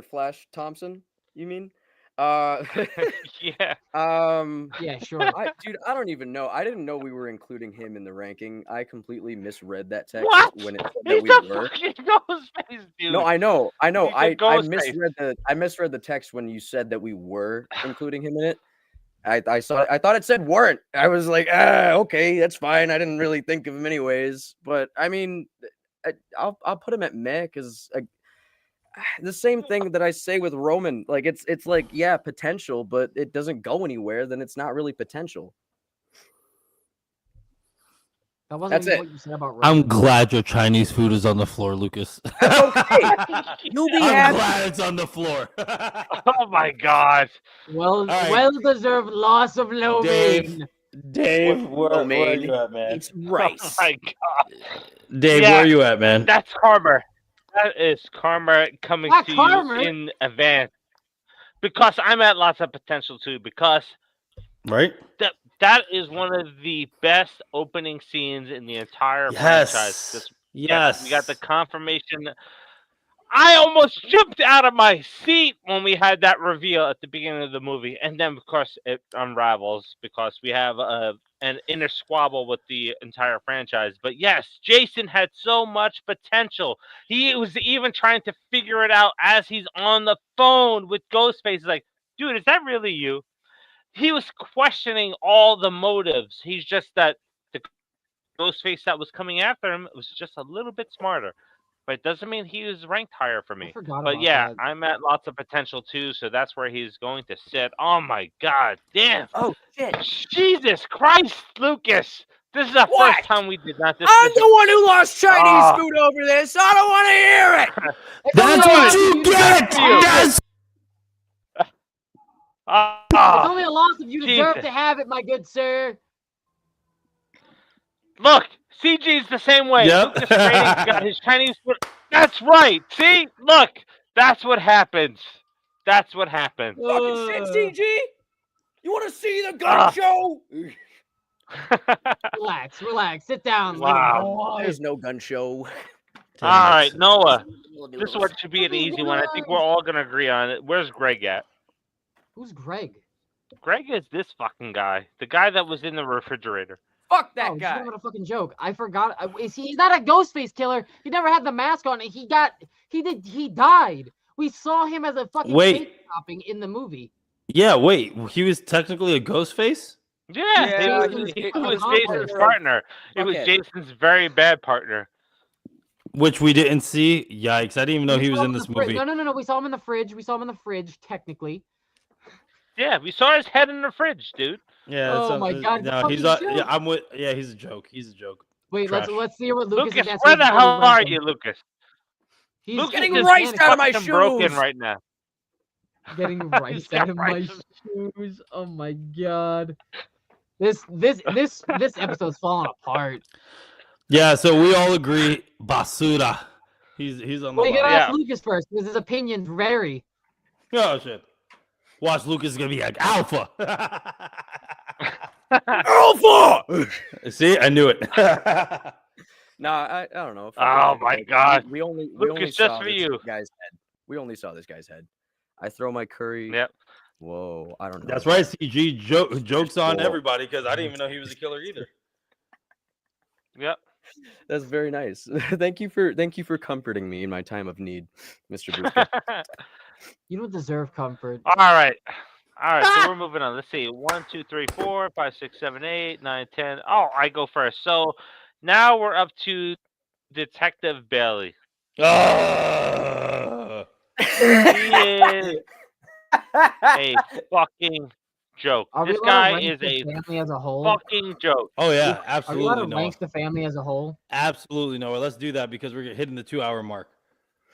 Flash Thompson, you mean? Yeah. Yeah, sure. Dude, I don't even know. I didn't know we were including him in the ranking. I completely misread that text What? when it said He's that we a were. fucking Ghostface, dude. No, I know. He's a I Ghostface. misread the text when you said that we were including him in it. I thought it said weren't. I was like, okay, that's fine. I didn't really think of him anyways. But I mean, I'll put him at meh because the same thing that I say with Roman. Like it's like, yeah, potential, but it doesn't go anywhere. Then it's not really potential. That wasn't That's even it. what you said about I'm Roman. glad your Chinese food is on the floor, Lucas. That's okay. You'll be I'm happy. glad it's on the floor. Oh my god. Well, right. well-deserved loss of lo Dave. mein. Dave, where are man. you at, man? It's Oh rice. my god. Dave, Yeah. where are you at, man? That's karma. That is karma coming Not to karma. you in advance. Because I'm at lots of potential too. Because Right? that is one of the best opening scenes in the entire franchise. This- Yes. We got the confirmation. I almost jumped out of my seat when we had that reveal at the beginning of the movie, and then of course it unravels because we have an inner squabble with the entire franchise. But yes, Jason had so much potential. He was even trying to figure it out as he's on the phone with Ghostface. He's like, dude, is that really you? He was questioning all the motives. He's just that the Ghostface that was coming after him was just a little bit smarter. But it doesn't mean he was ranked higher for I me. forgot But about yeah, that. I'm at lots of potential too, so that's where he's going to sit. Oh my god, damn. Oh shit! Jesus Christ, Lucas. This is the What? first time we did not I'm discuss the one who lost Chinese Ah. food over this. I don't want to hear it. It's That's only a what loss you of to get! deserve- That's It's Ah, only a loss if you deserve Jesus. to have it, my good sir. look, CG's the same way. Yep. Lucas Rating got his Chinese food. That's right. See? Look, that's what happens. That's what happens. Fucking shit, CG. You want to see the Ah. gun show? Relax, sit down, Wow. little boy. There's no gun show. All right, Noah. This one should be an easy one. I think we're all gonna agree on it. Where's Greg at? Who's Greg? Greg is this fucking guy, the guy that was in the refrigerator. Fuck that Oh, guy. What a fucking joke! I forgot. He's not a Ghostface killer. He never had the mask on. He died. We saw him as a fucking face chopping in the movie. Yeah, wait. He was technically a Ghostface? Yeah, Yeah, it was Jason's partner. It was Okay. Jason's very bad partner. Which we didn't see. Yikes. I didn't even know he was saw in him this the fridge. movie. No. We saw him in the fridge. Technically. Yeah, we saw his head in the fridge, dude. Yeah. Oh my God, No, fucking he's joke. yeah, I'm with. Yeah, he's a joke. He's a joke. Wait, Trash. let's see what Lucas Lucas, is where the hell are ranking. you, Lucas? He's Lucas getting is rice out of my fucking broken shoes. right now. getting He's rice got out of my rice. shoes. Oh my God. This episode's falling apart. Yeah, so we all agree Basura. He's on the Well, you gotta line. ask Lucas first because his opinion's vary. Oh shit. Watch, Lucas is gonna be like alpha. Alpha! See, I knew it. Nah, I don't know. Oh my God. We only Lucas, saw just for this you. guy's head. We only saw this guy's head. I throw my curry. Yep. Whoa, I don't know. That's right, CG jokes on Cool. everybody because I didn't even know he was a killer either. Yep. That's very nice. Thank you for comforting me in my time of need, Mr. Bruce. You don't deserve comfort. All right. So we're moving on. Let's see. 1, 2, 3, 4, 5, 6, 7, 8, 9, 10. Oh, I go first. So now we're up to Detective Bailey. He is a fucking joke. Are we This allowed to guy rank is the a family as a whole? fucking joke. Oh yeah, Are we allowed absolutely to no. rank the family as a whole? Absolutely no. Let's do that because we're hitting the 2-hour mark.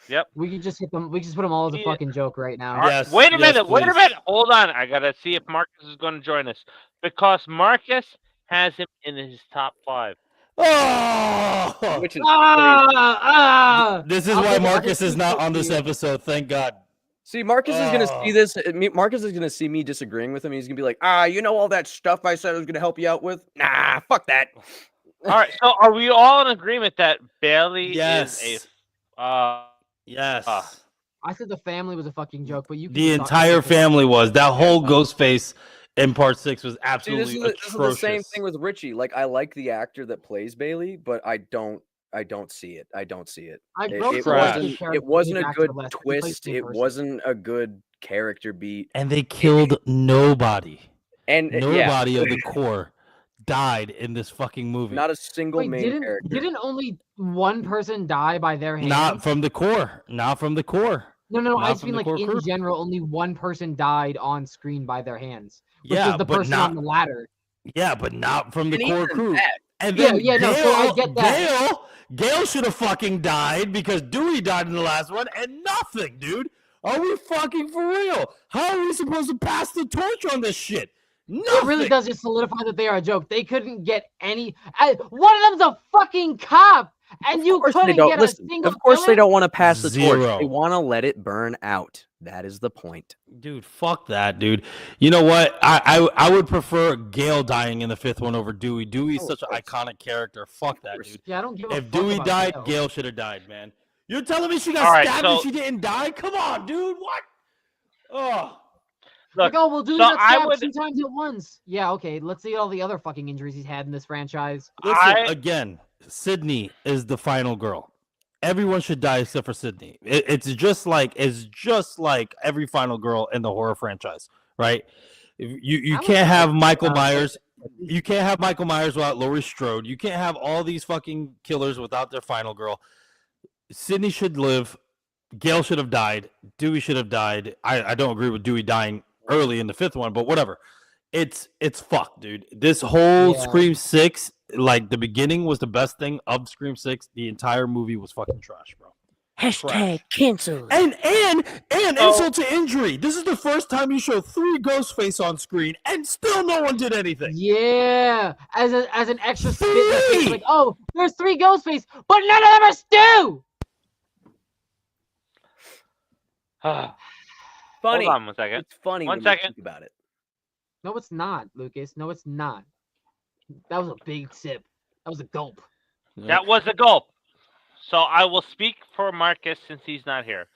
Yep. We can just hit them. We can just put them all as a Yeah. fucking joke right now. All right, Yes, wait a yes, minute. Wait a please. minute. Hold on. I gotta see if Marcus is going to join us because Marcus has him in his top 5. Oh! Which is crazy. This is I'll why take it. I'll Marcus take is not it. on this episode. Thank God. See, Marcus is gonna see Oh. this. Marcus is gonna see me disagreeing with him. He's gonna be like, you know all that stuff I said I was gonna help you out with? Nah, fuck that. All right. So are we all in agreement that Bailey Yes. is a Yes. I said the family was a fucking joke, but you can The just talk entire about it. family was. That whole Ghostface in part 6 was See, absolutely this is the same atrocious. thing with Richie. Like, I like the actor that plays Bailey, but I don't see it. I I wrote It to like trash. his character, it wasn't his a actor good less. He plays twist. the It person. wasn't a good character beat. And they killed nobody. And Nobody of the core died in this fucking movie. not a single Wait, main character. didn't only one person die by their hand? Not from the core. Not from the core. No. not I just from mean the like core in crew. general, only one person died on screen by their hands, which Yeah, was the but person not. on the ladder. Yeah, but not from the And core even crew. that- And Yeah, then yeah, no, so I get that. Gail should have fucking died because Dewey died in the last one and nothing, dude. Are we fucking for real? How are we supposed to pass the torch on this shit? Nothing. It really does just solidify that they are a joke. They couldn't get any. One of them's a fucking cop, and you Of course they couldn't don't. get Listen, a single. of course they villain? don't want to pass the torch. Zero. They want to let it burn out. That is the point. Dude, fuck that, dude. You know what? I would prefer Gail dying in the 5th one over Dewey. Dewey's Oh, such an of course. iconic character. Fuck that, course. dude. Yeah, I don't give a If fuck Dewey about died, Gail. Gail should have died, man. You're telling me she got All right, stabbed and so- she didn't die? Come on, dude. What? Oh. Like, Look, oh, well, Dewey so got I stabbed would- 2 times at once. Yeah, okay. Let's see all the other fucking injuries he's had in this franchise. Listen, again, Sydney is the final girl. Everyone should die except for Sydney. It's just like every final girl in the horror franchise, right? You I can't would- have Michael Myers. You can't have Michael Myers without Laurie Strode. You can't have all these fucking killers without their final girl. Sydney should live. Gail should have died. Dewey should have died. I don't agree with Dewey dying early in the 5th one, but whatever. It's fucked, dude. This whole Yeah. Scream 6, like the beginning was the best thing of Scream 6. The entire movie was fucking trash, bro. Hashtag cancel. And Oh. insult to injury. This is the first time you show 3 Ghostface on screen, and still no one did anything. Yeah, as an extra spit in the face, 3! like, oh, there's 3 Ghostface, but none of them are Stu. Funny. Hold on 1 second. It's funny One when second. you think about it. No, it's not, Lucas. No, it's not. That was a big sip. That was a gulp. That was a gulp. So I will speak for Marcus since he's not here.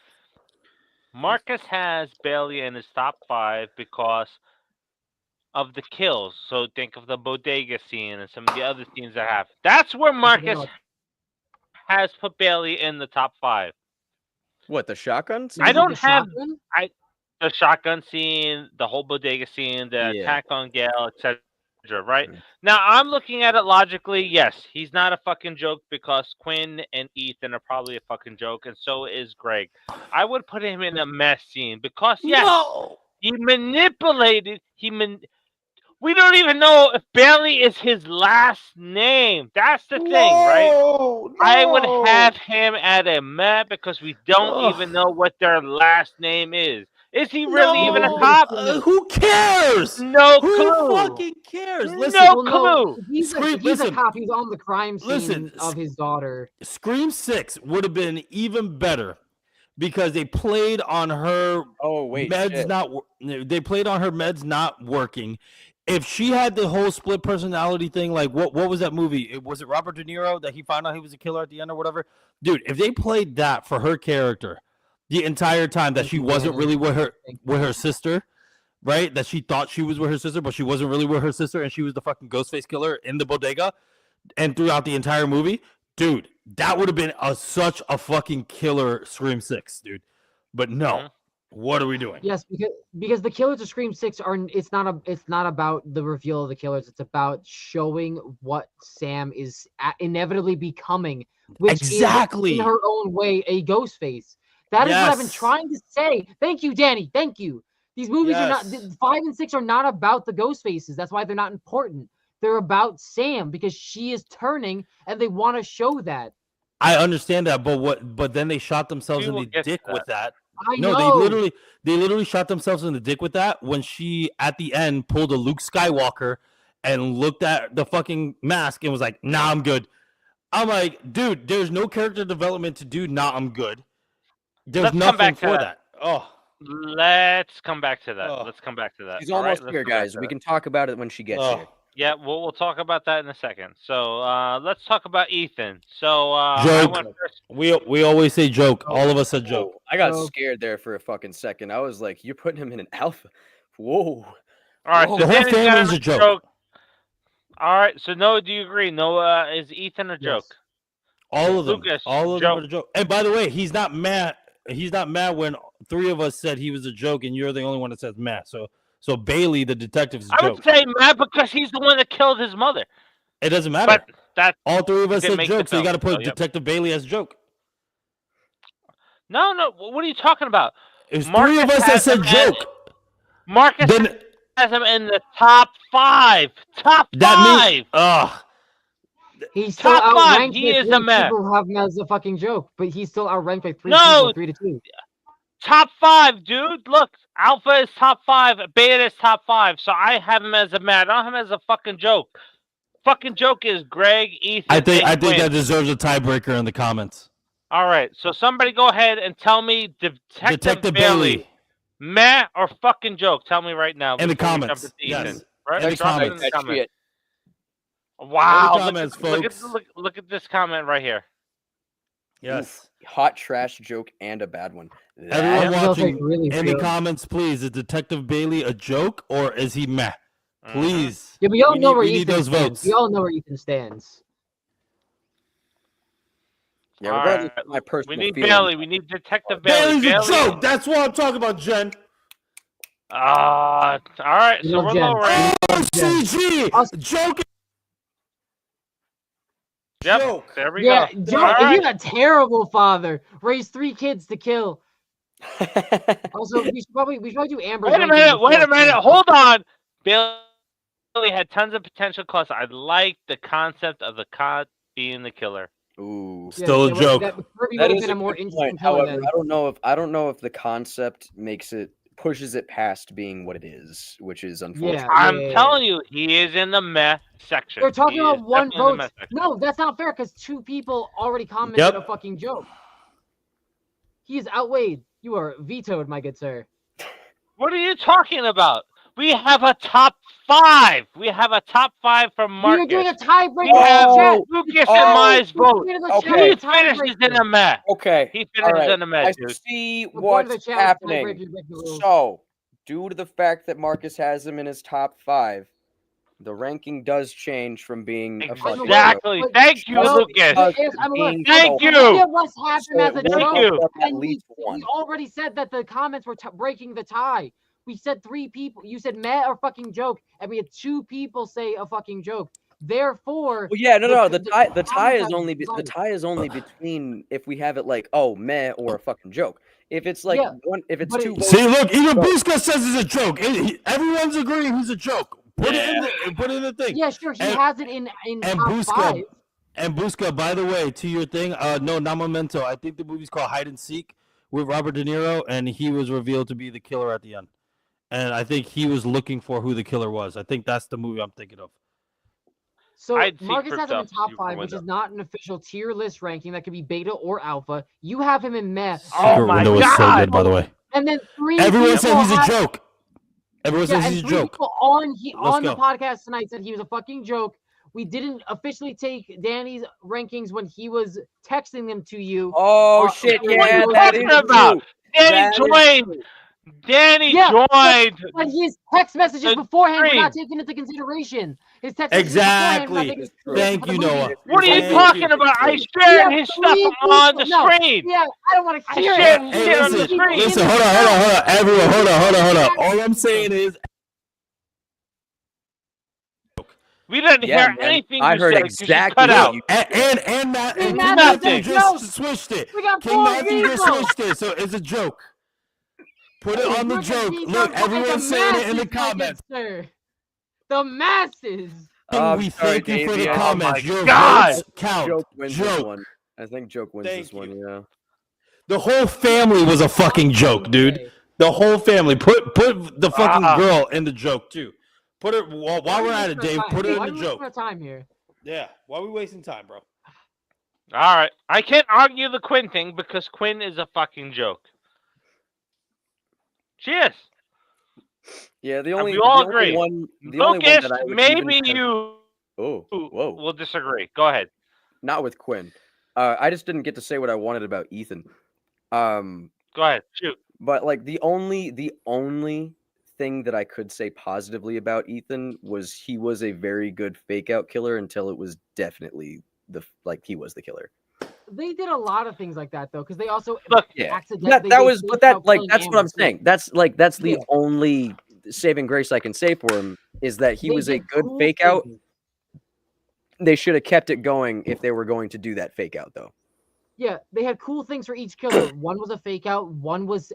Marcus has Bailey in his top 5 because of the kills. So think of the bodega scene and some of the other scenes that have. That's where Marcus has put Bailey in the top 5. What, the shotguns? I don't have shotgun? the shotgun scene, the whole bodega scene, the Yeah. attack on Gale, etc. Right now, I'm looking at it logically. Yes, he's not a fucking joke because Quinn and Ethan are probably a fucking joke, and so is Greg. I would put him in a mess scene because yes, he manipulated. We don't even know if Bailey is his last name. That's the thing, right? I would have him at a meh because we don't even know what their last name is. Is he really even a cop? Who cares? No Who clue. fucking cares? Listen, No Well, no, clue. he's a Listen. cop. He's on the crime scene Listen, of his daughter. Scream 6 would have been even better because they played on her meds shit. they played on her meds not working. If she had the whole split personality thing, like what was that movie? Was it Robert De Niro that he found out he was a killer at the end or whatever? Dude, if they played that for her character the entire time that she wasn't really with her sister, right? That she thought she was with her sister, but she wasn't really with her sister, and she was the fucking Ghostface killer in the bodega, and throughout the entire movie, dude, that would have been such a fucking killer Scream 6, dude. But no, what are we doing? Yes, because the killers of Scream 6 are it's not about the reveal of the killers. It's about showing what Sam is inevitably becoming, which Exactly. is in her own way a Ghostface. That is what I've been trying to say. Thank you, Danny. Thank you. These movies are not 5 and 6 are not about the Ghostfaces. That's why they're not important. They're about Sam because she is turning, and they want to show that. I understand that, but then they shot themselves in the dick with that. I know. They literally shot themselves in the dick with that when she at the end pulled a Luke Skywalker and looked at the fucking mask and was like, "Nah, I'm good." I'm like, dude, there's no character development to do. Nah, I'm good. There's nothing for that. Oh, let's come back to that. Let's come back to that. She's almost here, guys. We can talk about it when she gets here. Yeah, we'll talk about that in a second. So let's talk about Ethan. So joke. We always say joke. All of us said joke. I got scared there for a fucking second. I was like, "You're putting him in an alpha." Whoa. All right, the whole family's a joke. All right, so Noah, do you agree? Noah, is Ethan a joke? All of them. Lukas, all of them are a joke. And by the way, he's not mad. He's not mad when 3 of us said he was a joke, and you're the only one that says mad. So Bailey, the detective, is a joke. I would say mad because he's the one that killed his mother. It doesn't matter. But that all 3 of us said joke, so you got to put Detective Bailey as a joke. No, what are you talking about? It's 3 of us that said joke. Marcus has him in the top 5. Top 5. He's still top 5. outranked. He is a man. People have him as a fucking joke, but he's still outranked by 3 people, 3-2. Top 5, dude. Look, Alpha is top 5. Beta is top 5. So I have him as a man. I don't have him as a fucking joke. Fucking joke is Greg, Ethan. I think that deserves a tiebreaker in the comments. All right, so somebody go ahead and tell me Detective Bailey. Meh or fucking joke? Tell me right now. In the comments. Yes. Right? In the comments. Wow. Comments, folks. Look at this comment right here. Yes. Oof, hot trash joke and a bad one. Everyone watching, in the comments, please. Is Detective Bailey a joke or is he meh? Please. Yeah, we all know where Ethan need those votes. We all know where Ethan stands. Yeah, regardless of my personal we need feelings. Bailey. We need Detective Bailey. Bailey's a joke. That's what I'm talking about, Jen. All right. So we're low ranked. CG. Joke. Yep. Joke. There we go. Joke. You're a terrible father. Raised 3 kids to kill. Also, we should probably do Amber. Wait a minute. Hold on. Bailey had tons of potential class. I like the concept of the cop being the killer. Ooh, still a joke. That is a more interesting point. However, I don't know if the concept pushes it past being what it is, which is unfortunate. I'm telling you, he is in the meh section. We're talking about 1 vote. No, that's not fair because 2 people already commented a fucking joke. He is outweighed. You are vetoed, my good sir. What are you talking about? We have a top 5. We have a top 5 from We Marcus. were doing a tiebreaker We in have the chat. Lucas Oh, and Mai's We're vote. doing in the Okay. chat He a finishes in tiebreaker. a meh. Okay. He All finishes right. in a meh, I dude. see We're going to what's the chat with happening. tiebreakers, break the rules. So, due to the fact that Marcus has him in his top 5, the ranking does change from being a fucking joke. Exactly. But- Thank you, No, Lucas. because I'm being look, Thank so you. three of us have him So as a it would Thank joke, you. bump up at and least we one. already said that the comments were breaking the tie. We said 3 people. You said meh or fucking joke, and we had 2 people say a fucking joke. Therefore, Well, yeah, no. The tie comments is are only between if we have it like, oh, meh, or a fucking joke. If it's like Yeah, if it's but 2 votes, See, look, even Bro. Busca says it's a joke. Everyone's agreeing he's a joke. Put it in the thing. yeah, sure, he And- has it in And top Busca, 5. and Busca, by the way, to your thing, no, not Memento. I think the movie's called Hide and Seek with Robert De Niro, and he was revealed to be the killer at the end. And I think he was looking for who the killer was. I think that's the movie I'm thinking of. So I'd see Marcus has him in Crypto top Super 5, which Window. is not an official tier list ranking. That could be beta or alpha. You have him in meh. Oh Secret my Window was so God. good, by the way. And then 3 Everyone people said he's a have- joke. Everyone Yeah, says and he's a 3 joke. people Let's on the go. podcast tonight said he was a fucking joke. We didn't officially take Danny's rankings when he was texting them to you. oh shit, What are yeah, you that talking is about? true. Danny That is joined. true. Danny Yeah, joined. But his text messages The beforehand were not stream. taken into consideration. His text messages beforehand were not Exactly. taken into True. consideration Thank for you, the movie. Noah. What are you Thank talking about? I shared Yeah, his stuff 3 on the people- no, screen. Yeah, I don't want to I hear shared it. his Hey, shit on the listen, screen. listen, hold on. Everyone, hold on. All I'm saying is, We didn't Yeah, hear man. anything I you heard said 'cause you exactly cut what out. you and that, King and Matthew Matthew said just joke. switched it. We got King 4 Matthew just people. switched it, so it's a joke. Put it on the Look at joke. these Look, guys, everyone's the saying it in the masses, my good comments. sir. The masses. We thank you for the Davey. comments. Oh my Your God. votes count. Joke wins this Joke. one. I think Joke wins Thank this one, you. yeah. The whole family was a fucking joke, dude. The whole family. Put the fucking girl in the joke too. Put it while we're at it, Dave. Put it in the joke. Our time here. Yeah. Why are we wasting time, bro? All right. I can't argue the Quinn thing because Quinn is a fucking joke. She is. Yeah, the only we all the agree. only one Lucas, that I would maybe even you Oh, whoa. will disagree. Go ahead. Not with Quinn. I just didn't get to say what I wanted about Ethan. Go ahead. Shoot. But like the only thing that I could say positively about Ethan was he was a very good fake out killer until it was definitely he was the killer. They did a lot of things like that though, because they also Look, accidentally. That's what I'm saying. That's the Yeah. only saving grace I can say for him is that he was a good fake out. They should have kept it going if they were going to do that fake out though. Yeah, they had cool things for each killer. One was a fake out. One was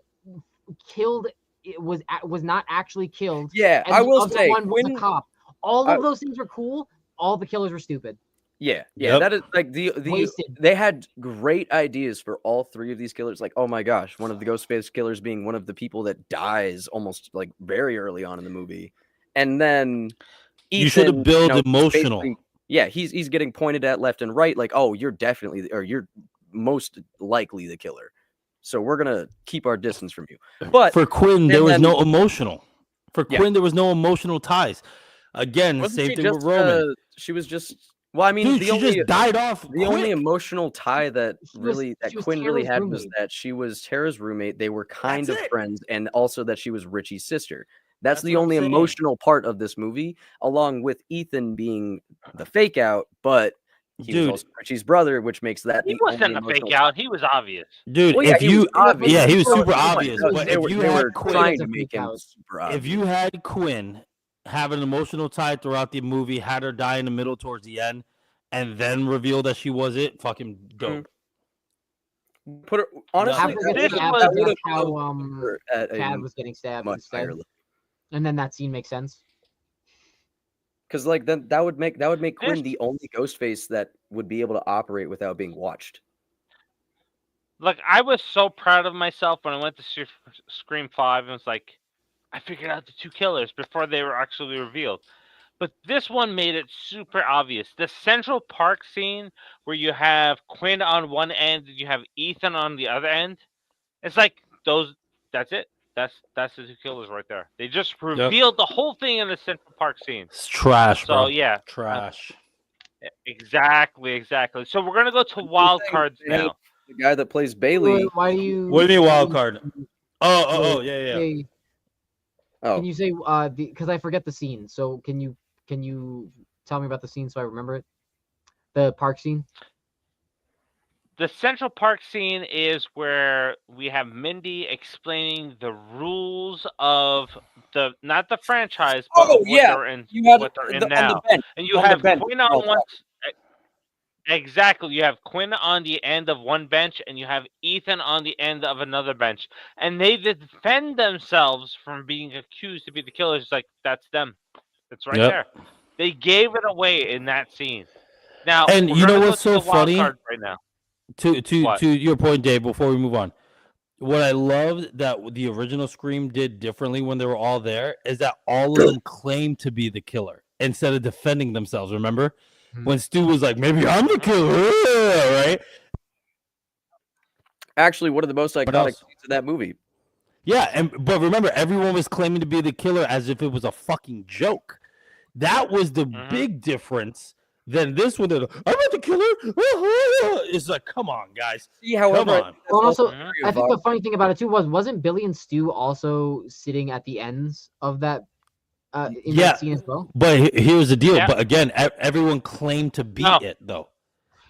killed. It was not actually killed. Yeah, And I the will other say one was a cop. All of those things were cool. All the killers were stupid. Yeah, Yep. that is like the Wasted. they had great ideas for all 3 of these killers. Like, oh my gosh, one of the Ghostface killers being one of the people that dies almost like very early on in the movie, and then You should have Ethan, built he's emotional. basically- Yeah, he's getting pointed at left and right, like, oh, you're most likely the killer, so we're gonna keep our distance from you. But for Quinn, there and was then- no emotional. For Yeah. Quinn, there was no emotional ties. Again, wasn't same she thing just with Roman. she was just well, I mean, Dude, the she only just died off. The only quick. emotional tie that She was Quinn really Tara's had was roommate. that she was Tara's roommate. They were kind That's of it. friends, and also that she was Richie's sister. That's the what I'm only saying. emotional part of this movie, along with Ethan being the fake out, but he was Dude. also Richie's brother, which makes that He the wasn't only a fake emotional out. tie. He was obvious. Dude, Well, yeah, if he was you, obvious. yeah, he was But super it was- obvious. it was- But they if were, you they had were Quinn, trying to a make fake him out. super obvious. if you had Quinn have an emotional tie throughout the movie, had her die in the middle towards the end, and then reveal that she was it, fucking dope. put her honestly, After that this would've- was- that would've how put her at a Chad was getting stabbed much higher instead, level. and then that scene makes sense. Because like then that would make Quinn This- the only Ghostface that would be able to operate without being watched. Look, I was so proud of myself when I went to Scream 5 and was like, I figured out the 2 killers before they were actually revealed. But this one made it super obvious. The Central Park scene where you have Quinn on one end and you have Ethan on the other end, it's like that's it. That's the two killers right there. They just revealed the whole thing in the Central Park scene. It's trash, So bro. yeah, Trash. exactly. So we're gonna go to wild cards now. The guy that plays Bailey. Why do you? What do you mean wild card? Oh, yeah. Say, Oh, Can you say because I forget the scene. So can you tell me about the scene so I remember it? The park scene. The Central Park scene is where we have Mindy explaining the rules of not the franchise, but Oh, what yeah. they're in, you had what they're in on now. the bench. And you on the have bench. Quinn on one. Exactly, you have Quinn on the end of one bench, and you have Ethan on the end of another bench, and they defend themselves from being accused to be the killers. It's like that's them. It's right there. They gave it away in that scene. Now, And we're you know gonna what's go to so the wild funny? card right now. To What? your point, Dave, before we move on, what I loved that the original Scream did differently when they were all there is that all of them claimed to be the killer instead of defending themselves. Remember when Stu was like, "Maybe I'm the killer," right? Actually, one of the most What iconic else? scenes of that movie. Yeah, but remember, everyone was claiming to be the killer as if it was a fucking joke. That was the big difference. Than this one, I'm not the killer. It's like, come on, guys. See, however, Come on. Well, also, I think the funny thing about it too wasn't Billy and Stu also sitting at the ends of that in that scene as well? But here's the deal. Yeah. But again, everyone claimed to beat it though.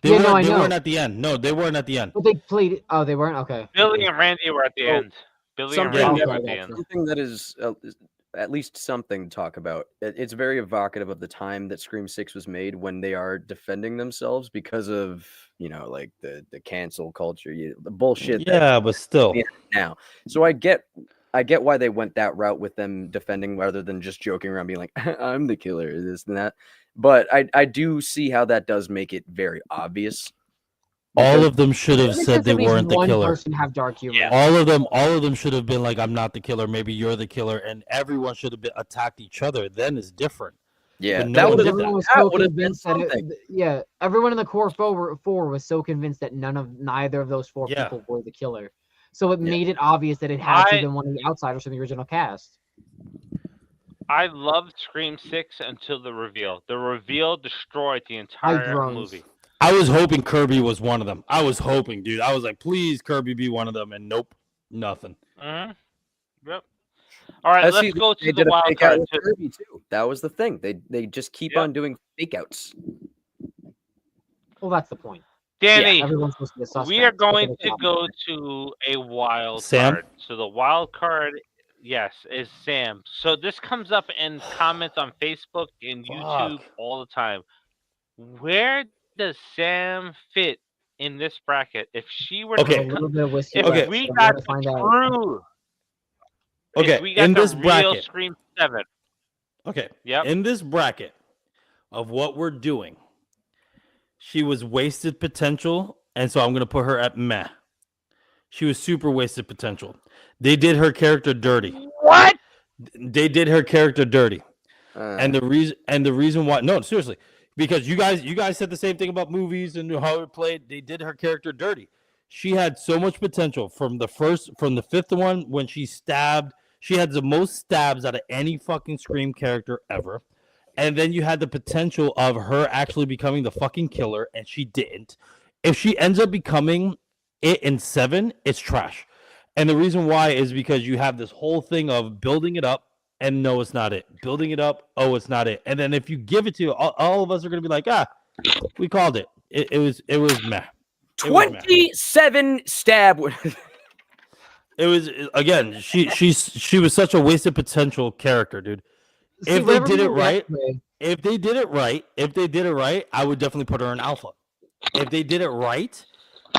Yeah, no, I They know. weren't at the end. No, they weren't at the end. But they played. Oh, they weren't. Okay. Billy and Randy were at the end. Billy and something, Randy that- were at the end. something that is at least something to talk about. It's very evocative of the time that Scream 6 was made when they are defending themselves because of, like the cancel culture, the bullshit. Yeah, but still. Now. So I get why they went that route with them defending rather than just joking around being like, I'm the killer, this and that. But I do see how that does make it very obvious. All of them should have It said makes they at least weren't the one killer. person have dark humor. Yeah. All of them should have been like, I'm not the killer. Maybe you're the killer, and everyone should have been attacked each other. Then it's different. Yeah, But no that one would did have that. Everyone was that so would have been convinced that something. everyone in the core four was so convinced that neither of those four Yeah. people were the killer. So it Yeah. made it obvious that it had to I- have been one of the outsiders from the original cast. I loved Scream 6 until the reveal. The reveal destroyed the entire groans. movie. I was hoping Kirby was one of them. I was hoping, dude. I was like, please, Kirby be one of them. And nope, nothing. Mm-hmm. Yep. All right, I let's see go they to the did a wild fake out card. with Kirby too. That was the thing. They just keep Yep. on doing fake outs. Well, that's the point. Danny, Everyone's supposed to be a suspect. we are Look at going the to top. go to a wild Sam? card. So the wild card, yes, is Sam. So this comes up in comments on Facebook and YouTube all the time. Where does Sam fit in this bracket? If she were Okay. A little bit of whiskey. if Okay. left, we so got gotta find out. through, Okay, if we got in the this real bracket. Scream 7. Okay. Yep. In this bracket of what we're doing, she was wasted potential, and so I'm going to put her at meh. She was super wasted potential. They did her character dirty. What? They did her character dirty. Uh, And the reason why, no, seriously, because you guys said the same thing about movies and how it played. They did her character dirty. She had so much potential from the fifth one when she stabbed. She had the most stabs out of any fucking Scream character ever. And then you had the potential of her actually becoming the fucking killer, and she didn't. If she ends up becoming it in 7, it's trash. And the reason why is because you have this whole thing of building it up, and no, it's not it. Building it up, oh, it's not it. And then if you give it to all of us are going to be like, we called it. It was meh. It was meh. 27 stab. It was again. She was such a wasted potential character, dude. See, If they whatever did it you right, way- if they did it right, I would definitely put her in alpha. If they did it right,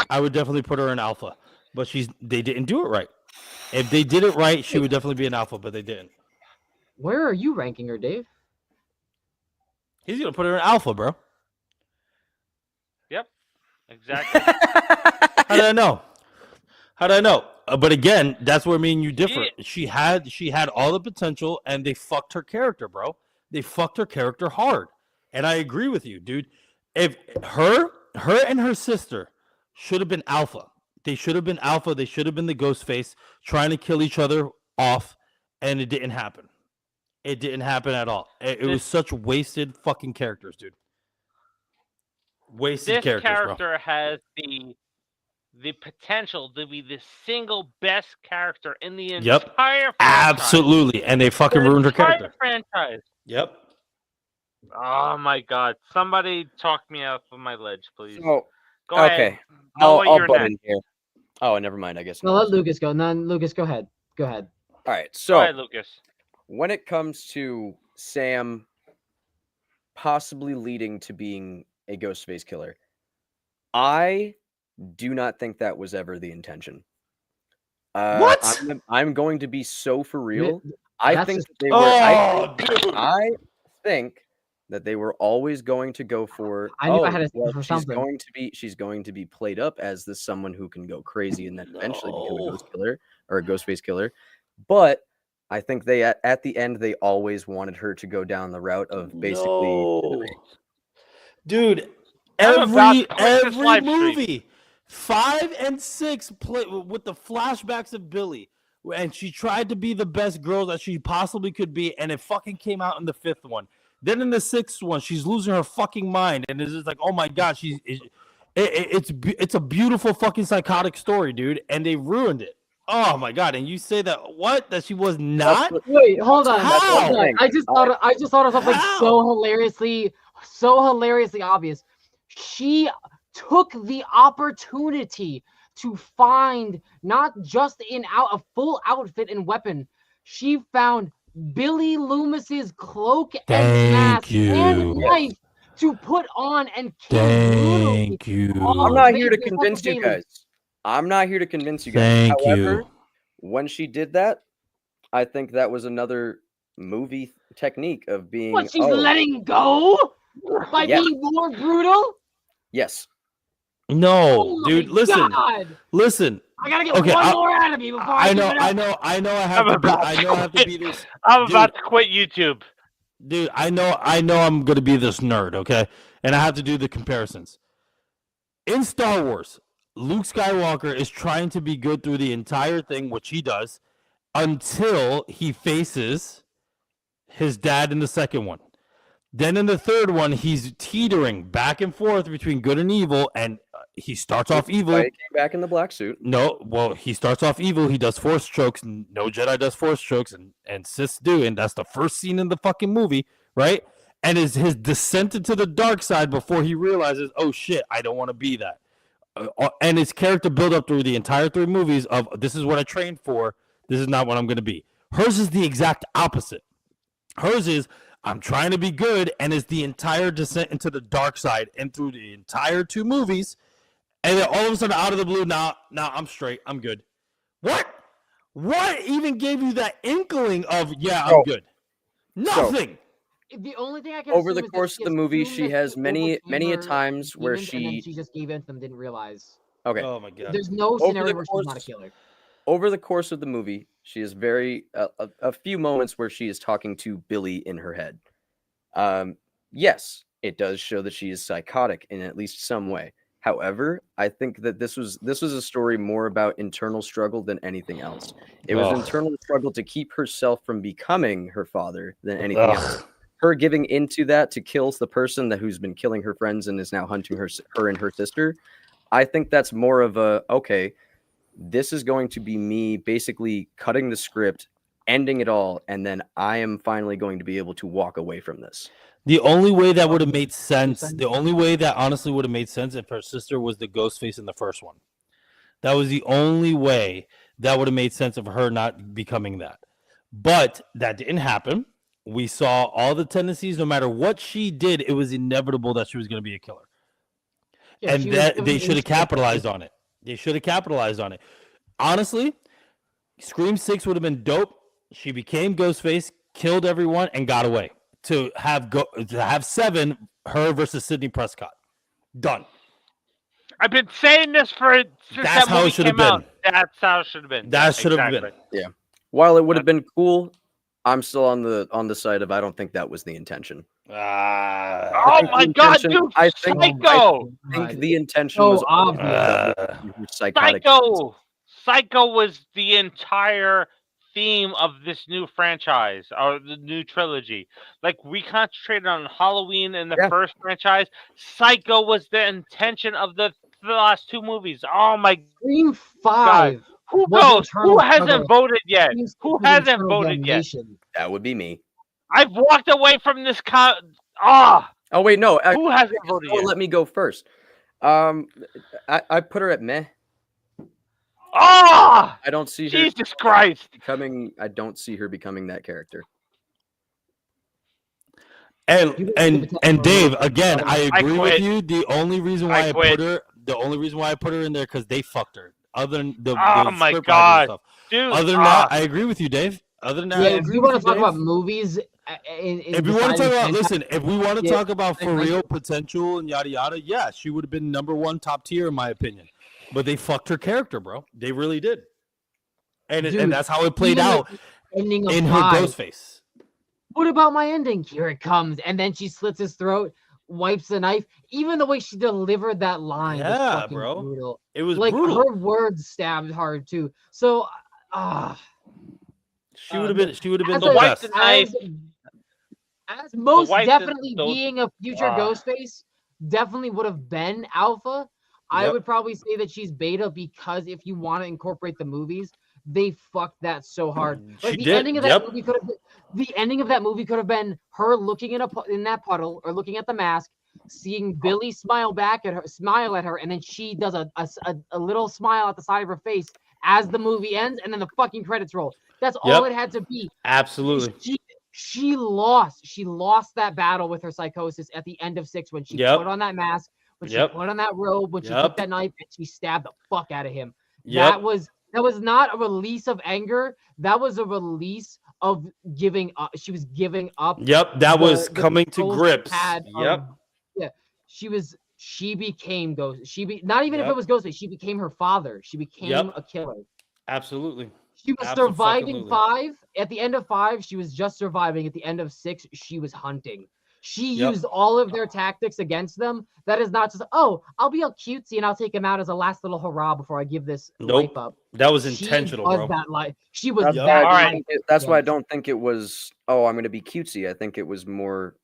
I would definitely put her in alpha. But they didn't do it right. If they did it right, she would definitely be an alpha, but they didn't. Where are you ranking her, Dave? He's gonna put her in alpha, bro. Yep. Exactly. How did I know? But again, that's where me and you differ. She had all the potential, and they fucked her character, bro. They fucked her character hard, and I agree with you, dude. If her and her sister should have been alpha. They should have been alpha. They should have been the Ghostface trying to kill each other off, and it didn't happen. It didn't happen at all. It was such wasted fucking characters, dude. Wasted This characters, character has the potential to be the single best character in the Yep. entire franchise. Absolutely, and they fucking The ruined her entire character. franchise. Yep. Oh my god! Somebody talk me off of my ledge, please. So, Go ahead. okay, Noah, I'll you're butt next. in here. Oh, never mind. I guess. No, not. let Lucas go. No, Lucas, go ahead. Go ahead. All right. Go So ahead, Lucas. when it comes to Sam possibly leading to being a Ghostface killer, I do not think that was ever the intention. What? I'm going to be so for real. Mi- I that's think just- they were. Oh, dude. I think that they were always going to go for. I knew I had to well, for she's something. going to be played up as this someone who can go crazy and then eventually become a No. ghost killer or a Ghostface killer. But I think they at the end they always wanted her to go down the route of basically. No. Dude, I'm about every to quit this live stream. movie, 5 and 6 play with the flashbacks of Billy, and she tried to be the best girl that she possibly could be, and it fucking came out in the 5th one. Then in the 6th one, she's losing her fucking mind, and it's just like, oh my god, it's a beautiful fucking psychotic story, dude, and they ruined it. Oh my god! And you say that she was not? Wait, hold on. How? Hold on. I just thought of something How? so hilariously obvious. She took the opportunity to find not just a full outfit and weapon. She found Billy Loomis's cloak and mask and knife to put on and kill brutally. Thank you. I'm not They- here to they convince you fucking guys. I'm not here to convince you guys. Thank However, you. when she did that, I think that was another movie technique of being. What, she's letting go by Yes. being more brutal? Yes. No, Oh my dude, listen. God. Listen. I gotta get Okay, one more out of me before I I give know, it up. I know, I know. I have I'm to. Be, about I to know I have to quit. be this. I'm Dude. about to quit YouTube. Dude, I know. I'm gonna be this nerd, okay? And I have to do the comparisons. In Star Wars, Luke Skywalker is trying to be good through the entire thing, which he does, until he faces his dad in the second one. Then in the third one, he's teetering back and forth between good and evil, and he starts off evil. He came back in the black suit. No, well, he starts off evil. He does Force chokes. No Jedi does Force chokes, and Siths do, and that's the first scene in the fucking movie, right? And is his descent into the dark side before he realizes, oh shit, I don't want to be that. And his character build up through the entire 3 movies of this is what I trained for. This is not what I'm going to be. Hers is the exact opposite. Hers is I'm trying to be good, and it's the entire descent into the dark side and through the entire 2 movies. And then all of a sudden, out of the blue, now I'm straight. I'm good. What? What even gave you that inkling of, yeah, I'm good? Nothing. The only thing I can Over assume the is that course of the movie, assumed she that has many overcame a her times where demons, and then she. she just gave in to them, didn't realize. Okay. Oh, my God. There's no the scenario where she's not a course- killer. Over the course of the movie, she has a few moments where she is talking to Billy in her head. Yes, it does show that she is psychotic in at least some way. However, I think that this was a story more about internal struggle than anything else. It was Ugh. internal struggle to keep herself from becoming her father than anything else. Ugh. Her giving into that to kill the person who's been killing her friends and is now hunting her and her sister. I think that's more of a, okay, this is going to be me basically cutting the script, ending it all, and then I am finally going to be able to walk away from this. The only way that would have made sense, the only way that honestly would have made sense if her sister was the Ghostface in the first one. That was the only way that would have made sense of her not becoming that. But that didn't happen. We saw all the tendencies. No matter what she did, it was inevitable that she was going to be a killer. Yeah, And she was that given they should have instinct. capitalized on it. They should have capitalized on it. Honestly, Scream 6 would have been dope. She became Ghostface, killed everyone, and got away. To have 7, her versus Sidney Prescott. Done. I've been saying this since That's that how it movie should have came out. been. That's how it should have been. That should have Exactly. been. While it would have been cool, I'm still on the side of I don't think that was the intention. Oh think my the god, intention- dude! I think- Psycho! I think the intention So was obvious. psychotic. Psycho! Psycho was the entire theme of this new franchise or the new trilogy. Like we concentrated on Halloween in the first franchise. Psycho was the intention of the last two movies. Oh my Scream God. 5. Who was goes? Who internal hasn't struggle. voted yet? Scream 6 Who was hasn't internal voted yet? damnation. That would be me. I've walked away from this Oh wait, no. who hasn't voted yet? Let me go first. I put her at meh. I don't see her Jesus Christ. becoming. I don't see her becoming that character. And Dave, again, I agree with quit. you. The only reason why I quit. put her in there because they fucked her. Other than the Oh the my script writing and God. stuff. Dude. Other than that, I agree with you, Dave. Other than that, I Yeah, if agree you with want to talk Dave. about movies, If we want to talk about, listen, if we want to Yeah, talk about for I- real potential and yada yada, yeah, she would have been number one, top tier in my opinion. But they fucked her character, bro. They really did, and Dude, that's how it played even out the ending of in her 5. Ghostface. What about my ending? Here it comes, and then she slits his throat, wipes the knife. Even the way she delivered that line was Yeah, fucking bro. brutal. It was Like brutal. her words stabbed hard too. So, She would have been. She would have been as the a- best. knife. as most wife definitely those- being a future Ah. Ghostface, definitely would have been Alpha. I Yep. would probably say that she's Beta because if you want to incorporate the movies, they fucked that so hard. Like She the did, ending of that yep. movie could have been, the ending of that movie could have been her looking in that puddle or looking at the mask, seeing Billy smile at her, and then she does a little smile at the side of her face as the movie ends, and then the fucking credits roll. That's all Yep. it had to be. Absolutely. She lost that battle with her psychosis at the end of 6 when she Yep. put on that mask, when she Yep. put on that robe, when she Yep. took that knife and she stabbed the fuck out of him. Yep. That was not a release of anger. That was a release of giving up. She was giving up. Yep. That was the coming to control she grips. had Yep. of- yeah. She became Ghost. Not even if Yep. it was Ghostface. She became her father. She became Yep. a killer. Absolutely. She was Abso-fucking-lutely. surviving 5. At the end of 5, she was just surviving. At the end of 6, she was hunting. She Yep. used all of their tactics against them. That is not just, oh, I'll be all cutesy and I'll take him out as a last little hurrah before I give this Nope. life up. That was She intentional, was bro. that life. She was That's Yep. why I that don't Alright. think that's why I Yeah. don't think it was. Oh, I'm going to be cutesy. I think it was more.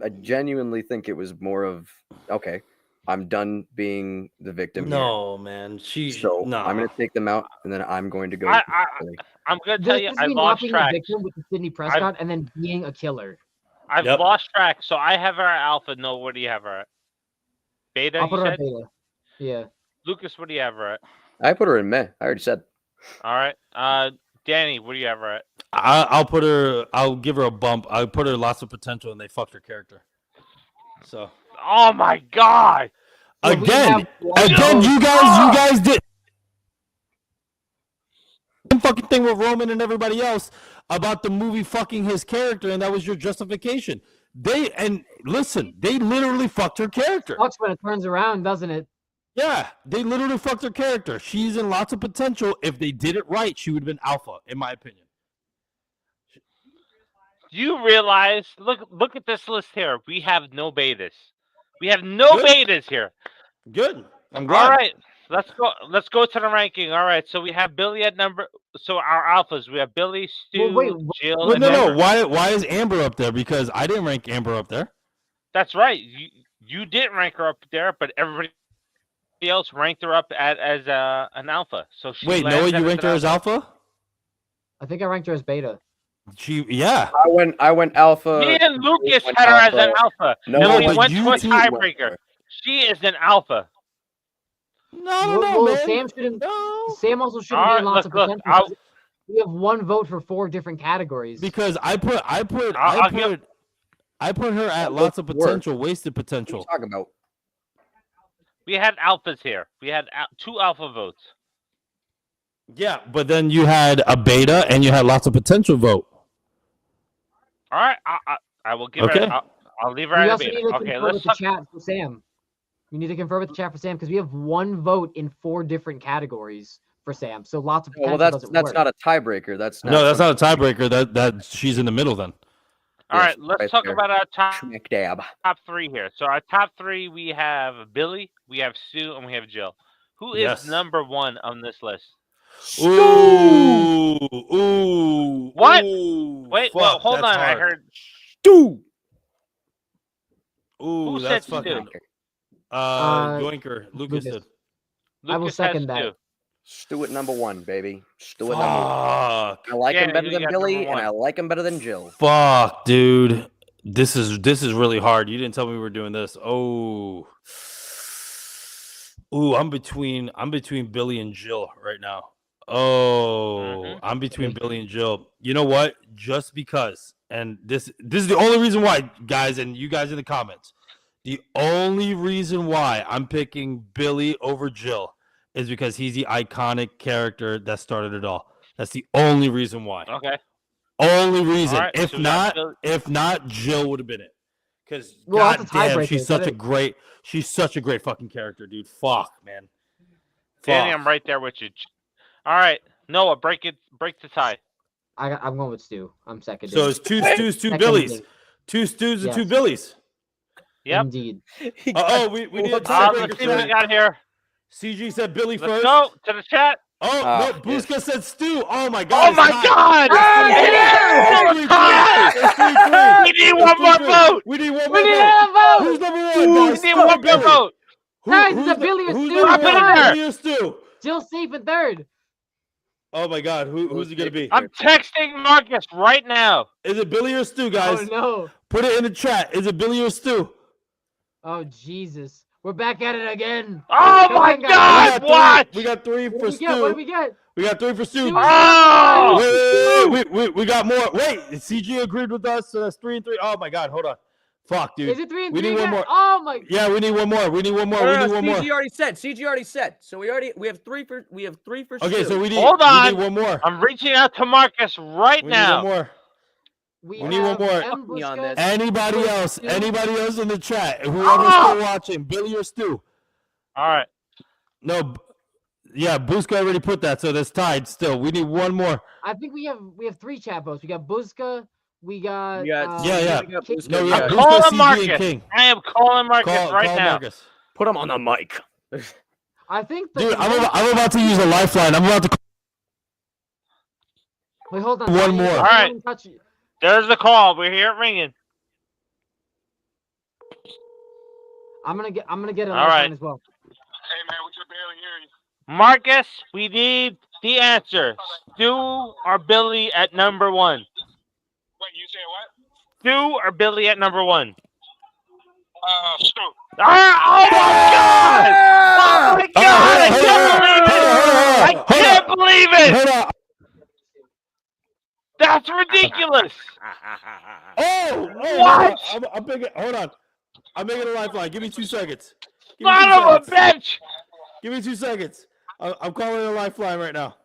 I genuinely think it was more of okay. I'm done being the victim No, man. here. So I'm going to take them out, and then I'm going to go. I'm gonna tell you, I between not lost being track. a victim with Sidney Prescott and then being a killer. I've Yep. lost track. So I have her at Alpha. No, what do you have her at? Beta, I'll you put her at said? Beta. Yeah. Lucas, what do you have her at? I put her in meh. I already said. All right. Danny, what do you have her at? I'll put her. I'll give her a bump. I'll put her lots of potential, and they fucked her character. So Oh my God! So we again, have one you vote. guys did the fucking thing with Roman and everybody else about the movie fucking his character, and that was your justification. They literally fucked her character. Sucks when it turns around, doesn't it? Yeah, they literally fucked her character. She's in lots of potential. If they did it right, she would have been Alpha, in my opinion. Do you realize? Look at this list here. We have no betas. We have no Good. betas here. Good. I'm glad. All right, let's go. Let's go to the ranking. All right, so we have Billy at number. So our alphas, we have Billy, Stu, Wait, Jill. Well, and no. Amber. Why is Amber up there? Because I didn't rank Amber up there. That's right. You didn't rank her up there, but everybody else ranked her up as an alpha. So she Wait, lands Noah, you as ranked an her as Alpha? I think I ranked her as Beta. Yeah. I went alpha. Me and Lucas went had her as an alpha. alpha. No, and we but went you to a two tiebreaker. She is an alpha. No, Well, man. Sam shouldn't. No. Sam also shouldn't All be right, in lots look, of potential. I'll- because we have one vote for 4 different categories. Because I put I'll her at I'll lots go of for potential, wasted What are you potential. talking about? We had alphas here. We had 2 alpha votes. Yeah, but then you had a beta and you had lots of potential vote. All right, I will give Okay. her. I'll leave her we at a also beta. need to Okay, confer let's with the talk. chat for Sam. We need to confer with the chat for Sam because we have one vote in 4 different categories for Sam. So lots of Oh, well, potential that's doesn't not work. a tiebreaker. That's not No, that's not a tiebreaker. That she's in the middle then. All Yes, right, let's right talk there. about our top Schmick dab. 3 here. So our top 3, we have Billy, we have Sue, and we have Jill. Who is Yes. number 1 on this list? Ooh, ooh. What? Ooh, Wait, fuck, well, hold that's on. I hard. heard. Stew. Ooh, Who that's said fucking. stew? Yoinker. Lucas Lucas. said. I will Lucas second has that. stew. Stew at number 1, baby. Stew at number 1. Fuck. I like him Danny, better who you than got Billy, number and one? I like him better than Jill. Fuck, dude. This is really hard. You didn't tell me we were doing this. Oh. Ooh, I'm between Billy and Jill right now. Oh, I'm between Billy and Jill. You know what? Just because, and this is the only reason why, guys, and you guys in the comments. The only reason why I'm picking Billy over Jill is because he's the iconic character that started it all. That's the only reason why. Okay. Only reason. Alright, If so we got not, Jill would have been it. Because Well, that's a goddamn, tiebreaker, she's such a great fucking character, dude. Fuck, man. Danny, Fuck. I'm right there with you. All right, Noah, break the tie. I'm going with Stu. I'm second. So it's two Stews, two Billies. Two Stews and two Yes. Billies. Yep. Indeed. We need a Let's tiebreaker. see what we got here. CG said Billy Let's first. go to the chat. Oh, Ah, no, Busca said Stu. Oh my Oh god. it's my tied. God! It's 3-3. It's 3-3. We need one more vote. We need one We more need vote. another vote. Who's number one, We guys? need Stu one or more Billy? vote. Guys, it's a who's Billy or who's Stu. number Drop it in one? there. Billy or Stu? Jill's safe in third. Oh my god, who's it gonna be? I'm texting Marcus right now. Is it Billy or Stu, guys? Oh no. Put it in the chat. Is it Billy or Stu? Oh Jesus. We're back at it again. Oh Come my on, guys. God! What? We got three What for do we Stu. get? What do we get? We got three for Stu. Stu is Oh! Wait, we got more. Wait, CG agreed with us, so that's 3-3. Oh my god, hold on. Fuck, dude. Is it 3 and We 3 need one again? more. Oh my. Yeah, we need one more. We need one more. We need one more. CG already said. CG already said. So we have three for Okay, Stu. so we need Hold we on. need one more. I'm reaching out to Marcus right We now. need one more. We need one have more. M. Me on Busca. this. Anybody Wait, else? Stu? Anybody else in the chat? Whoever's Ah! still watching, Billy or Stu? All right. No, yeah, Busca already put that, so that's tied still. We need one more. I think we have 3 chat votes. We got Busca. We got. We got- Yeah. we got King- Busca, No, we yeah, got- I'm Busca, calling CG, and Marcus. King. I am calling Marcus right Call now. Marcus. Put him on the mic. I think. The Dude, I'm about to use a lifeline. I'm about to. Wait, hold on. One Don't more. even All right. touch- There's the call. We hear it ringing. I'm gonna get a All lifeline right. as well. Marcus, we need the answer. Stu or Billy at number 1? Wait, you said what? Stu or Billy at number 1? Stu. Ah, oh my God! Oh my God! I can't believe it! Hold on. That's ridiculous! Oh, What? I'm making. Hold on. I'm making a lifeline. Give me 2 seconds. Give me Son 2 of a seconds. bitch! Give me 2 seconds. I'm calling a lifeline right now.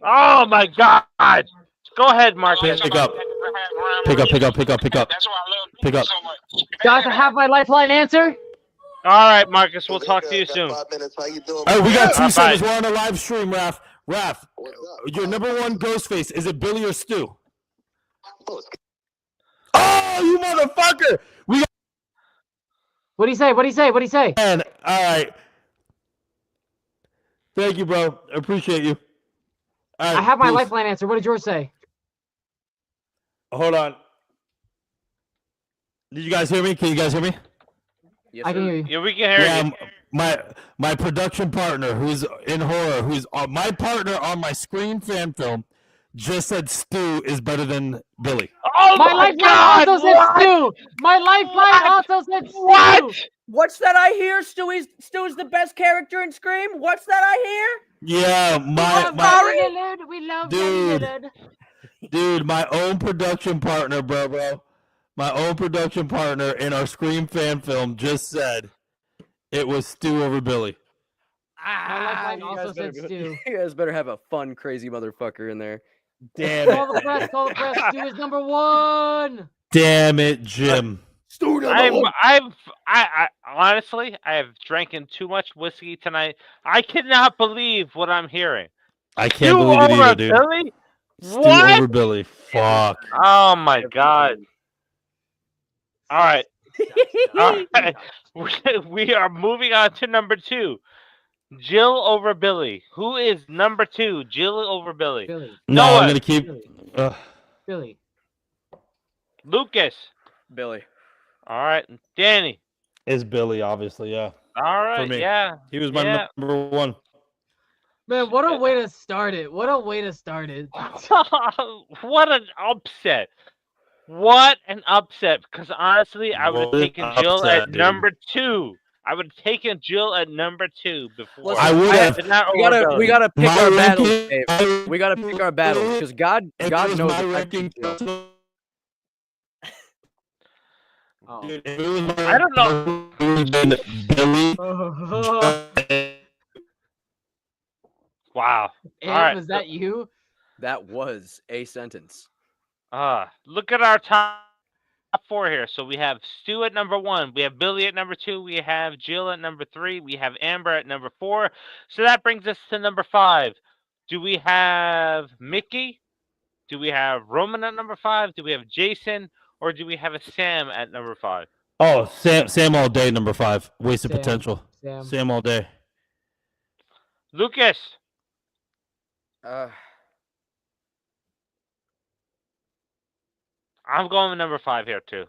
Oh my God! Go ahead, Marcus. Pick up. Pick up. That's why I love Pick up. so much. Guys, I have my lifeline answer. All right, Marcus. We'll talk to you soon. 5 minutes. How you doing? Hey, we got 2 Bye. seconds. We're on a live stream, Raph. What's up? Your number 1 Ghostface. Is it Billy or Stu? Oh, it's Oh, you motherfucker! We got What do you say? What do you say? What do you say? man. All right. Thank you, bro. I appreciate you. All right, I have my peace. lifeline answer. What did yours say? Hold on. Did you guys hear me? Can you guys hear me? Yes, I can sir. hear you. Yeah, we can hear Yeah, you. my production partner, who's in horror, who's my partner on my screen fan film, just said Stu is better than Billy. Oh My my lifeline God! also said What? Stu. My lifeline also said Stu. What? What's that I hear? Stew's the best character in Scream. What's that I hear? Yeah, We love Dude. Lillard. dude, my own production partner, bro. My own production partner in our Scream fan film just said it was Stu over Billy. My lifeline You also guys better said be- Stu. You guys better have a fun, crazy motherfucker in there. Damn Call the press. Call the press. Stu is number 1. Damn it, Jim. I honestly, I have drinking too much whiskey tonight. I cannot believe what I'm hearing. I can't Stu believe it over either, dude. Billy? Stu What? over Billy. Fuck. Oh my God! All right, all right. We are moving on to number 2. Jill over Billy. Who is number 2? Jill over Billy. Billy. No, Noah. I'm gonna keep. Billy. Billy. Lucas. Billy. All right. Danny. It's Billy, obviously. Yeah, All right. me. Yeah. he was my Yeah. number one. Man, what a way to start it. What a way to start it. What an upset. What an upset. Because honestly, I would have What an taken Jill upset, at dude. number 2. I would have taken Jill at number 2 before. I would have. but not We over gotta Billy. pick My our battles, ranking- Dave. We gotta pick our battles because God If it knows was my if I ranking. pick Jill. Oh. Dude, if it was my I don't know. it would have been Billy. Wow. And All right. was that you? That was a sentence. Look at our top 4 here. So we have Stu at number 1. We have Billy at number 2. We have Jill at number 3. We have Amber at number 4. So that brings us to number 5. Do we have Mickey? Do we have Roman at number 5? Do we have Jason? Or do we have a Sam at number 5? Oh, Sam all day, number 5. Wasted Sam. potential. Sam. Sam all day. Lucas. I'm going with number 5 here too.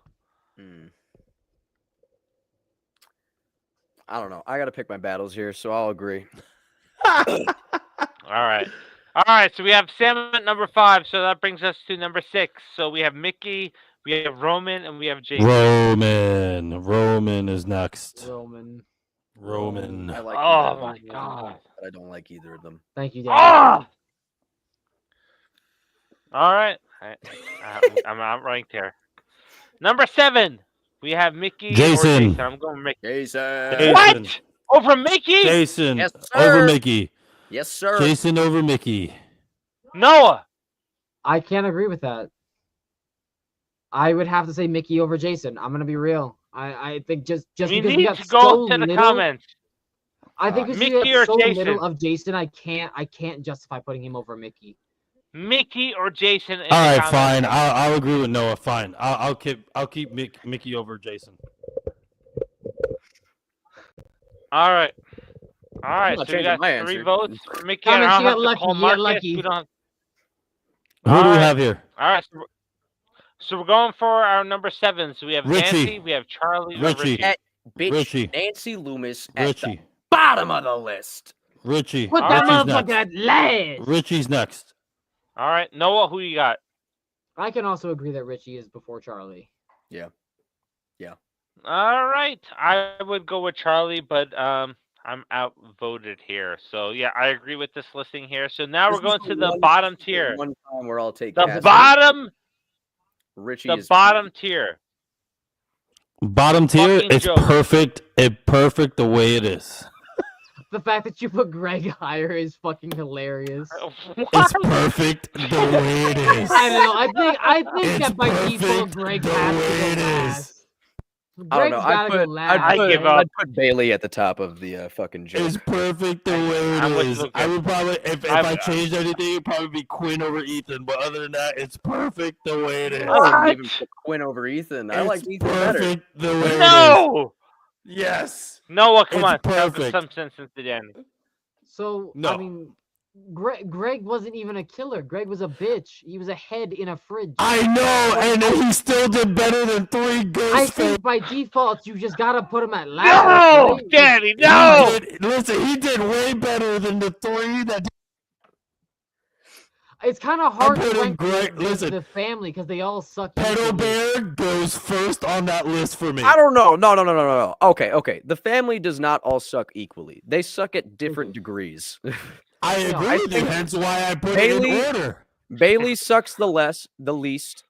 I don't know. I gotta pick my battles here, so I'll agree. All right. All right. So we have Sam at number 5. So that brings us to number 6. So we have Mickey, we have Roman, and we have Jason. Roman is next. Roman. Roman. I like Oh either my of them, God. but I don't like either of them. Thank you, Dan. Ah! All right. I'm outranked here. Number 7. We have Mickey Jason. or Jason. I'm going with Mickey. Jason. What? Over Mickey? Jason Yes, over sir. Mickey. Yes, sir. Jason over Mickey. Noah. I can't agree with that. I would have to say Mickey over Jason. I'm gonna be real. I think just We because we need got to go so to the little, comments. I think because we Mickey or got so Jason? little of Jason, I can't justify putting him over Mickey. Mickey or Jason? In All the right, comments. fine. I'll agree with Noah. Fine. I'll keep Mickey over Jason. All right. All right. not So we changing got my 3 answer. votes for Mickey. Comments, I you don't have got to lucky, call you got Marcus. lucky. We don't. Who All do we right. have here? All right. So we're going for our number 7. So we have Richie. Nancy. We have Charlie. or Richie. Richie. Bitch, Richie. Nancy Loomis at the Richie. bottom of the list. Richie. Put All that right. Richie's motherfucker next. at last. Richie's next. All right. Noah, who you got? I can also agree that Richie is before Charlie. All right. I would go with Charlie, but I'm outvoted here. So yeah, I agree with this listing here. So now This we're going is to the one- bottom this is tier. One time where I'll take The Cassidy. bottom. Richie The is bottom tier. Bottom tier. Fucking It's joke. perfect. It's perfect the way it is. The fact that you put Greg higher is fucking hilarious. It's perfect the way it is. I know. I think It's that by default perfect Greg the has way to it go is. last. I don't Greg's know. gotta go last. I give up. I'd put Bailey at the top of the fucking joke. It's perfect the way I'm it with is. Lucas. I would probably, if I'm- I changed anything, it'd probably be Quinn over Ethan. But other than that, it's perfect the way it is. I wouldn't What? even put Quinn over Ethan. I It's like Ethan better. perfect the way it is. No. Yes. Noah, come It's on. Have perfect. some sense into Danny. So No. I mean, Greg wasn't even a killer. Greg was a bitch. He was a head in a fridge. I know, and he still did better than 3 I Ghostface. think by default you just gotta put him at last. No, right? Danny, no. Listen, he did way better than the 3 that. It's kind of hard put to in rank Greg- listen. the family because they all suck. Pedal equally. Bear goes first on that list for me. I don't know. No. Okay. The family does not all suck equally. They suck at different degrees. I No, agree I with you. think Hence why I put it Bailey- in order. Bailey sucks the least.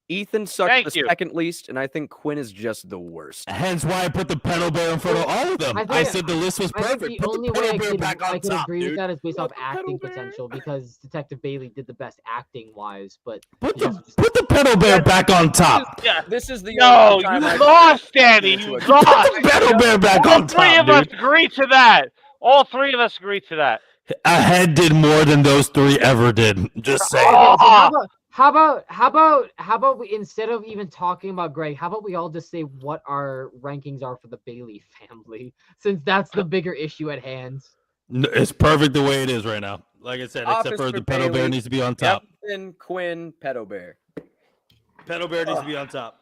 Ethan sucks Thank the you. second least, and I think Quinn is just the worst. Hence why I put the Pedal Bear in front of all of them. I I think- said the list was I think perfect. the Put only the way Pedal Bear back on I could top, agree dude. with that is based off Put the Pedal acting Bear. potential because Detective Bailey did the best acting wise, but Put he also the just- put the Pedal Bear back on top. Yeah. This is the No, only you time I've- lost, Danny. You Put lost. Put the Pedal Bear back All on 3 top, of us dude. agree to that. All 3 of us agree to that. A head did more than those 3 ever did. Just saying. Okay, so How about we, instead of even talking about Greg, how about we all just say what our rankings are for the Bailey family, since that's the bigger issue at hand. It's perfect the way it is right now. Like I said, except Office for for the pedo bear Bailey. needs to be on top. Captain Quinn, Pedo Bear. Pedo bear needs to be on top.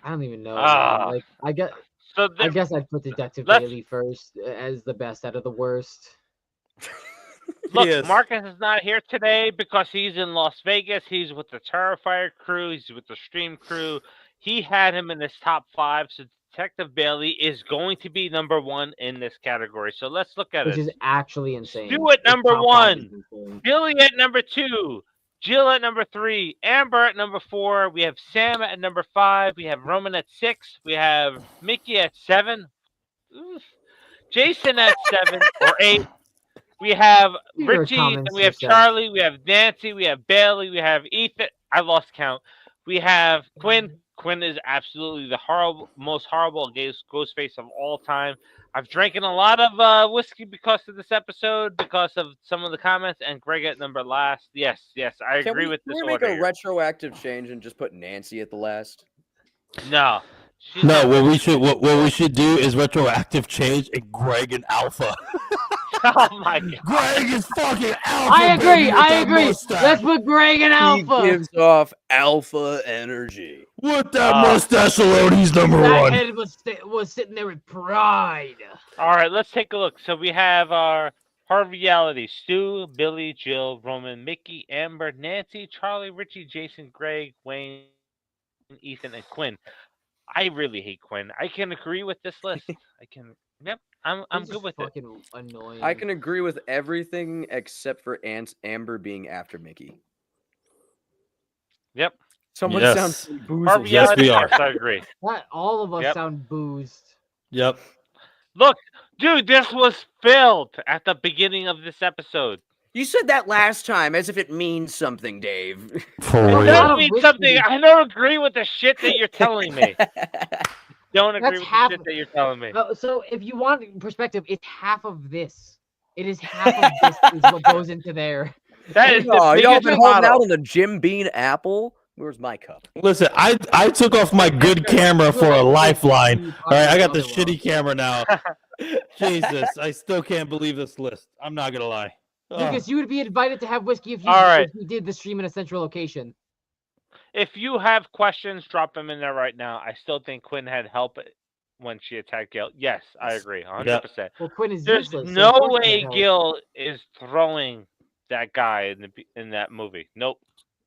I don't even know. Ah. Man. Like I guess I'd put Detective let's- Bailey first as the best out of the worst. Look, Yes. Marcus is not here today because he's in Las Vegas. He's with the Terrifier crew. He's with the Stream crew. He had him in his top 5. So Detective Bailey is going to be number 1 in this category. So let's look at Which it. is actually insane. Stu at His number top five 1. is insane. Billy at number 2. Jill at number 3. Amber at number 4. We have Sam at number 5. We have Roman at 6. We have Mickey at 7. Oof. Jason at 7 or 8. We have These are Richie, and comments we have yourself. Charlie, we have Nancy, we have Bailey, we have Ethan. I lost count. We have Quinn. Quinn is absolutely the most horrible Ghostface of all time. I've drank a lot of whiskey because of this episode, because of some of the comments, and Greg at number last. Yes, I agree with this Can we make order. a here. retroactive change and just put Nancy at the last? No. She's No, not what ready. we should do is retroactive change and Greg and Alpha. Oh my god. Greg is fucking Alpha. I agree. baby, with I that agree. mustache. Let's put Greg and Alpha. He gives off alpha energy. With that mustache alone, he's number That 1. head was sitting there with pride. All right, let's take a look. So we have our hard reality: Stu, Billy, Jill, Roman, Mickey, Amber, Nancy, Charlie, Richie, Jason, Greg, Wayne, Ethan, and Quinn. I really hate Quinn. I can agree with this list. I can. Yep, I'm He's good just with it. fucking annoying. I can agree with everything except for Amber being after Mickey. Yep. Someone Yes. sounds boozy. Hard Yes, reality, we are. yes, I agree. That all of us Yep. sound boozed. Yep. Look, dude, this was filled at the beginning of this episode. You said that last time as if it means something, Dave. For I real. don't of mean whiskey. something. I don't agree with the shit that you're telling me. Don't agree That's with half- the shit that you're telling me. So if you want perspective, it's half of this. It is half of this is what goes into there. That is the Oh, y'all biggest been holding model. out on the Jim Bean apple? Where's my cup? Listen, I took off my good camera for a lifeline. All right, I got the shitty camera now. Jesus, I still can't believe this list. I'm not gonna lie. Ugh. Lucas, you would be invited to have whiskey if All right. you did the stream in a central location. If you have questions, drop them in there right now. I still think Quinn had help when she attacked Gil. Yes, I agree, 100%. Well, Quinn is There's useless. so no of course he way can't help. Gil is throwing that guy in that movie. Nope.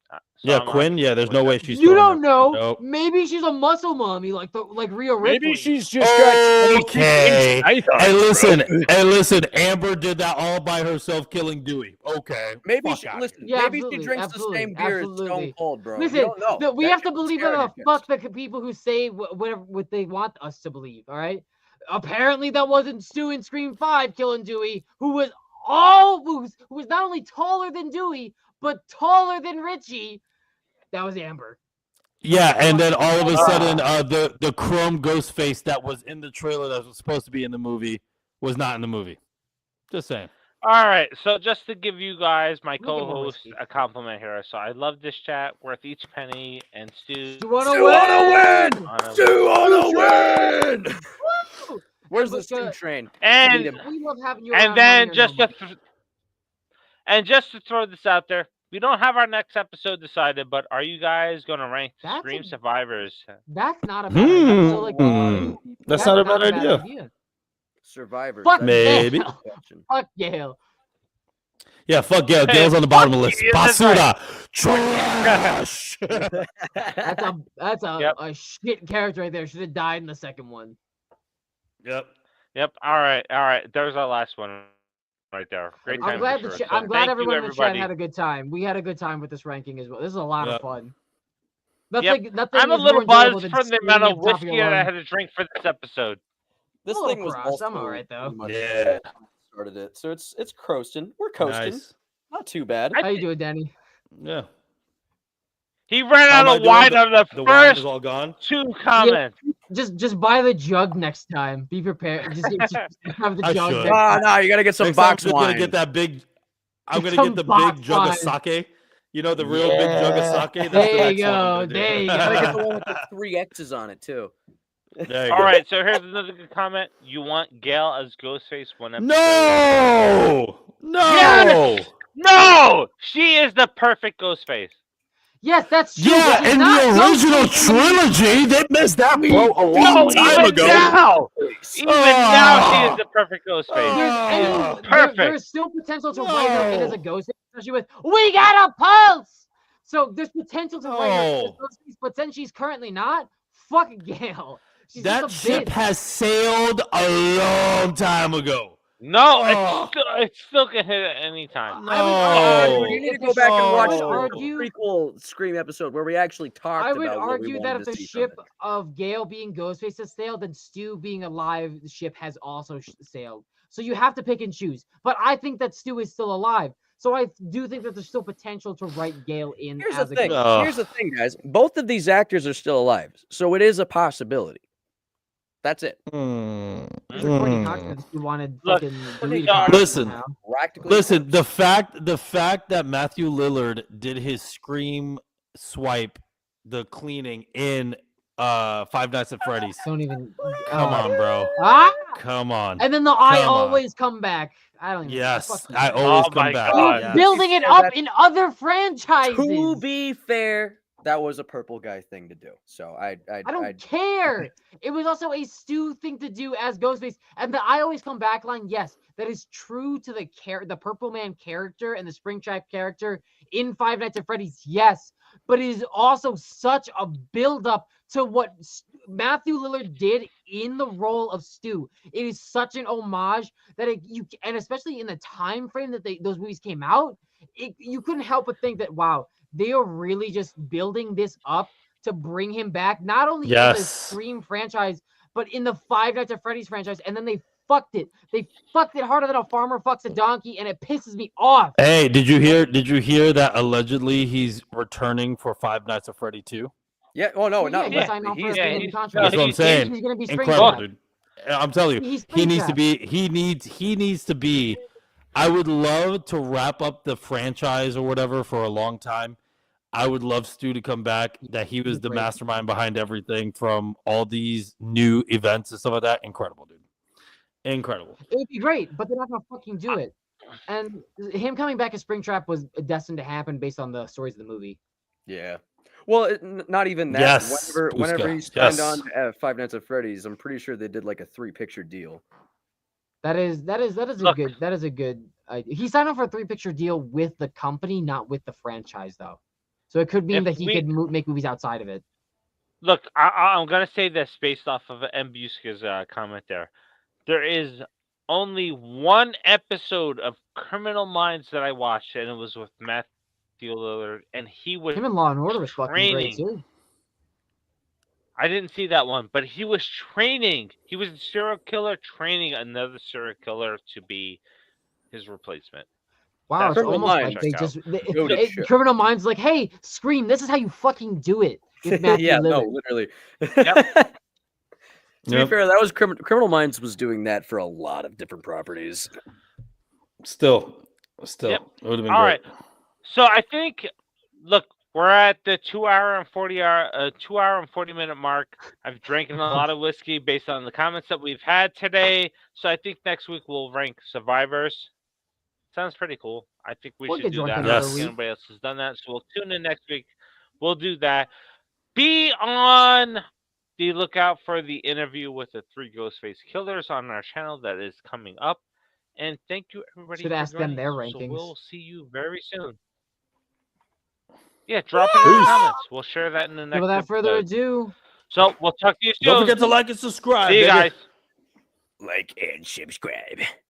So Yeah, I'm Quinn. Yeah, there's no way she's. You throwing don't know. Nope. Maybe she's a muscle mommy like Rhea Ripley. Maybe she's just got Okay. I thought, Hey, listen. bro. Hey, listen. Amber did that all by herself, killing Dewey. Okay. Maybe Fuck she, outta listen, Yeah, maybe absolutely, she drinks absolutely, the same beer as absolutely. Stone Cold, bro. Listen, we don't know. we That have to shit's believe scary, in the yes. fuck the people who say whatever what they want us to believe. All right. Apparently, that wasn't Stu in Scream 5 killing Dewey, who was not only taller than Dewey but taller than Richie. That was Amber. Yeah, and then all of a sudden, the chrome ghost face that was in the trailer that was supposed to be in the movie was not in the movie. Just saying. All right, so just to give you guys, my Look at more co-host, whiskey. a compliment here. So I love this chat, worth each penny, and Stu. You wanna Stu wanna win? on a- Stu wanna win! Woo! Where's the Look, Stu train? And We love having you. and around then money or just no to just to throw this out there, we don't have our next episode decided, but are you guys gonna rank That's Scream a- Survivors? That's not a bad idea. So, like, That's not a bad idea. Survivors. Fuck that's Maybe. the Yale. question. Fuck Yale. Yeah, fuck Gail. Gail's on the bottom of the list. Fuck you, that's Basura. Trash. That's a Yep. a shit character right there. Should have died in the second one. Yep. Yep. All right. There's our last one, right there. Great time. I'm glad for the sure. I'm So glad thank everyone you, in the chat everybody. had a good time. We had a good time with this ranking as well. This is a lot Yep. of fun. Yep. Nothing I'm a is little more enjoyable buzzed than from the screaming amount at of the top of whiskey your that I lungs. had to drink for this episode. This A little thing was cross. also I'm all right, though. pretty much Yeah. started it, so it's coasting. We're coasting. Nice. Not too bad. How you doing, Danny? Yeah. He ran How out am I of doing? wine on the The wine is first all gone. 2 comments. Just buy the jug next time. Be prepared. Just have the I jug. should. next time. No, you gotta get some Next time box we're gonna wine. get that big. I'm gonna Some get the box big jug of wine. sake. You know, the real big jug of sake. That's There the you next one go, I'm gonna do. there you Gotta get the go. one with the 3 X's on it too. There you All go. right, so here's another good comment. You want Gail as Ghostface one episode? No, no. Yes! No, she is the perfect Ghostface. Yes, that's true. Yeah, but she's in not the original Ghostface in the- trilogy, they missed that boat a long No, time even ago. now, even now, she is the perfect Ghostface. Perfect. There's still potential to write her in as a Ghostface, especially with "We Got a Pulse." So there's potential to write her in as Ghostface, but since she's currently not, fuck Gail. She's That just a ship bitch. has sailed a long time ago. No, Oh. it still can hit at any time. No. I would argue You need to if go the back and ship- watch I would the argue- prequel Scream episode where we actually talked I would about what we argue that wanted if to the see ship from it. of Gale being Ghostface has sailed, then Stu being alive, the ship has also sailed. So you have to pick and choose. But I think that Stu is still alive. So I do think that there's still potential to write Gale in Here's as the a thing. Ghostface. Here's the thing, guys. Both of these actors are still alive, so it is a possibility. That's it. It's a Courtney Cox if you wanted Look, fucking Courtney Dewey Cox- Cox Listen. now. Practically. Listen, the fact that Matthew Lillard did his Scream swipe, the cleaning in Five Nights at Freddy's. Don't even Come on, bro. Ah! Come on. And then the I Come on. always come back. I don't even Yes, fuck you. I always Oh come my back. God. Yes. Building it Yeah, up that- in other franchises. To be fair, that was a purple guy thing to do. So I don't care. It was also a Stu thing to do as Ghostface, and the I always come back line. Yes, that is true to the Purple Man character and the Springtrap character in Five Nights at Freddy's. Yes, but it is also such a build up to what Matthew Lillard did in the role of Stu. It is such an homage that and especially in the time frame that those movies came out, you couldn't help but think that wow, they are really just building this up to bring him back, not only in the Yes. Scream franchise, but in the Five Nights at Freddy's franchise. And then they fucked it. They fucked it harder than a farmer fucks a donkey, and it pisses me off. Hey, did you hear that allegedly he's returning for Five Nights at Freddy 2? Yeah. Oh no, Well, not yeah, he signed on for a yeah, standing he's- contract. That's what I'm he's- saying. He's gonna be Incredible, Springtrap. dude. I'm telling you, He's he needs to Springtrap. be. He needs to be. I would love to wrap up the franchise or whatever for a long time. I would love Stu to come back. That he was the Great. mastermind behind everything from all these new events and stuff like that. Incredible, dude. Incredible. It would be great, but they're not gonna fucking do it. And him coming back as Springtrap was destined to happen based on the stories of the movie. Yeah. Well, not even that. Yes, Whenever Puska, he signed yes. on Five Nights at Freddy's, I'm pretty sure they did like a 3-picture deal. That is Look. a good idea. He signed on for a 3-picture deal with the company, not with the franchise, though. So it could mean If that he we- could make movies outside of it. Look, I'm gonna say this based off of M. Buska's comment there. There is only one episode of Criminal Minds that I watched, and it was with Matthew Lillard, and he was Him and Law and Order was fucking great training. too. I didn't see that one, but he was training. He was a serial killer training another serial killer to be his replacement. Wow, That's it's Criminal almost Minds. like they Check just Goated shit. Criminal Minds like, hey, Scream, this is how you fucking do it. With Matthew Yeah, no, Lillard. literally. Yep. To be fair, that was Criminal Minds was doing that for a lot of different properties. Still, Yep. it would have been All great. right. So I think, look, we're at the 2 hour and 40 minute mark. I've drank a lot of whiskey based on the comments that we've had today. So I think next week we'll rank survivors. Sounds pretty cool. I think we We'll should get do drunk that. I another don't think week. anybody else has done that. So we'll tune in next week. We'll do that. Be on the lookout for the interview with the 3 Ghostface killers on our channel that is coming up. And thank you, everybody. Should for ask them joining. their So rankings. we'll see you very soon. Yeah, drop it in the comments. We'll share that in the next Without further episode. ado, So we'll talk to you soon. Don't forget to like and subscribe. See you baby. guys. Like and subscribe.